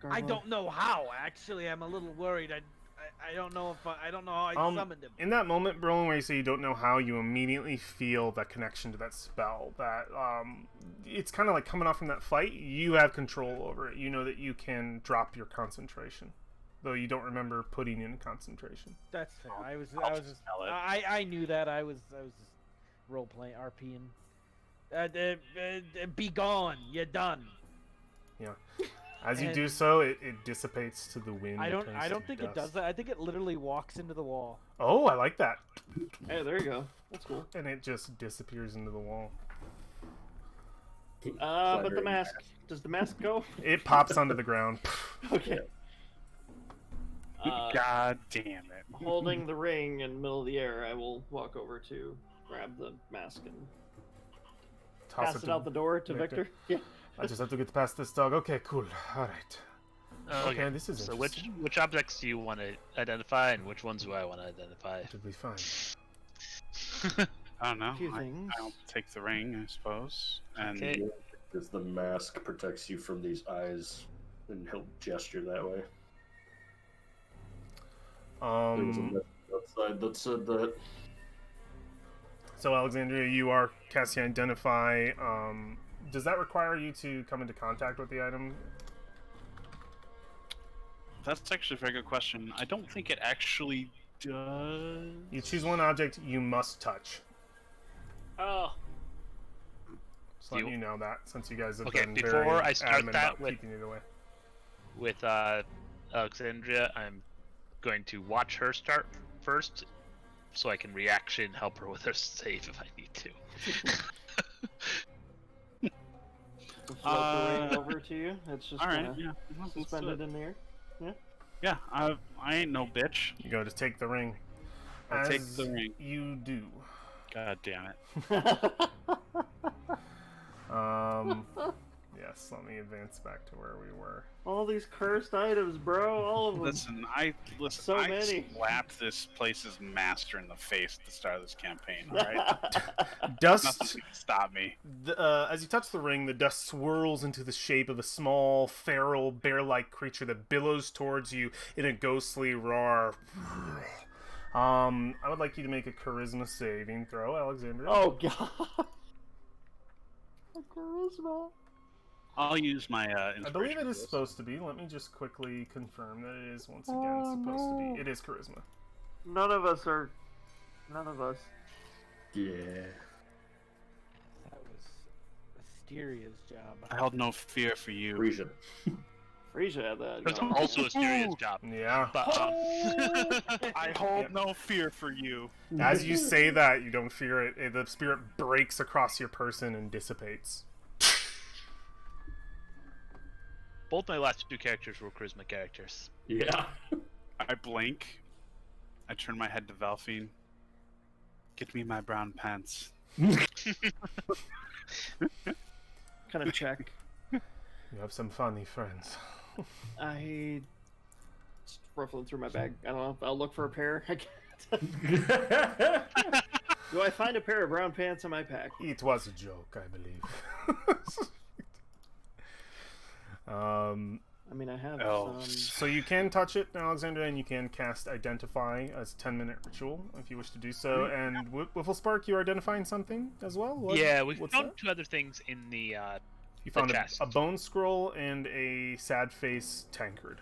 I gargoyle? don't know how. Actually, I'm a little worried. I don't know if I don't know how I summoned him. In that moment, Brolin, where you say you don't know how, you immediately feel that connection to that spell. That it's kind of like coming off from that fight. You have control over it. You know that you can drop your concentration, though you don't remember putting in concentration. That's fair. I was I'll just spell it. I knew that. I was just role playing RPing. Be gone. You're done. As you And- do so, it dissipates to the wind. I It don't turns I to don't think it dust. does that. I think it literally walks into the wall. Oh, I like that. Hey, there you go. That's cool. And it just disappears into the wall. But the Fluttering mask. Does the mask go? It pops onto the ground. Okay. God damn it. Holding the ring in the middle of the air, I will walk over to grab the mask and Toss pass it out the door to Victor. Victor. Yeah. I just have to get past this dog. Okay, cool. All right. Okay, this is So interesting. which objects do you want to identify, and which ones do I want to identify? It'll be fine. I don't know. Few I, things. I'll take the ring, I suppose. And Okay. Because the mask protects you from these eyes, and he'll gesture that way. There was a message outside that said that. So Alexandria, you are casting Identify. Does that require you to come into contact with the item? that's actually a very good question. I don't think it actually does. You choose one object you must touch. Oh. Just letting you know that, since you guys have Okay, been before very I start adamant that about with- keeping it away. With Alexandria, I'm going to watch her start first, so I can reaction help her with her save if I need to. Float the ring over to you. It's just All right, kinda yeah. Let's do suspended it. in the air. Yeah, I ain't no bitch. You go to take the ring. I take As the ring. You do. God damn it. Yes, let me advance back to where we were. All these cursed items, bro. All of them. Listen, I So many. slapped this place's master in the face at the start of this campaign. All right, Dust. nothing can stop me. As you touch the ring, the dust swirls into the shape of a small, feral, bear-like creature that billows towards you in a ghostly roar. I would like you to make a charisma saving throw, Alexandria. Oh god. Charisma. I'll use my I believe inspiration it for is this. supposed to be. Let me just quickly confirm that it is once again supposed to no. be. It is charisma. None of us are. None of us. Yeah. That was Asteria's job. I held no fear for you. Frisia. Frisia had that. That's going. also a serious job. Yeah. But I hold no fear for you. As you say that, you don't fear it. The spirit breaks across your person and dissipates. both my last two characters were charisma characters. Yeah. I blink. I turn my head to Valphine. Get me my brown pants. Kind of check. You have some funny friends. I just ruffling through my bag. I don't know. I'll look for a pair. I can't. Do I find a pair of brown pants in my pack? It was a joke, I believe. I mean, I have Oh. some. So you can touch it, Alexandra, and you can cast Identify as a 10-minute ritual if you wish to do so. And Wiffle Spark, you are identifying something as well? Yeah, we what's found that? two other things in the You found chest. a bone scroll and a sad face tankard.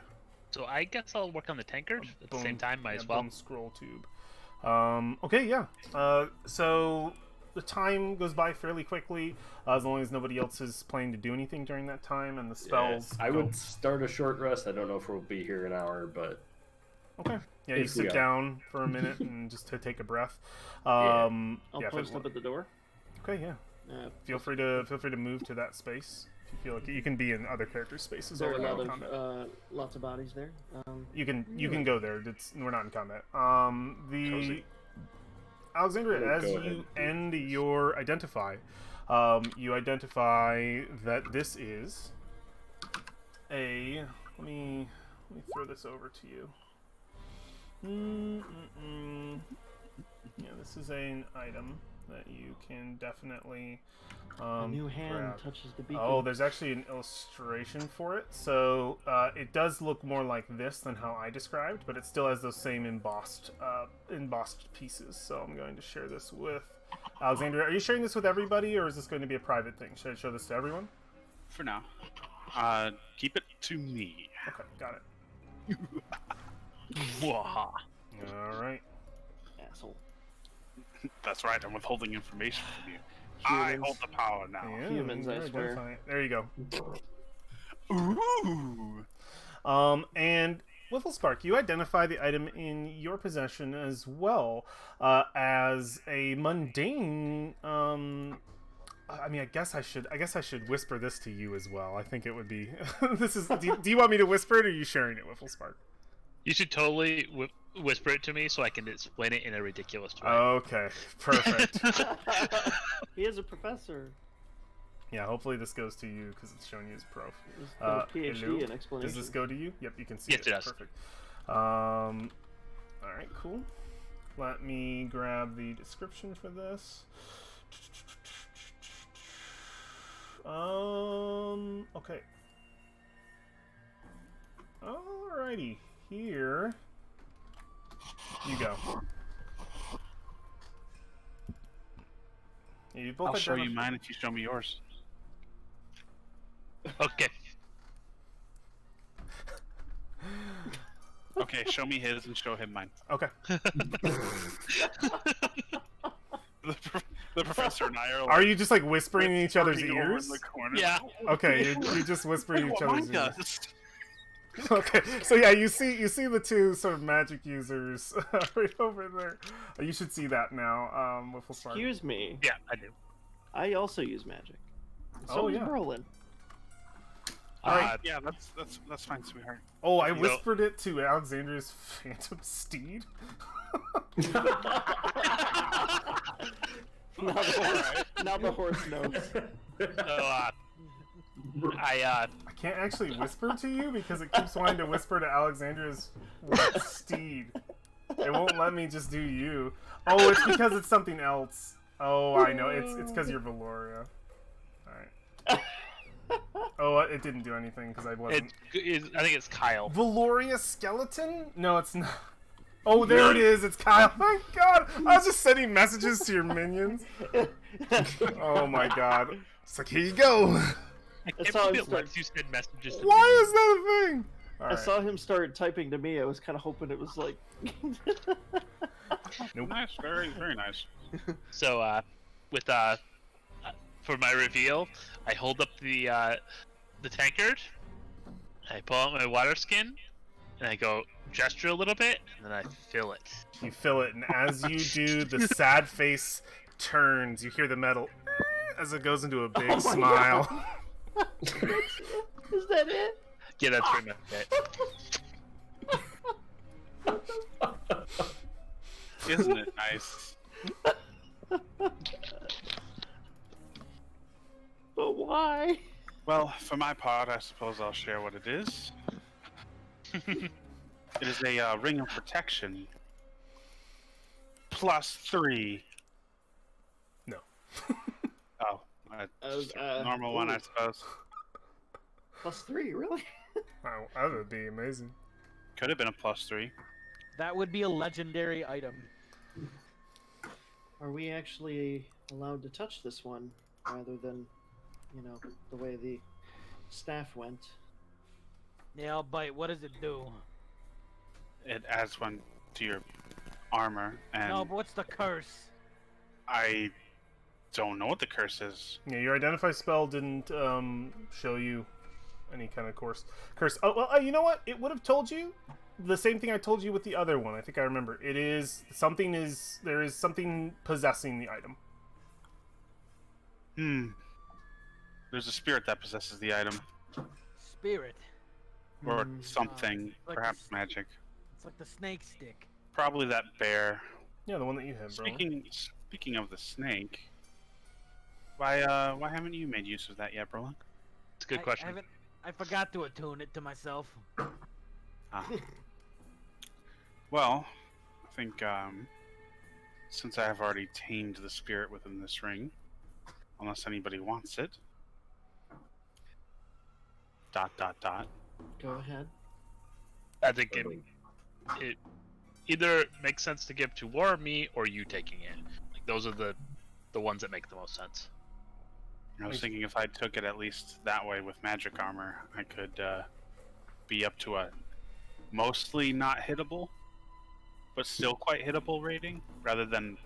So I guess I'll work on the tankard at the same time. Might as well. Bone scroll tube. Okay, yeah. So the time goes by fairly quickly, as long as nobody else is planning to do anything during that time, and the spells. I would start a short rest. I don't know if we'll be here an hour, but Okay. Yeah, you sit down for a minute and just to take a breath. I'll yeah, post up at the door. Okay, yeah. Feel free to move to that space. If you feel like you can be in other characters' spaces. There are while in combat. lots of bodies there. You can go there. We're not in combat. Cozy. Alexandria, as you end your identify, you identify that this is a. Let me throw this over to you. Yeah, this is an item that you can definitely. A new hand grab. touches the beacon. Oh, there's actually an illustration for it. So it does look more like this than how I described, but it still has those same embossed pieces. So I'm going to share this with Alexandria. Are you sharing this with everybody, or is this going to be a private thing? Should I show this to everyone? For now. Keep it to me. Okay, got it. Waha. All right. Asshole. That's right, I'm withholding information from you. I Humans. hold the power now. Yeah, Humans, I you're swear. identifying it. There you go. Ooh. And Whifflespark, you identify the item in your possession as well as a mundane. I mean, I guess I should whisper this to you as well. I think it would be. This is. Do you want me to whisper it, or are you sharing it, Whifflespark? You should totally whisper it to me so I can explain it in a ridiculous way. Okay, perfect. He is a professor. Yeah, hopefully this goes to you because it's showing you as prof. He's got a PhD hello? in explanation. Does this go to you? Yep, you can see Yes, it. it does. Perfect. All right, cool. Let me grab the description for this. Okay. Alrighty, here you go. You both I'll show you identify- mine if you show me yours. Okay. Okay, show me his and show him mine. Okay. The professor and I are like, Are you just like whispering in each other's turning over in ears? the corner. Yeah. Okay, you're just whispering in each Well, mine other's ears. does. Okay, so yeah, you see the two sort of magic users right over there. You should see that now. Whifflespark. Excuse me. Yeah, I do. I also use magic. So Oh, does yeah. Merlin. Alright. Yeah, that's fine, sweetheart. Oh, I You know- whispered it to Alexandria's phantom steed. Now the horse knows. So, I can't actually whisper to you because it keeps wanting to whisper to Alexandria's steed. It won't let me just do you. Oh, it's because it's something else. Oh, I know. It's because you're Valoria. Alright. Oh, it didn't do anything because I wasn't. I think it's Kyle. Valoria skeleton? No, it's not. Oh, there it is. It's Kyle. Thank God. I was just sending messages to your minions. Oh my God. It's like, here you go. I I can't saw him believe it start- lets you send messages to Why me. is that a thing? All I right. saw him start typing to me. I was kind of hoping it was like. Nope. Nice, very, very nice. So, for my reveal, I hold up the tankard, I pull out my water skin, and I go gesture a little bit, and then I fill it. You fill it, and as you do, the sad face turns. You hear the metal as it goes into a big Oh my smile. Is that it? Yeah, that's pretty much it. Isn't it nice? But why? Well, for my part, I suppose I'll share what it is. It is a ring of protection. +3. No. Oh, just a normal one, I ooh. suppose. +3, really? Wow, that would be amazing. Could have been a +3. That would be a legendary item. Are we actually allowed to touch this one rather than, the way the staff went? Yeah, I'll bite. What does it do? It adds one to your armor, and No, but what's the curse? I don't know what the curse is. Yeah, your identify spell didn't show you any kind of curse. Oh well, you know what? It would have told you the same thing I told you with the other one. I think I remember. There is something possessing the item. There's a spirit that possesses the item, Spirit. or something, like perhaps this- magic. It's like the snake stick. Probably that bear. Yeah, the one that you have, bro. Speaking of the snake, why haven't you made use of that yet, Brolin? It's a good question. I forgot to attune it to myself. Ah. Well, I think since I have already tamed the spirit within this ring, unless anybody wants it. ... Go ahead. I think it either makes sense to give to War, me, or you taking it. Like those are the ones that make the most sense. I was thinking if I took it at least that way with magic armor, I could be up to a mostly not hittable, but still quite hittable rating, rather than,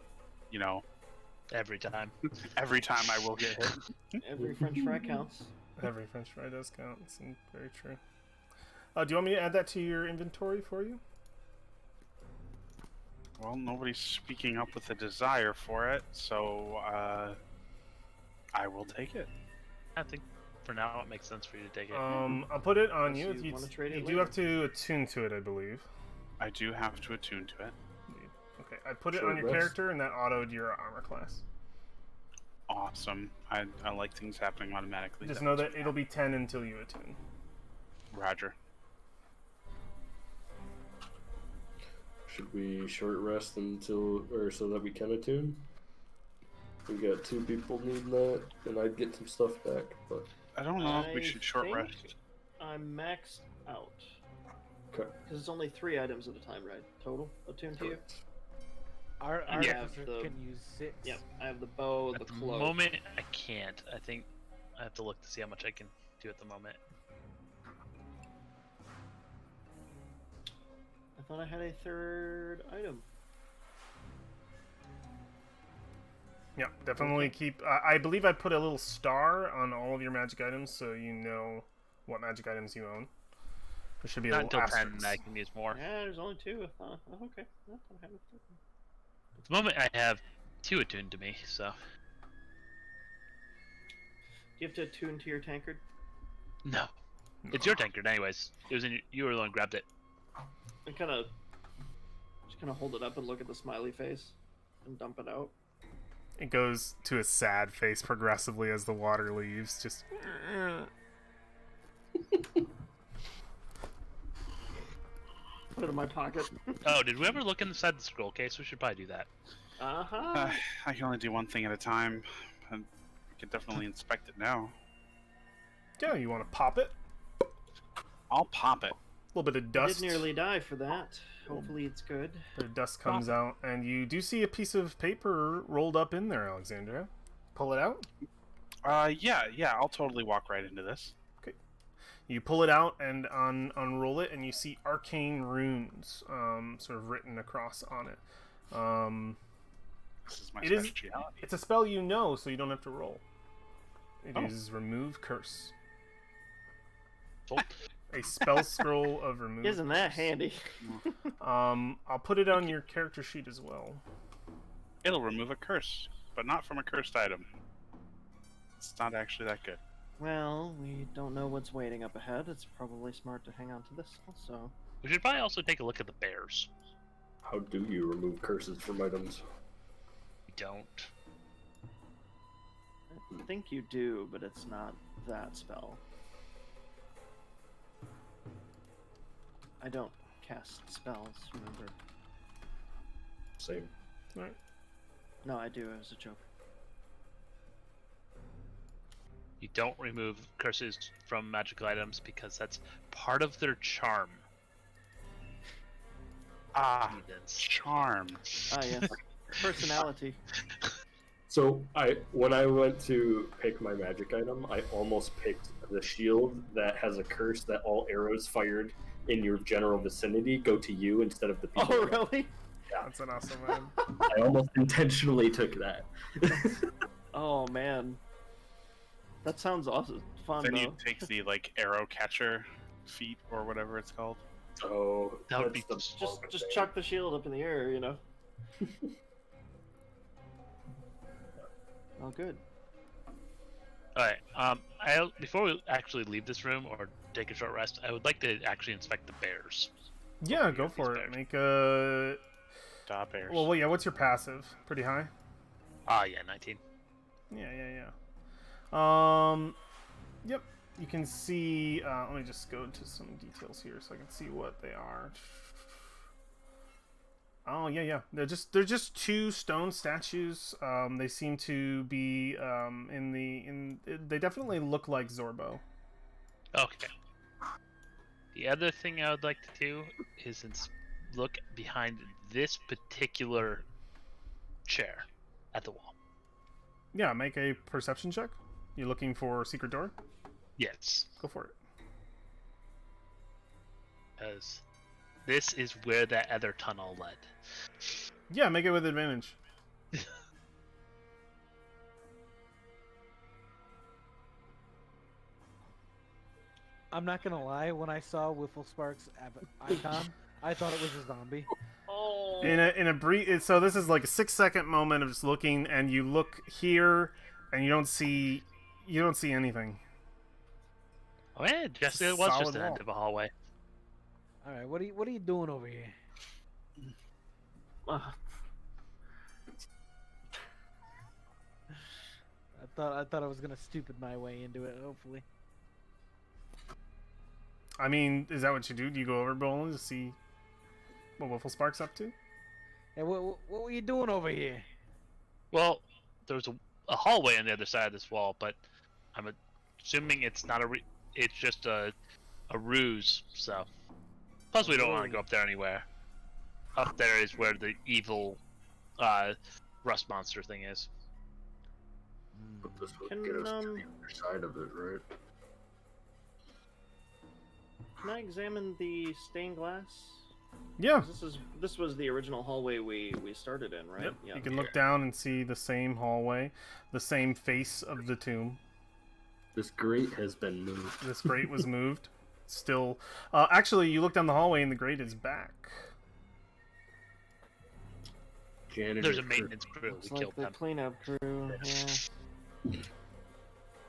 Every time. every time I will get hit. Every French fry counts. Every French fry does count. It's very true. Do you want me to add that to your inventory for you? Well, nobody's speaking up with a desire for it, so I will take it. I think for now it makes sense for you to take it. I'll put it on you. Unless you wanna trade it do later. have to attune to it, I believe. I do have to attune to it. Okay, I put it Short on your rest. character, and that autoed your armor class. Awesome. I like things happening automatically. Just know that it'll be 10 until you attune. Roger. Should we short rest so that we can attune? We got 2 people needing that, and I'd get some stuff back, but I don't know if we I should short think rest. I'm maxed out. okay. Because it's only 3 items at a time, right? Total attuned to you? Our Yeah. officer can use 6. Yep. I have the bow, the At the cloak. moment, I can't. I think I have to look to see how much I can do at the moment. I thought I had a 3rd item. Yeah, definitely keep. I believe I put a little star on all of your magic items, so you know what magic items you own. There should be a Not little until 10 asterisk. I can use more. Yeah, there's only 2. I thought, oh, okay. I thought I had a 3rd one. At the moment, I have 2 attuned to me, so Do you have to attune to your tankard? no. It's your tankard, anyways. It was you were the one who grabbed it. I just kind of hold it up and look at the smiley face and dump it out. It goes to a sad face progressively as the water leaves. Just Put it in my pocket. Oh, did we ever look inside the scroll case? We should probably do that. Uh-huh. I can only do one thing at a time. And I can definitely inspect it now. yeah, you want to pop it? I'll pop it. A little bit of I dust. did nearly die for that. Hopefully it's good. The dust comes out, and you do see a piece of paper rolled up in there, Alexandria. Pull it out. Yeah, I'll totally walk right into this. You pull it out and unroll it, and you see arcane runes, sort of written across on it. This is my It is- specialty. It's a spell you know, so you don't have to roll. It is remove curse. So, A spell scroll of remove. Isn't that curse. handy? I'll put it on your character sheet as well. It'll remove a curse, but not from a cursed item. It's not actually that good. Well, we don't know what's waiting up ahead. It's probably smart to hang on to this also. we should probably also take a look at the bears. How do you remove curses from items? We don't. I think you do, but it's not that spell. I don't cast spells, remember? Same. Right. No, I do. It was a joke. You don't remove curses from magical items because that's part of their charm. Ah, Heathens. charm. Ah, yes. Personality. So when I went to pick my magic item, I almost picked the shield that has a curse that all arrows fired in your general vicinity go to you instead of the people. Oh, really? That's an awesome one. I almost intentionally took that. Oh man, that sounds awesome. Fun Then though. you take the like arrow catcher feat or whatever it's called. So That would that's be the Just chuck the shield up in the air, you know. Oh, good. All right. Before we actually leave this room or take a short rest, I would like to actually inspect the bears. Yeah, go These for it. bears. Make a. Da bears. Well, yeah. What's your passive? Pretty high. Yeah, 19. Yeah. Yep. You can see. Let me just go into some details here so I can see what they are. Oh yeah. They're just two stone statues. They seem to be they definitely look like Zorbo. Okay. The other thing I would like to do is look behind this particular chair at the wall. Yeah, make a perception check. You looking for a secret door? Yes, Go for it. because this is where that other tunnel led. Yeah, make it with advantage. I'm not gonna lie. When I saw Wiffle Spark's icon, I thought it was a zombie. Oh. In a brief, so this is like a 6-second moment of just looking, and you look here, and you don't see anything. Oh yeah, just a it was solid just an wall. end of a hallway. All right, what are you doing over here? I thought I was gonna stupid my way into it. Hopefully. I mean, is that what you do? Do you go over Bowling to see what Wiffle Spark's up to? Hey, what were you doing over here? Well, there's a hallway on the other side of this wall, but I'm assuming it's not it's just a ruse. So, plus we don't want to go up there anywhere. Up there is where the evil rust monster thing is. But this would Can, get us to the other side of it, right? Can I examine the stained glass? Yeah. 'Cause this was the original hallway we started in, right? Yep. Yeah. You can look down and see the same hallway, the same face of the tomb. This grate has been moved. This grate was moved. Still, actually, you look down the hallway and the grate is back. Janitor There's a crew. maintenance crew. It's We like killed the them. cleanup crew. Yeah.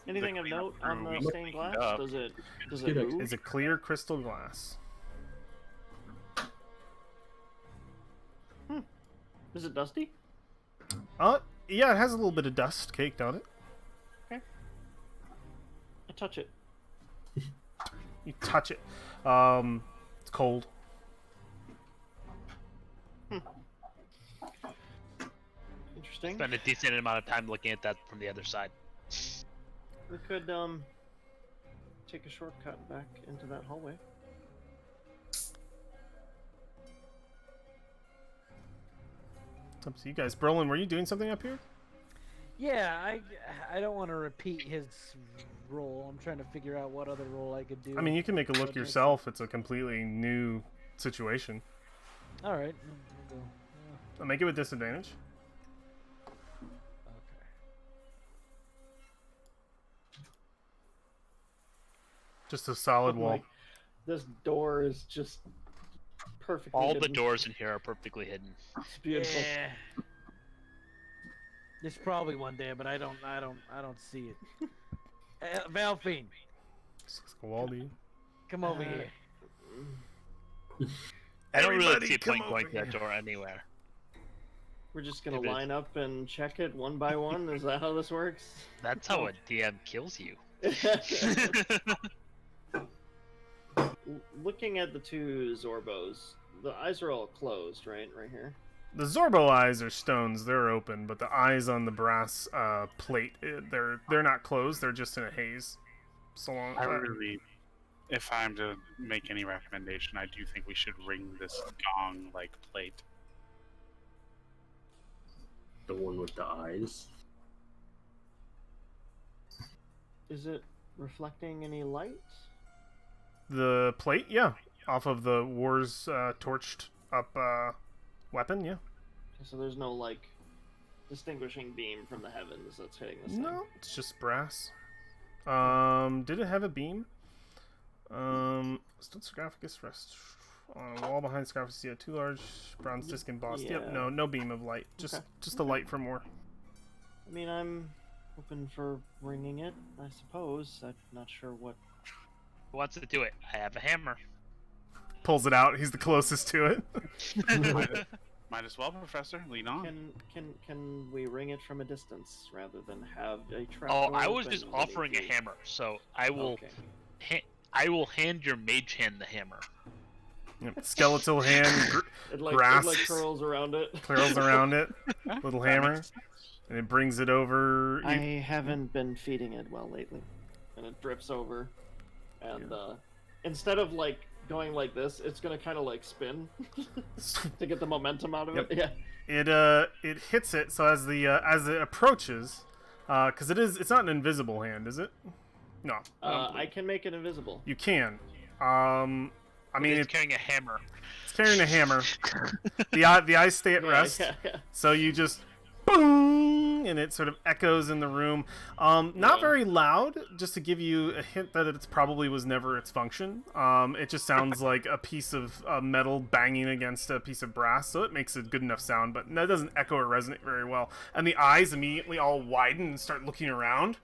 Anything of cleanup note on crew the we stained glass? cleaned up. Does it Get a- move? It's a clear crystal glass. Is it dusty? Yeah, it has a little bit of dust caked on it. I touch it. You touch it. It's cold. Interesting. Spend a decent amount of time looking at that from the other side. We could take a shortcut back into that hallway. It's up to you guys. Brolin, were you doing something up here? Yeah, I don't want to repeat his role. I'm trying to figure out what other role I could do. I mean, you can make a look What makes yourself. It's a completely new situation. All right. We'll go. I'll make it with disadvantage. Okay. Just a solid Oh wall. my- This door is just perfectly All the hidden. doors in here are perfectly hidden. It's beautiful. Yeah. There's probably one there, but I don't see it. Valfine, It's like a wall to you. come over here. I don't really Everybody see a come point going to over that door anywhere. We're just gonna If it- line up and check it one by one. Is that how this works? That's how a DM kills you. Looking at the two Zorbos, the eyes are all closed, right? Right here. The Zorbo eyes are stones. They're open, but the eyes on the brass plate, they're not closed. They're just in a haze. So long. I really, if I'm to make any recommendation, I do think we should ring this gong-like plate. The one with the eyes. Is it reflecting any light? The plate, yeah, off of the war's torched up weapon, yeah. So there's no like distinguishing beam from the heavens that's hitting this thing. No, it's just brass. Did it have a beam? Stood Sarcophagus rest on a wall behind Sarcophagus. Yeah, 2 large bronze disc embossed. Yep, Yeah. no beam of light. Just Okay. just a light from war. I mean, I'm open for ringing it, I suppose. I'm not sure what. Who wants to do it? I have a hammer. Pulls it out. He's the closest to it. Might as well, Professor. Lean on. Can we ring it from a distance rather than have a trap? Oh, door I was open just ready offering a to- hammer, so I will. Okay. I will hand your mage hand the hammer. Yep, skeletal hand It like grasps, curls around it. curls around it, little That hammer, makes sense. and it brings it over. I haven't been feeding it well lately, and it drips over, and instead of like going like this, it's gonna kind of like spin to get the momentum out of Yep. it. Yeah. It hits it. So as it approaches, because it's not an invisible hand, is it? No. I don't believe I can make it invisible. You can. I mean, He's it's carrying a hammer. carrying a hammer. The eyes stay at Yeah, rest. yeah. So you just boom, and it sort of echoes in the room. Not Yeah. very loud, just to give you a hint that it probably was never its function. It just sounds like a piece of metal banging against a piece of brass, so it makes a good enough sound, but that doesn't echo or resonate very well. And the eyes immediately all widen and start looking around,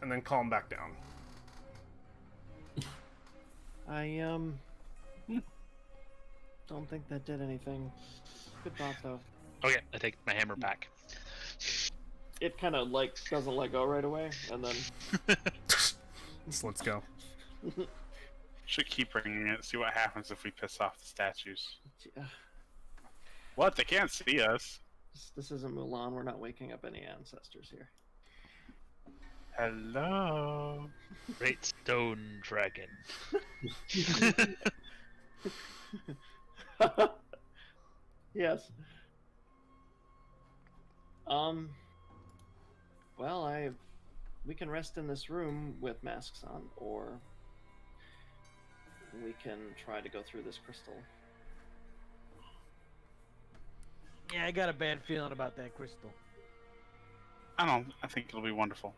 and then calm back down. I don't think that did anything. Good thought though. Okay, I take my hammer back. It kind of like doesn't let go right away, and then So let's go. Should keep bringing it. See what happens if we piss off the statues. uh, What? They can't see us. this isn't Mulan. We're not waking up any ancestors here. Hello. Great stone dragon. Yes. Well, we can rest in this room with masks on, or we can try to go through this crystal. Yeah, I got a bad feeling about that crystal. I think it'll be wonderful.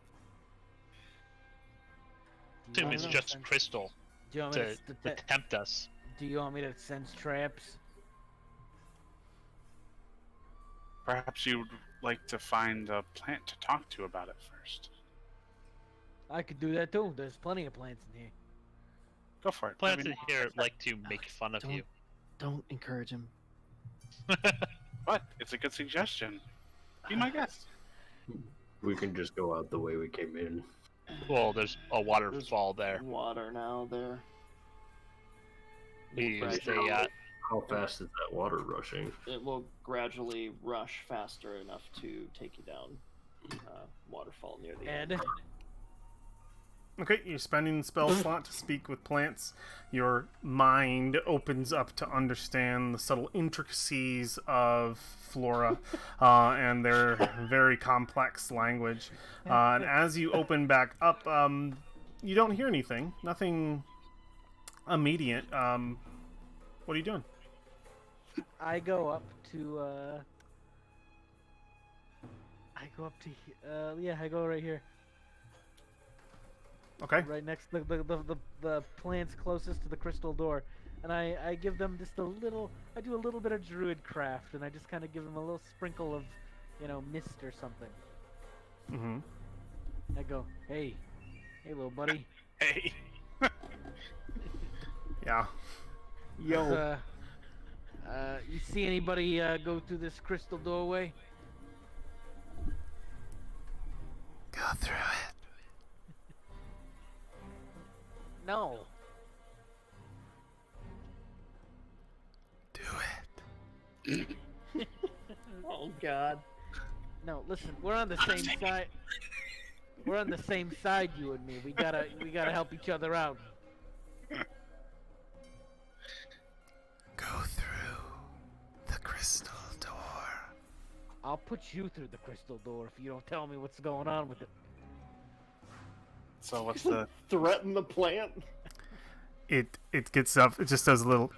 Assume I it's don't know. just crystal Do you want me to tempt us. do you want me to sense traps? Perhaps you'd like to find a plant to talk to about it first. I could do that too. There's plenty of plants in here. Go for it. Plants I mean, in here like to make fun of you. Don't encourage him. But it's a good suggestion. Be my guest. We can just go out the way we came in. Well, there's a waterfall there. Water now there. We use Gradually- a, How fast is that water rushing? It will gradually rush faster enough to take you down waterfall near the end. Ed, Okay, you're spending the spell slot to speak with plants. Your mind opens up to understand the subtle intricacies of flora and their very complex language. And as you open back up, you don't hear anything. Nothing immediate. What are you doing? I go up to I go right here. Okay. Right next to the plants closest to the crystal door, and I give them just a little. I do a little bit of druid craft, and I just kind of give them a little sprinkle of, mist or something. Mm-hmm. I go, hey, little buddy. Hey. Yeah. Yo. You see anybody go through this crystal doorway? Go through it. No. Do it. Oh God. No, listen, we're on the same side. We're on the same side, you and me. We gotta help each other out. Go through the crystal door. I'll put you through the crystal door if you don't tell me what's going on with it. So what's the? Threaten the plant. It gets up. It just does a little.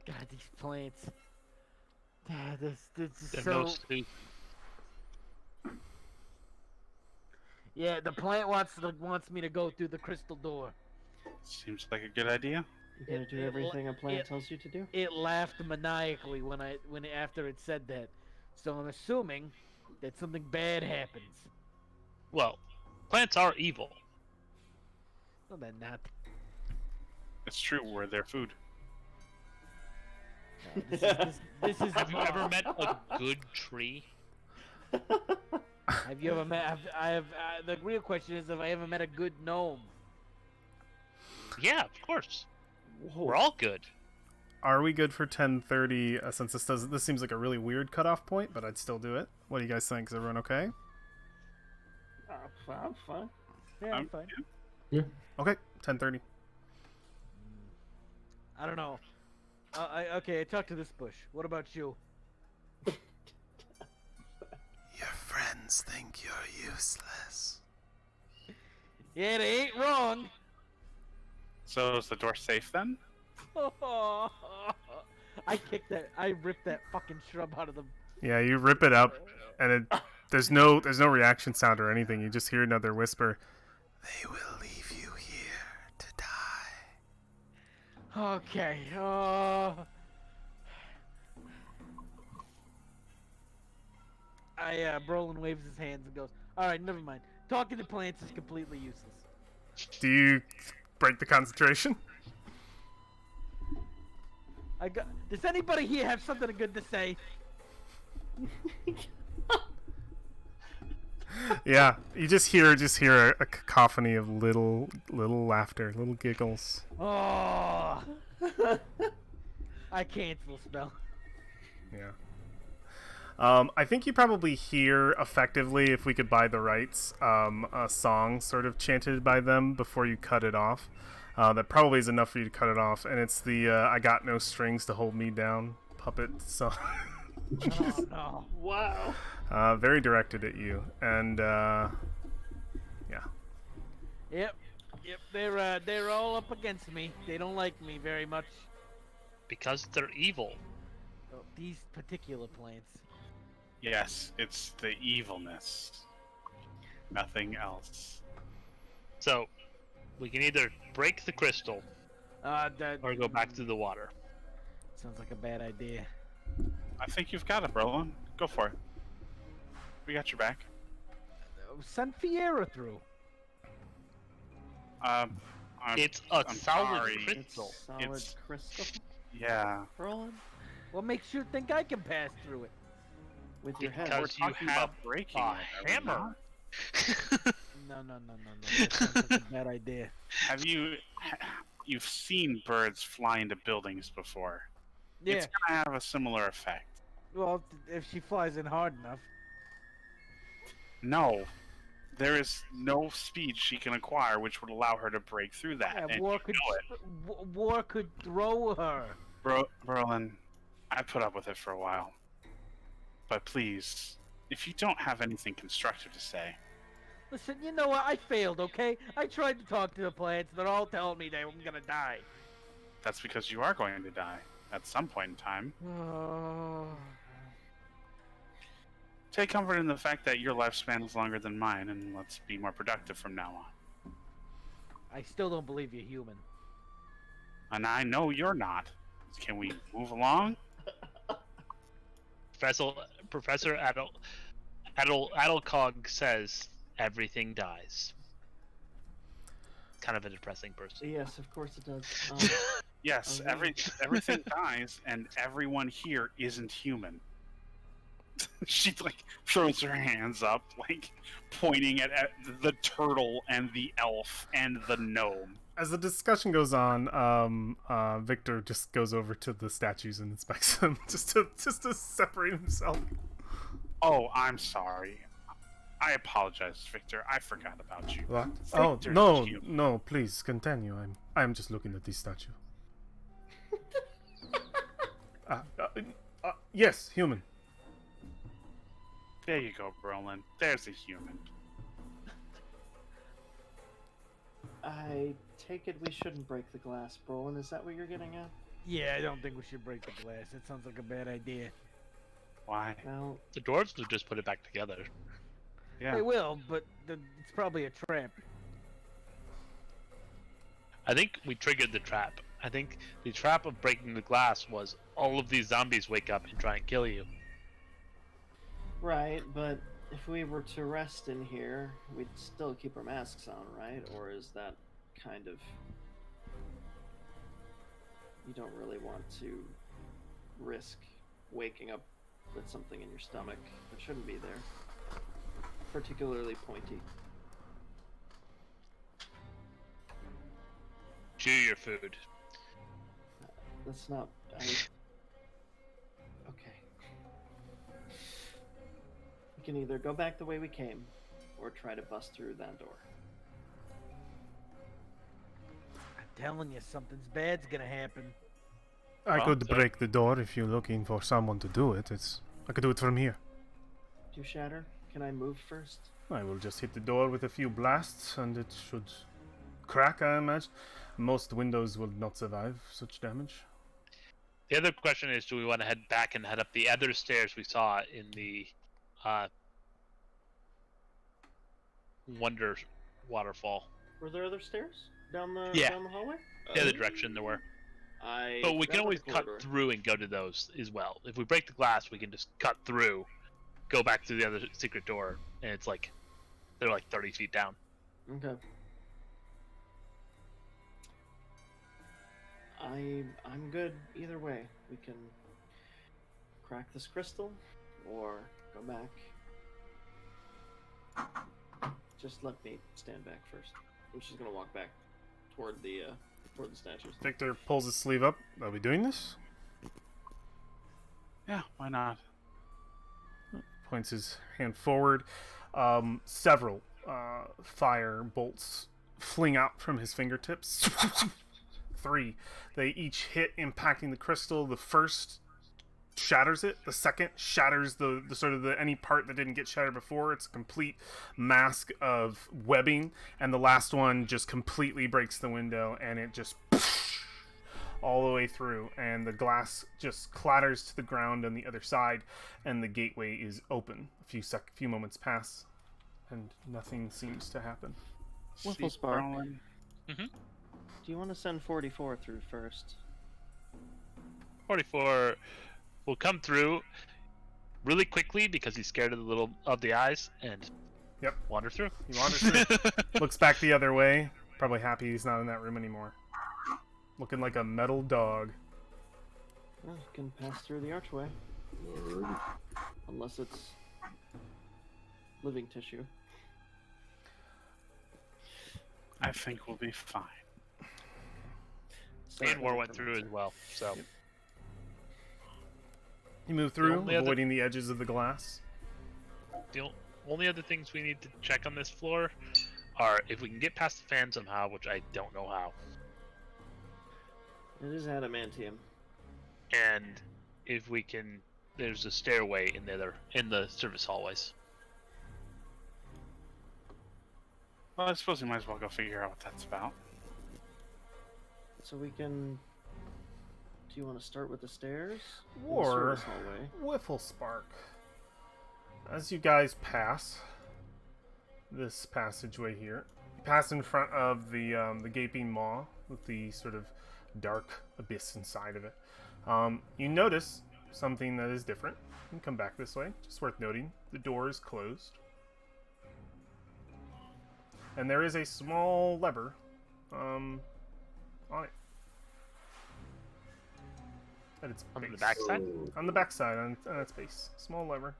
God, these plants. This is There's so. no soup. Yeah, the plant wants me to go through the crystal door. Seems like a good idea. You gotta do everything a plant tells you to do. It laughed maniacally after it said that. So I'm assuming that something bad happens. Well, plants are evil. No, they're not. It's true. We're their food. This is. Have you ever met a good tree? Have you ever met? The real question is, have I ever met a good gnome? Yeah, of course. Whoa. We're all good. Are we good for 10:30? Since this seems like a really weird cutoff point, but I'd still do it. What do you guys think? Is everyone okay? I'm fine. Yeah, I'm fine. Okay, 10:30. I don't know. Okay, I talked to this bush. What about you? Your friends think you're useless. Yeah, they ain't wrong. So is the door safe then? I ripped that fucking shrub out of the. Yeah, you rip it up, and there's no reaction sound or anything. You just hear another whisper. They will leave you here to die. Okay. Brolin waves his hands and goes, "All right, never mind. Talking to plants is completely useless." Do you break the concentration? Does anybody here have something good to say? Yeah, you just hear a cacophony of little laughter, little giggles. Oh, I cancel spell. Yeah. I think you probably hear effectively, if we could buy the rights, a song sort of chanted by them before you cut it off. That probably is enough for you to cut it off, and it's the "I got no strings to hold me down" puppet song. Oh no! Wow. Very directed at you, and yeah. Yep. They're all up against me. They don't like me very much. Because they're evil. Oh, these particular plants. Yes, it's the evilness. Nothing else. So, we can either break the crystal or go back through the water. Sounds like a bad idea. I think you've got it, Brolin. Go for it. We got your back. Send Fiera through. It's a I'm solid sorry. crystal. Solid It's- crystal. Yeah. Roland, What makes you think I can pass through it? with your head. Because We're you talking have about breaking a it, are we hammer. not? No. That sounds like a bad idea. Have you've seen birds fly into buildings before? Yeah. It's gonna have a similar effect. Well, if she flies in hard enough. No. There is no speed she can acquire which would allow her to break through that. Yeah, and war you could know it. war could throw her. Brolin, I put up with it for a while. But please, if you don't have anything constructive to say, Listen, you know what? I failed. Okay, I tried to talk to the plants. They're all telling me I'm gonna die. that's because you are going to die at some point in time. Take comfort in the fact that your lifespan is longer than mine, and let's be more productive from now on. I still don't believe you're human. And I know you're not. Can we move along? Professor Adelcog says everything dies. Kind of a depressing person. Yes, of course it does. Yes, Okay. everything dies, and everyone here isn't human. She throws her hands up, pointing at the turtle and the elf and the gnome. As the discussion goes on, Victor just goes over to the statues and inspects them, just to separate himself. Oh, I'm sorry. I apologize, Victor. I forgot about you. What? Oh Victor's no, human. no! Please continue. I'm just looking at this statue. Yes, human. There you go, Brolin. There's a human. I take it we shouldn't break the glass, Brolin. Is that what you're getting at? Yeah, I don't think we should break the glass. That sounds like a bad idea. Why? Well, The dwarves would just put it back together. Yeah. They will, but it's probably a trap. I think we triggered the trap. I think the trap of breaking the glass was all of these zombies wake up and try and kill you. right, but if we were to rest in here, we'd still keep our masks on, right? Or is that kind of... You don't really want to risk waking up with something in your stomach that shouldn't be there. Particularly pointy. Chew your food. That's not... Okay. We can either go back the way we came, or try to bust through that door. I'm telling you, something's bad's gonna happen. I Well, could so- break the door if you're looking for someone to do it. I could do it from here. Do shatter? Can I move first? I will just hit the door with a few blasts, and it should crack, I imagine. Most windows will not survive such damage. The other question is, do we want to head back and head up the other stairs we saw in the Wonder Waterfall? Were there other stairs down the Yeah. down the hallway? The other direction there were. I. But we forgot can about always the cut corridor. through and go to those as well. If we break the glass, we can just cut through, go back to the other secret door, and it's like they're like 30 feet down. Okay. I'm good either way. We can crack this crystal or go back. Just let me stand back first. I'm just gonna walk back toward the statues. Victor pulls his sleeve up. Are we doing this? Yeah, why not? Points his hand forward. Several fire bolts fling out from his fingertips. 3. They each hit, impacting the crystal. The first shatters it. The second shatters the sort of the any part that didn't get shattered before. It's a complete mask of webbing, and the last one just completely breaks the window, and it just all the way through, and the glass just clatters to the ground on the other side, and the gateway is open. A few moments pass, and nothing seems to happen. Wiffle See, Spark. Brolin? Do you want to send 44 through first? 44 will come through really quickly because he's scared of the eyes and Yep. wander through. He wanders through, looks back the other way, probably happy he's not in that room anymore. Looking like a metal dog. Well, you can pass through the archway. Unless it's living tissue. I think we'll be fine. And War went through as well, so You move through, only other- avoiding the edges of the glass. the only other things we need to check on this floor are if we can get past the fan somehow, which I don't know how, It is adamantium. and if we can. There's a stairway in the service hallways. Well, I suppose we might as well go figure out what that's about. So we can. Do you want to start with the stairs? the Or service hallway? Wiffle Spark. As you guys pass this passageway here, you pass in front of the gaping maw with the sort of dark abyss inside of it. You notice something that is different. You can come back this way. Just worth noting, the door is closed, and there is a small lever on it. At its On the base. backside? On the backside, on its base. Small lever.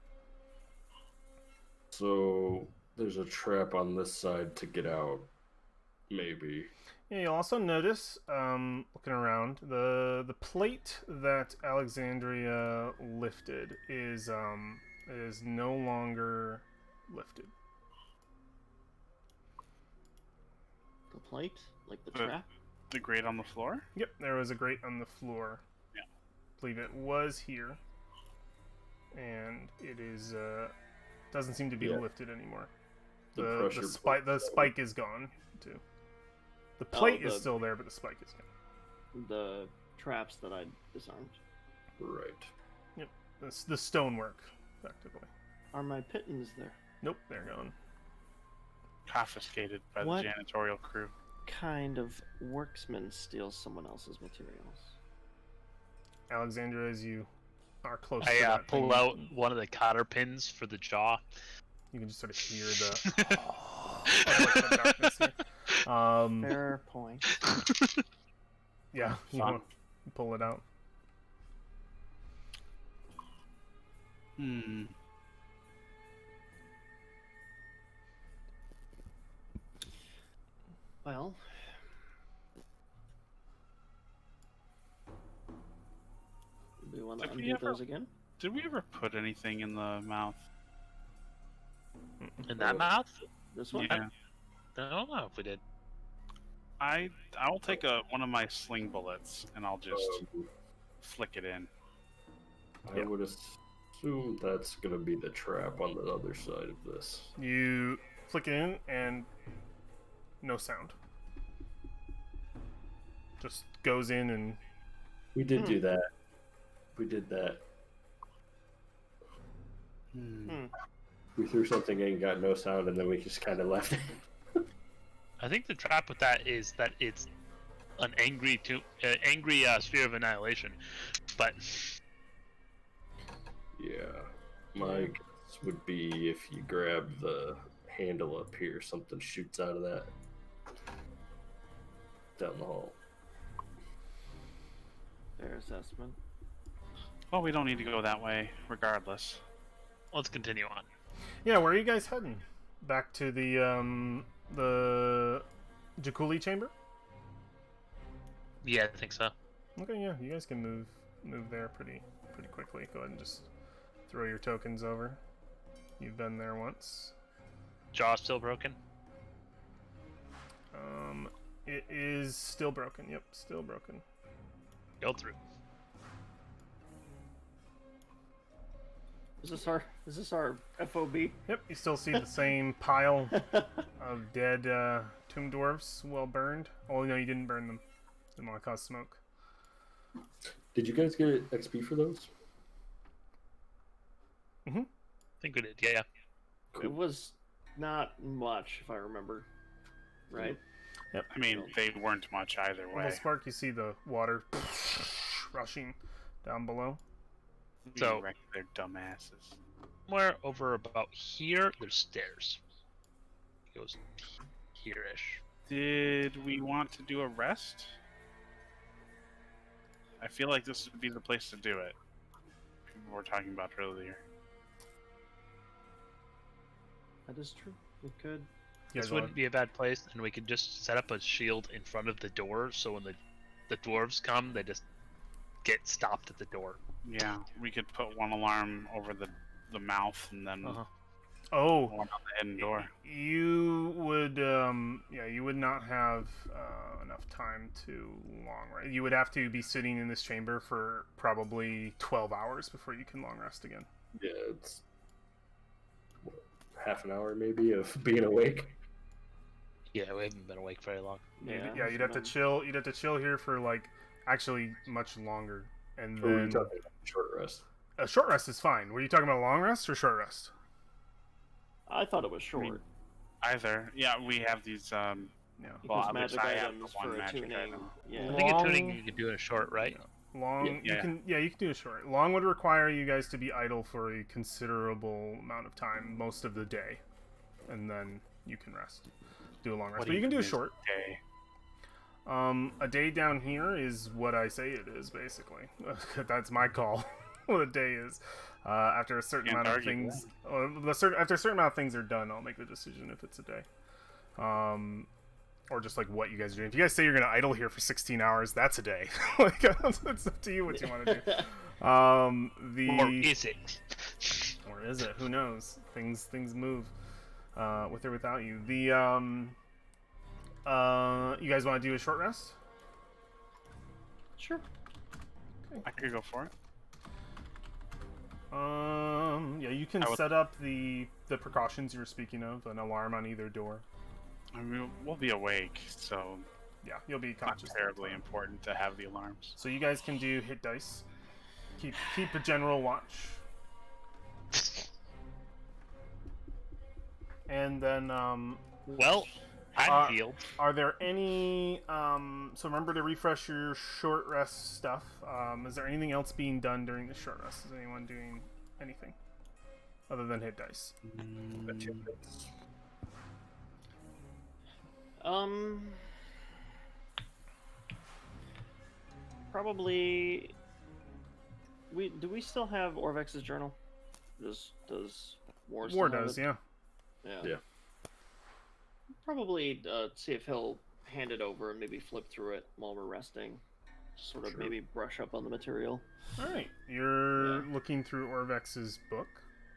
So there's a trap on this side to get out. Maybe. Yeah, you'll also notice, looking around, the plate that Alexandria lifted is no longer lifted. The plate? Like the Uh, trap? The grate on the floor? Yep, there was a grate on the floor. Yeah. I believe it was here. And it is Doesn't seem to be Yeah. lifted anymore. The The pressure spike plate. is gone too. The plate is the- still there, but the spike is gone. The traps that I disarmed. Right. The stonework, effectively. Are my pittons there? Nope, they're gone. Confiscated by What? the janitorial crew. Kind of worksman steals someone else's materials? Alexandra, as you are close to I that pull thing, out one of the cotter pins for the jaw. You can just sort of hear the of, like, the darkness here. Fair point. Yeah, you Fun. want to pull it out. Hmm. Well, do you want to Did we undo ever- those again? Did we ever put anything in the mouth? In that mouth? This one? Yeah. I don't know if we did. I'll take one of my sling bullets and I'll just Um, flick it in. I would assume that's gonna be the trap on the other side of this. You flick it in, and no sound. Just goes in, and We did do that. We did that. Hmm. We threw something in, got no sound, and then we just kind of left it. I think the trap with that is that it's an angry sphere of annihilation, but Yeah. My guess would be if you grab the handle up here, something shoots out of that down the hall. Fair assessment. Well, we don't need to go that way, regardless. let's continue on. yeah, where are you guys heading? Back to the Jakuli chamber? Yeah, I think so. Okay, yeah, you guys can move there pretty quickly. Go ahead and just throw your tokens over. You've been there once. Jaw still broken. It is still broken. Yep, still broken. Go through. Is this our FOB? Yep, you still see the same pile of dead tomb dwarves, well burned. Oh no, you didn't burn them. Didn't want to cause smoke. Did you guys get XP for those? I think we did. Yeah. It was not much, if I remember. Right? I mean, they weren't much either way. Well, Spark, you see the water rushing down below. We So- wrecked their dumbasses. Somewhere over about here, there's stairs. It goes here-ish. Did we want to do a rest? I feel like this would be the place to do it. People were talking about earlier. That is true. We could. You This guys wouldn't wanna- be a bad place, and we could just set up a shield in front of the door, so when the dwarves come, they just get stopped at the door. Yeah, we could put one alarm over the mouth and then Oh, one on the hidden door. you would you would not have enough time to long rest. You would have to be sitting in this chamber for probably 12 hours before you can long rest again. Yeah, it's what, half an hour maybe of being awake. Yeah, we haven't been awake very long. Yeah, you'd have to chill. You'd have to chill here for like actually much longer, and Or are you then talking about short rest? a short rest is fine. Were you talking about a long rest or short rest? I thought it was short. mean, Either. Yeah, we have these. Yeah. Well, because at least magic I have items the one for magic attuning. item. Yeah. I think Long- a tuning you could do in a short, right? Long, Yeah. you can do a short. Long would require you guys to be idle for a considerable amount of time, most of the day, and then you can rest. Do a long rest, What but you can do a even is short. day? A day down here is what I say it is, basically. That's my call. What a day is. After a certain Can't amount of argue things, after a certain amount of things are done, I'll make the decision if it's a day. Or just like what you guys are doing. If you guys say you're gonna idle here for 16 hours, that's a day. Like it's up to you what you want to do. Or is it? Or is it? Who knows? Things move with or without you. The you guys want to do a short rest? Sure. I could go for it. Yeah, you can I would- set up the precautions you were speaking of, an alarm on either door. I mean, we'll be awake, so Yeah, you'll be it's not conscious. the whole terribly time. important to have the alarms. So you guys can do hit dice. Keep a general watch. And then, Well, I'm healed. are there any, so remember to refresh your short rest stuff. Is there anything else being done during the short rest? Is anyone doing anything other than hit dice? Probably. Do we still have Orvex's journal? Does War still War have does, it? yeah. Yeah. Probably see if he'll hand it over and maybe flip through it while we're resting. Sort of Sure. maybe brush up on the material. All right, you're Yeah. looking through Orvex's book.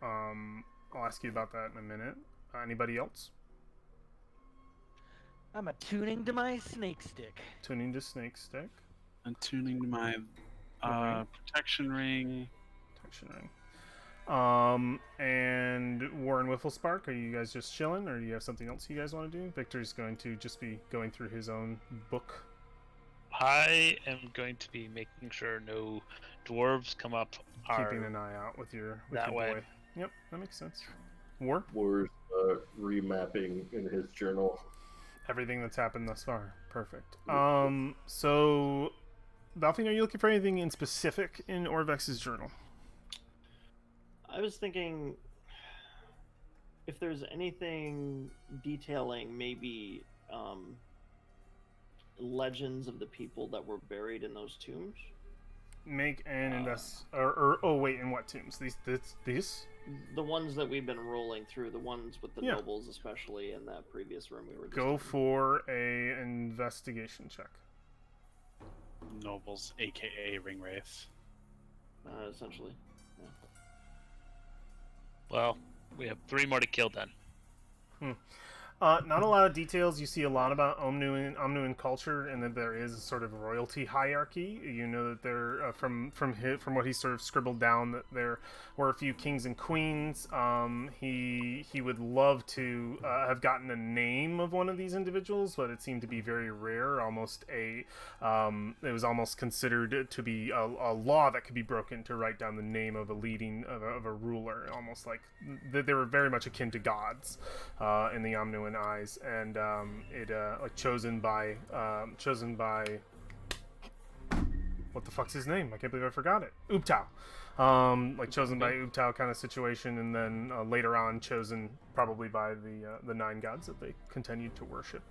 I'll ask you about that in a minute. Anybody else? I'm attuning to my snake stick. Tuning to Snake Stick. I'm tuning to my protection ring. Protection ring. And Warren Whifflespark, are you guys just chilling, or do you have something else you guys want to do? Victor's going to just be going through his own book. I am going to be making sure no dwarves come up Keeping our an eye out with your that way. boy. Yep, that makes sense. War? War's remapping in his journal. Everything that's happened thus far. Perfect. So Balfine, are you looking for anything in specific in Orvex's journal? I was thinking if there's anything detailing maybe legends of the people that were buried in those tombs. Make an or oh wait, in what tombs? These? The ones that we've been rolling through, the ones with the Yeah. nobles, especially in that previous room we were just Go in. for a investigation check. Nobles, aka ring wraiths. Essentially. Yeah. Well, we have 3 more to kill then. Not a lot of details. You see a lot about Omnuan culture, and that there is a sort of royalty hierarchy. You know that there, from what he sort of scribbled down, that there were a few kings and queens. He would love to have gotten a name of one of these individuals, but it seemed to be very rare. It was almost considered to be a law that could be broken to write down the name of of a ruler, almost like they were very much akin to gods in the Omnuan eyes, and like chosen by what the fuck's his name? I can't believe I forgot it. Ubtao. Like chosen by Ubtao kind of situation, and then later on chosen probably by the 9 gods that they continued to worship.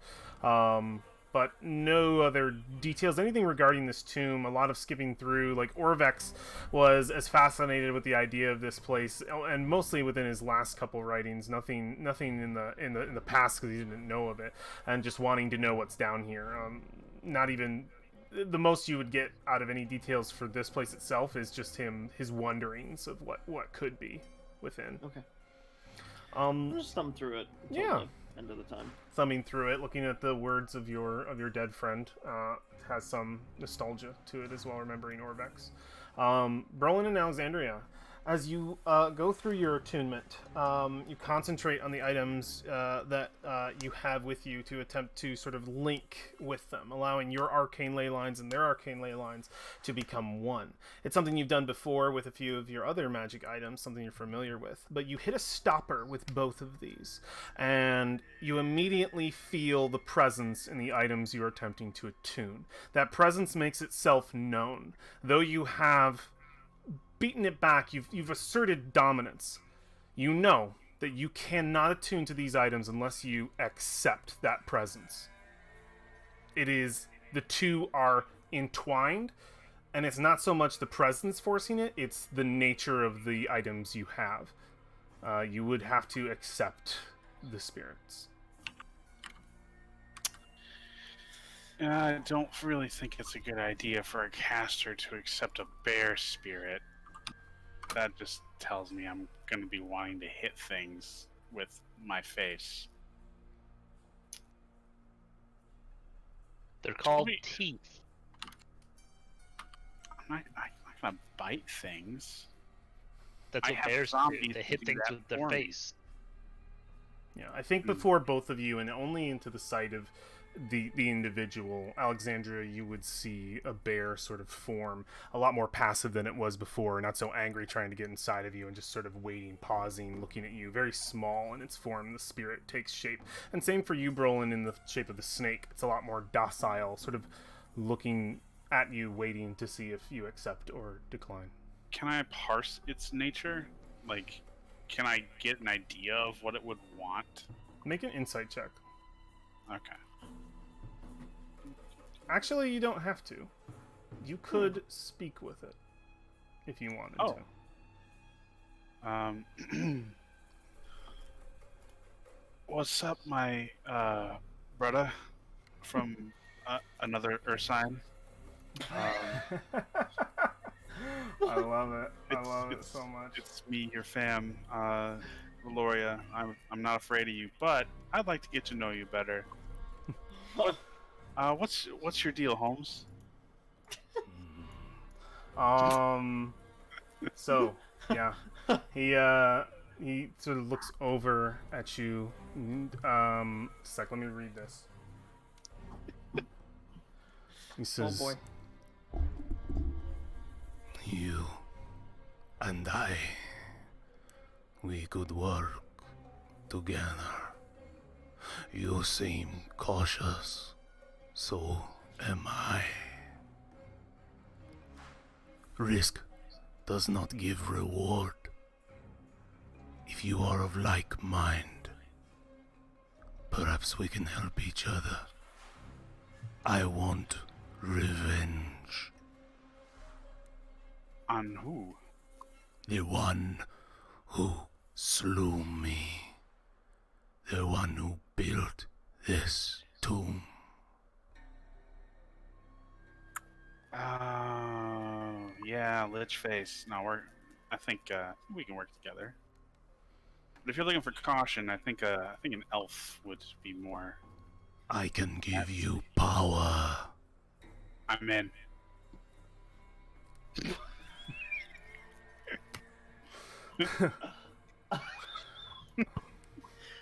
But no other details, anything regarding this tomb. A lot of skipping through. Like Orvex was as fascinated with the idea of this place, and mostly within his last couple writings. Nothing in the past because he didn't know of it, and just wanting to know what's down here. Not even the most you would get out of any details for this place itself is just his wonderings of what could be within. Okay. I'll just thumb through it until Yeah. the end of the time. Thumbing through it, looking at the words of your dead friend, has some nostalgia to it as well, remembering Orvex. Brolin and Alexandria, as you go through your attunement, you concentrate on the items that you have with you to attempt to sort of link with them, allowing your arcane ley lines and their arcane ley lines to become one. It's something you've done before with a few of your other magic items, something you're familiar with, but you hit a stopper with both of these, and you immediately feel the presence in the items you're attempting to attune. That presence makes itself known, though you have beaten it back, you've asserted dominance. You know that you cannot attune to these items unless you accept that presence. The two are entwined, and it's not so much the presence forcing it, it's the nature of the items you have. You would have to accept the spirits. I don't really think it's a good idea for a caster to accept a bear spirit. That just tells me I'm going to be wanting to hit things with my face. They're called Toby. teeth. I'm not going to bite things. That's I what have bears do. zombies They to hit do things that with their for me. face. Yeah, I think before both of you, and only into the sight of the individual, Alexandria, you would see a bear sort of form, a lot more passive than it was before, not so angry trying to get inside of you, and just sort of waiting, pausing, looking at you. Very small in its form, the spirit takes shape. And same for you, Brolin, in the shape of the snake. It's a lot more docile, sort of looking at you, waiting to see if you accept or decline. Can I parse its nature? Like, can I get an idea of what it would want? Make an insight check. Okay. Actually, you don't have to. You could speak with it if you wanted to. What's up, my brother from another Earth sign? I love it. I love it so much. It's me, your fam, Valoria. I'm not afraid of you, but I'd like to get to know you better. What's your deal, Holmes? So yeah, he sort of looks over at you. Let me read this. He says, "Oh boy, you and I, we could work together. You seem cautious, so am I. Risk does not give reward. If you are of like mind, perhaps we can help each other. I want revenge. On who? The one who slew me. The one who built this tomb. Yeah, Lich Face. No, I think we can work together. But if you're looking for caution, I think an elf would be more. I can give you power. I'm in. all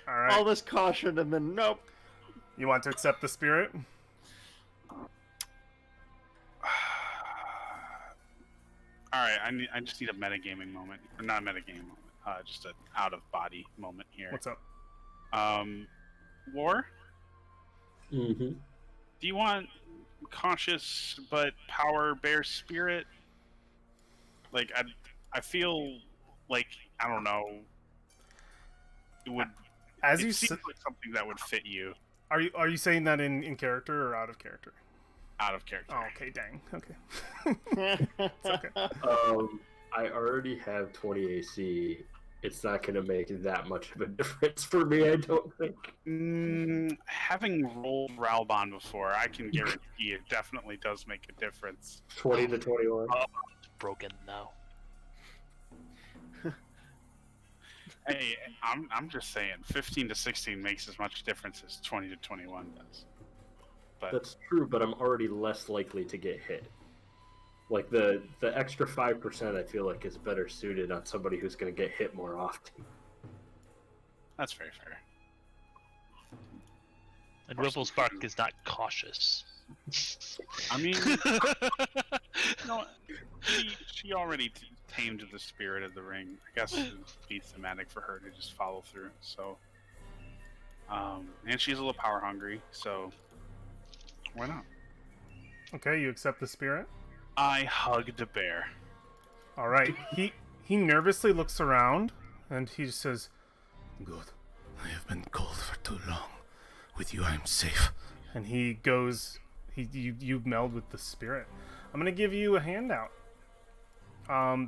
right. All this caution and then nope. You want to accept the spirit? All right, I just need a metagaming moment, or not a metagaming moment, just an out of body moment here. What's up? War? Mm-hmm. Do you want cautious but power bear spirit? Like I feel like I don't know. It would. As it you seems like something that would fit you. Are you saying that in character or out of character? Out of character. Oh, okay, dang. Okay. It's okay. I already have 20 AC. It's not going to make that much of a difference for me, I don't think. Having rolled Ralbon before, I can guarantee it definitely does make a difference. 20 to 21. Oh, it's broken now. Hey, I'm just saying, 15 to 16 makes as much difference as 20 to 21 does. But That's true, but I'm already less likely to get hit. Like the extra 5%, I feel like is better suited on somebody who's going to get hit more often. that's very fair. And Ripplespark is not cautious. I mean, no, she already tamed the spirit of the ring. I guess it would be thematic for her to just follow through. So, and she's a little power hungry, so why not? Okay, you accept the spirit? I hugged a bear. All right. He nervously looks around and he says, Good. I have been cold for too long. With you I am safe. and he goes. You meld with the spirit. I'm gonna give you a handout.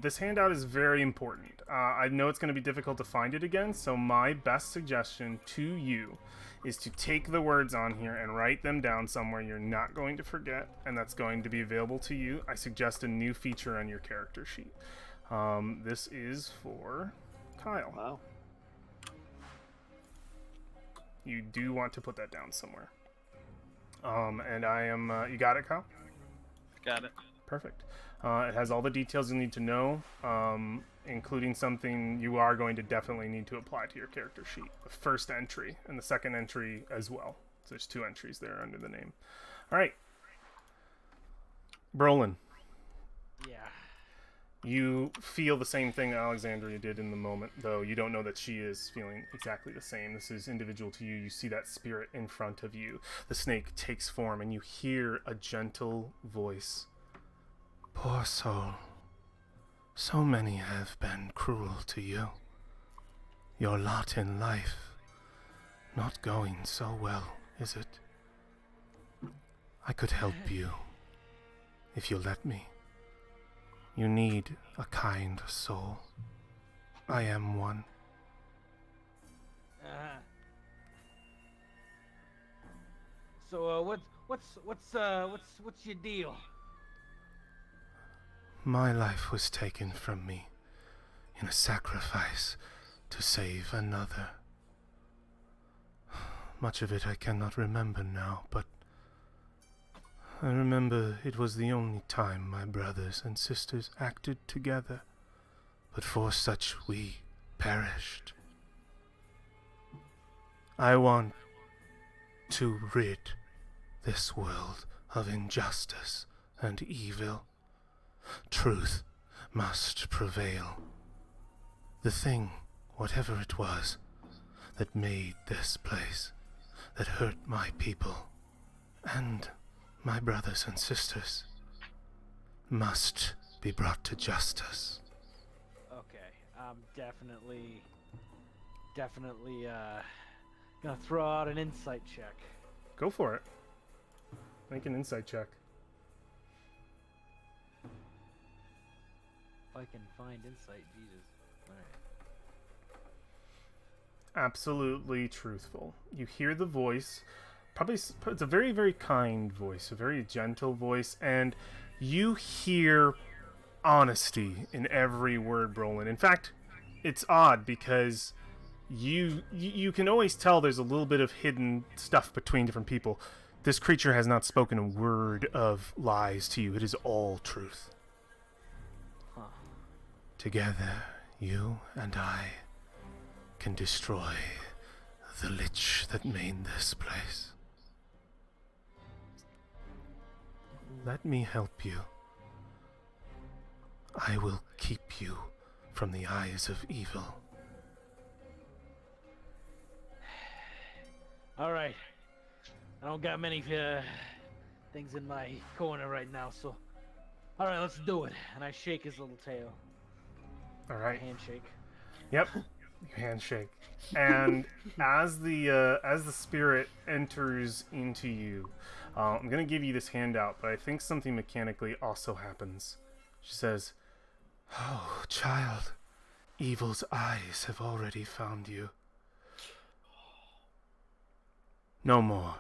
This handout is very important. I know it's going to be difficult to find it again, so my best suggestion to you is to take the words on here and write them down somewhere you're not going to forget, and that's going to be available to you. I suggest a new feature on your character sheet. This is for Kyle. Wow. You do want to put that down somewhere. And I am... you got it, Kyle? Got it. Perfect. It has all the details you need to know, including something you are going to definitely need to apply to your character sheet. The first entry and the second entry as well. So there's 2 entries there under the name. All right. Brolin, Yeah. you feel the same thing Alexandria did in the moment, though you don't know that she is feeling exactly the same. This is individual to you. You see that spirit in front of you. The snake takes form, and you hear a gentle voice. Poor soul. So many have been cruel to you. Your lot in life not going so well, is it? I could help you, if you let me. You need a kind soul. I am one. So what's your deal? My life was taken from me in a sacrifice to save another. Much of it I cannot remember now, but I remember it was the only time my brothers and sisters acted together, but for such we perished. I want to rid this world of injustice and evil. Truth must prevail. The thing, whatever it was, that made this place, that hurt my people, and my brothers and sisters, must be brought to justice. Okay, I'm definitely gonna throw out an insight check. Go for it. Make an insight check. If I can find insight, Jesus. Alright. Absolutely truthful. You hear the voice. It's a very, very kind voice, a very gentle voice, and you hear honesty in every word, Brolin. In fact, it's odd because you can always tell there's a little bit of hidden stuff between different people. This creature has not spoken a word of lies to you. It is all truth. Huh. Together, you and I can destroy the lich that made this place. Let me help you. I will keep you from the eyes of evil. Alright. I don't got many things in my corner right now, so... Alright, let's do it. And I shake his little tail. All right. Handshake. Yep. You handshake. And as the spirit enters into you, I'm gonna give you this handout, but I think something mechanically also happens. She says, Oh, child, evil's eyes have already found you. No more.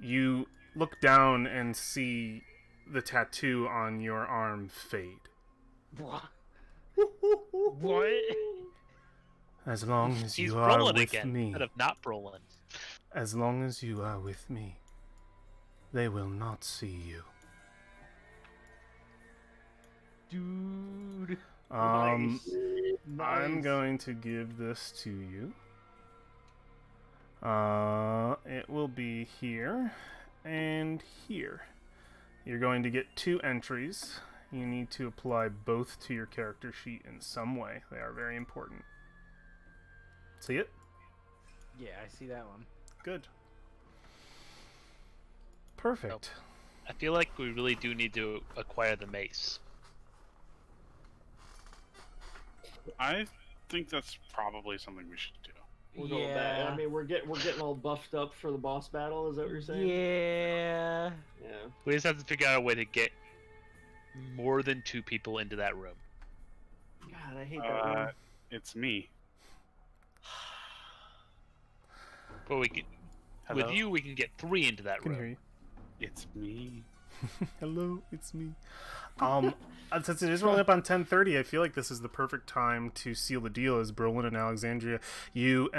You look down and see the tattoo on your arm fade. What? What? As long as He's you are rolling with again me, instead of not rolling. as long as you are with me, they will not see you. Dude. I'm Nice. going to give this to you. It will be here and here. You're going to get 2 entries. You need to apply both to your character sheet in some way. They are very important. See it? Yeah, I see that one. Good. Perfect. I feel like we really do need to acquire the mace. I think that's probably something we should do. We'll go with that. I mean, we're getting all buffed up for the boss battle. Is that what you're saying? Yeah. Yeah. We just have to figure out a way to get more than 2 people into that room. God, I hate that one. It's me. But we can, Hello? with you, we can get 3 into that I can room. hear you. It's me. Hello, it's me. since it is rolling up on 10:30, I feel like this is the perfect time to seal the deal. As Brolin and Alexandria, you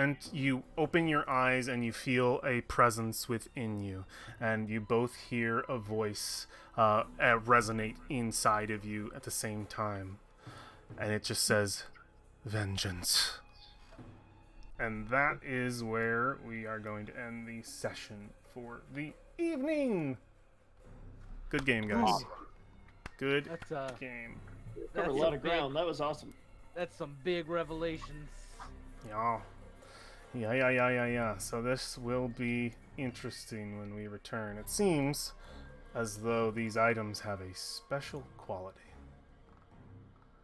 open your eyes and you feel a presence within you, and you both hear a voice resonate inside of you at the same time, and it just says, "Vengeance." And that is where we are going to end the session for the evening. Good game, guys. Good That's game. Covered a lot of ground. That was awesome. That's some big revelations. Yeah. So this will be interesting when we return. It seems as though these items have a special quality.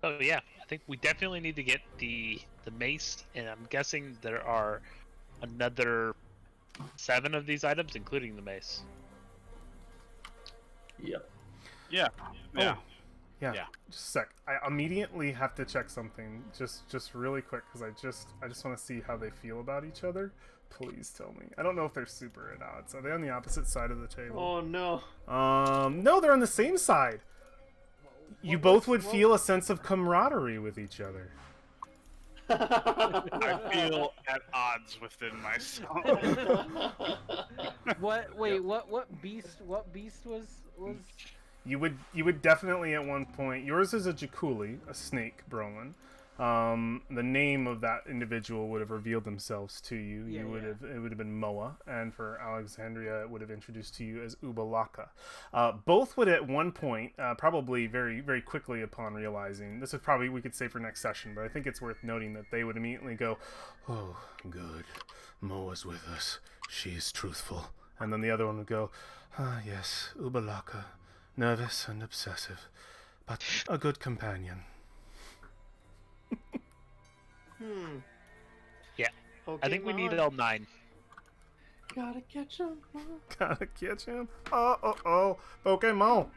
Oh yeah, I think we definitely need to get the mace, and I'm guessing there are another 7 of these items, including the mace. Yep. Yeah. Yeah. Yeah. Just a sec. I immediately have to check something, just really quick, because I just want to see how they feel about each other. Please tell me. I don't know if they're super at odds. Are they on the opposite side of the table? Oh no. No, they're on the same side. You both would feel a sense of camaraderie with each other. I feel at odds within myself. What? Wait, what beast? What beast was? You would definitely at one point. Yours is a Jakuli, a snake, Brolin. The name of that individual would have revealed themselves to you. Yeah, It would have been Moa, and for Alexandria, it would have introduced to you as Obo'laka. Both would at one point, probably very very quickly upon realizing this is probably we could say for next session, but I think it's worth noting that they would immediately go, Oh, good. Moa's with us. She is truthful. and then the other one would go, Ah, yes, Obo'laka. Nervous and obsessive, but a good companion. Yeah, I think we need Pokemon. all 9. Gotta catch 'em. gotta catch him. Oh, Pokemon.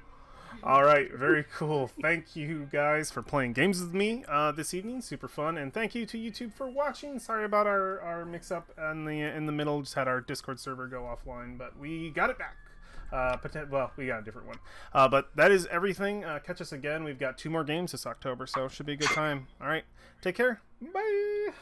All right, very cool. Thank you guys for playing games with me this evening. Super fun, and thank you to YouTube for watching. Sorry about our mix-up in the middle. Just had our Discord server go offline, but we got it back. Well, we got a different one. But that is everything. Catch us again. We've got 2 more games this October, so it should be a good time. All right, take care. Bye.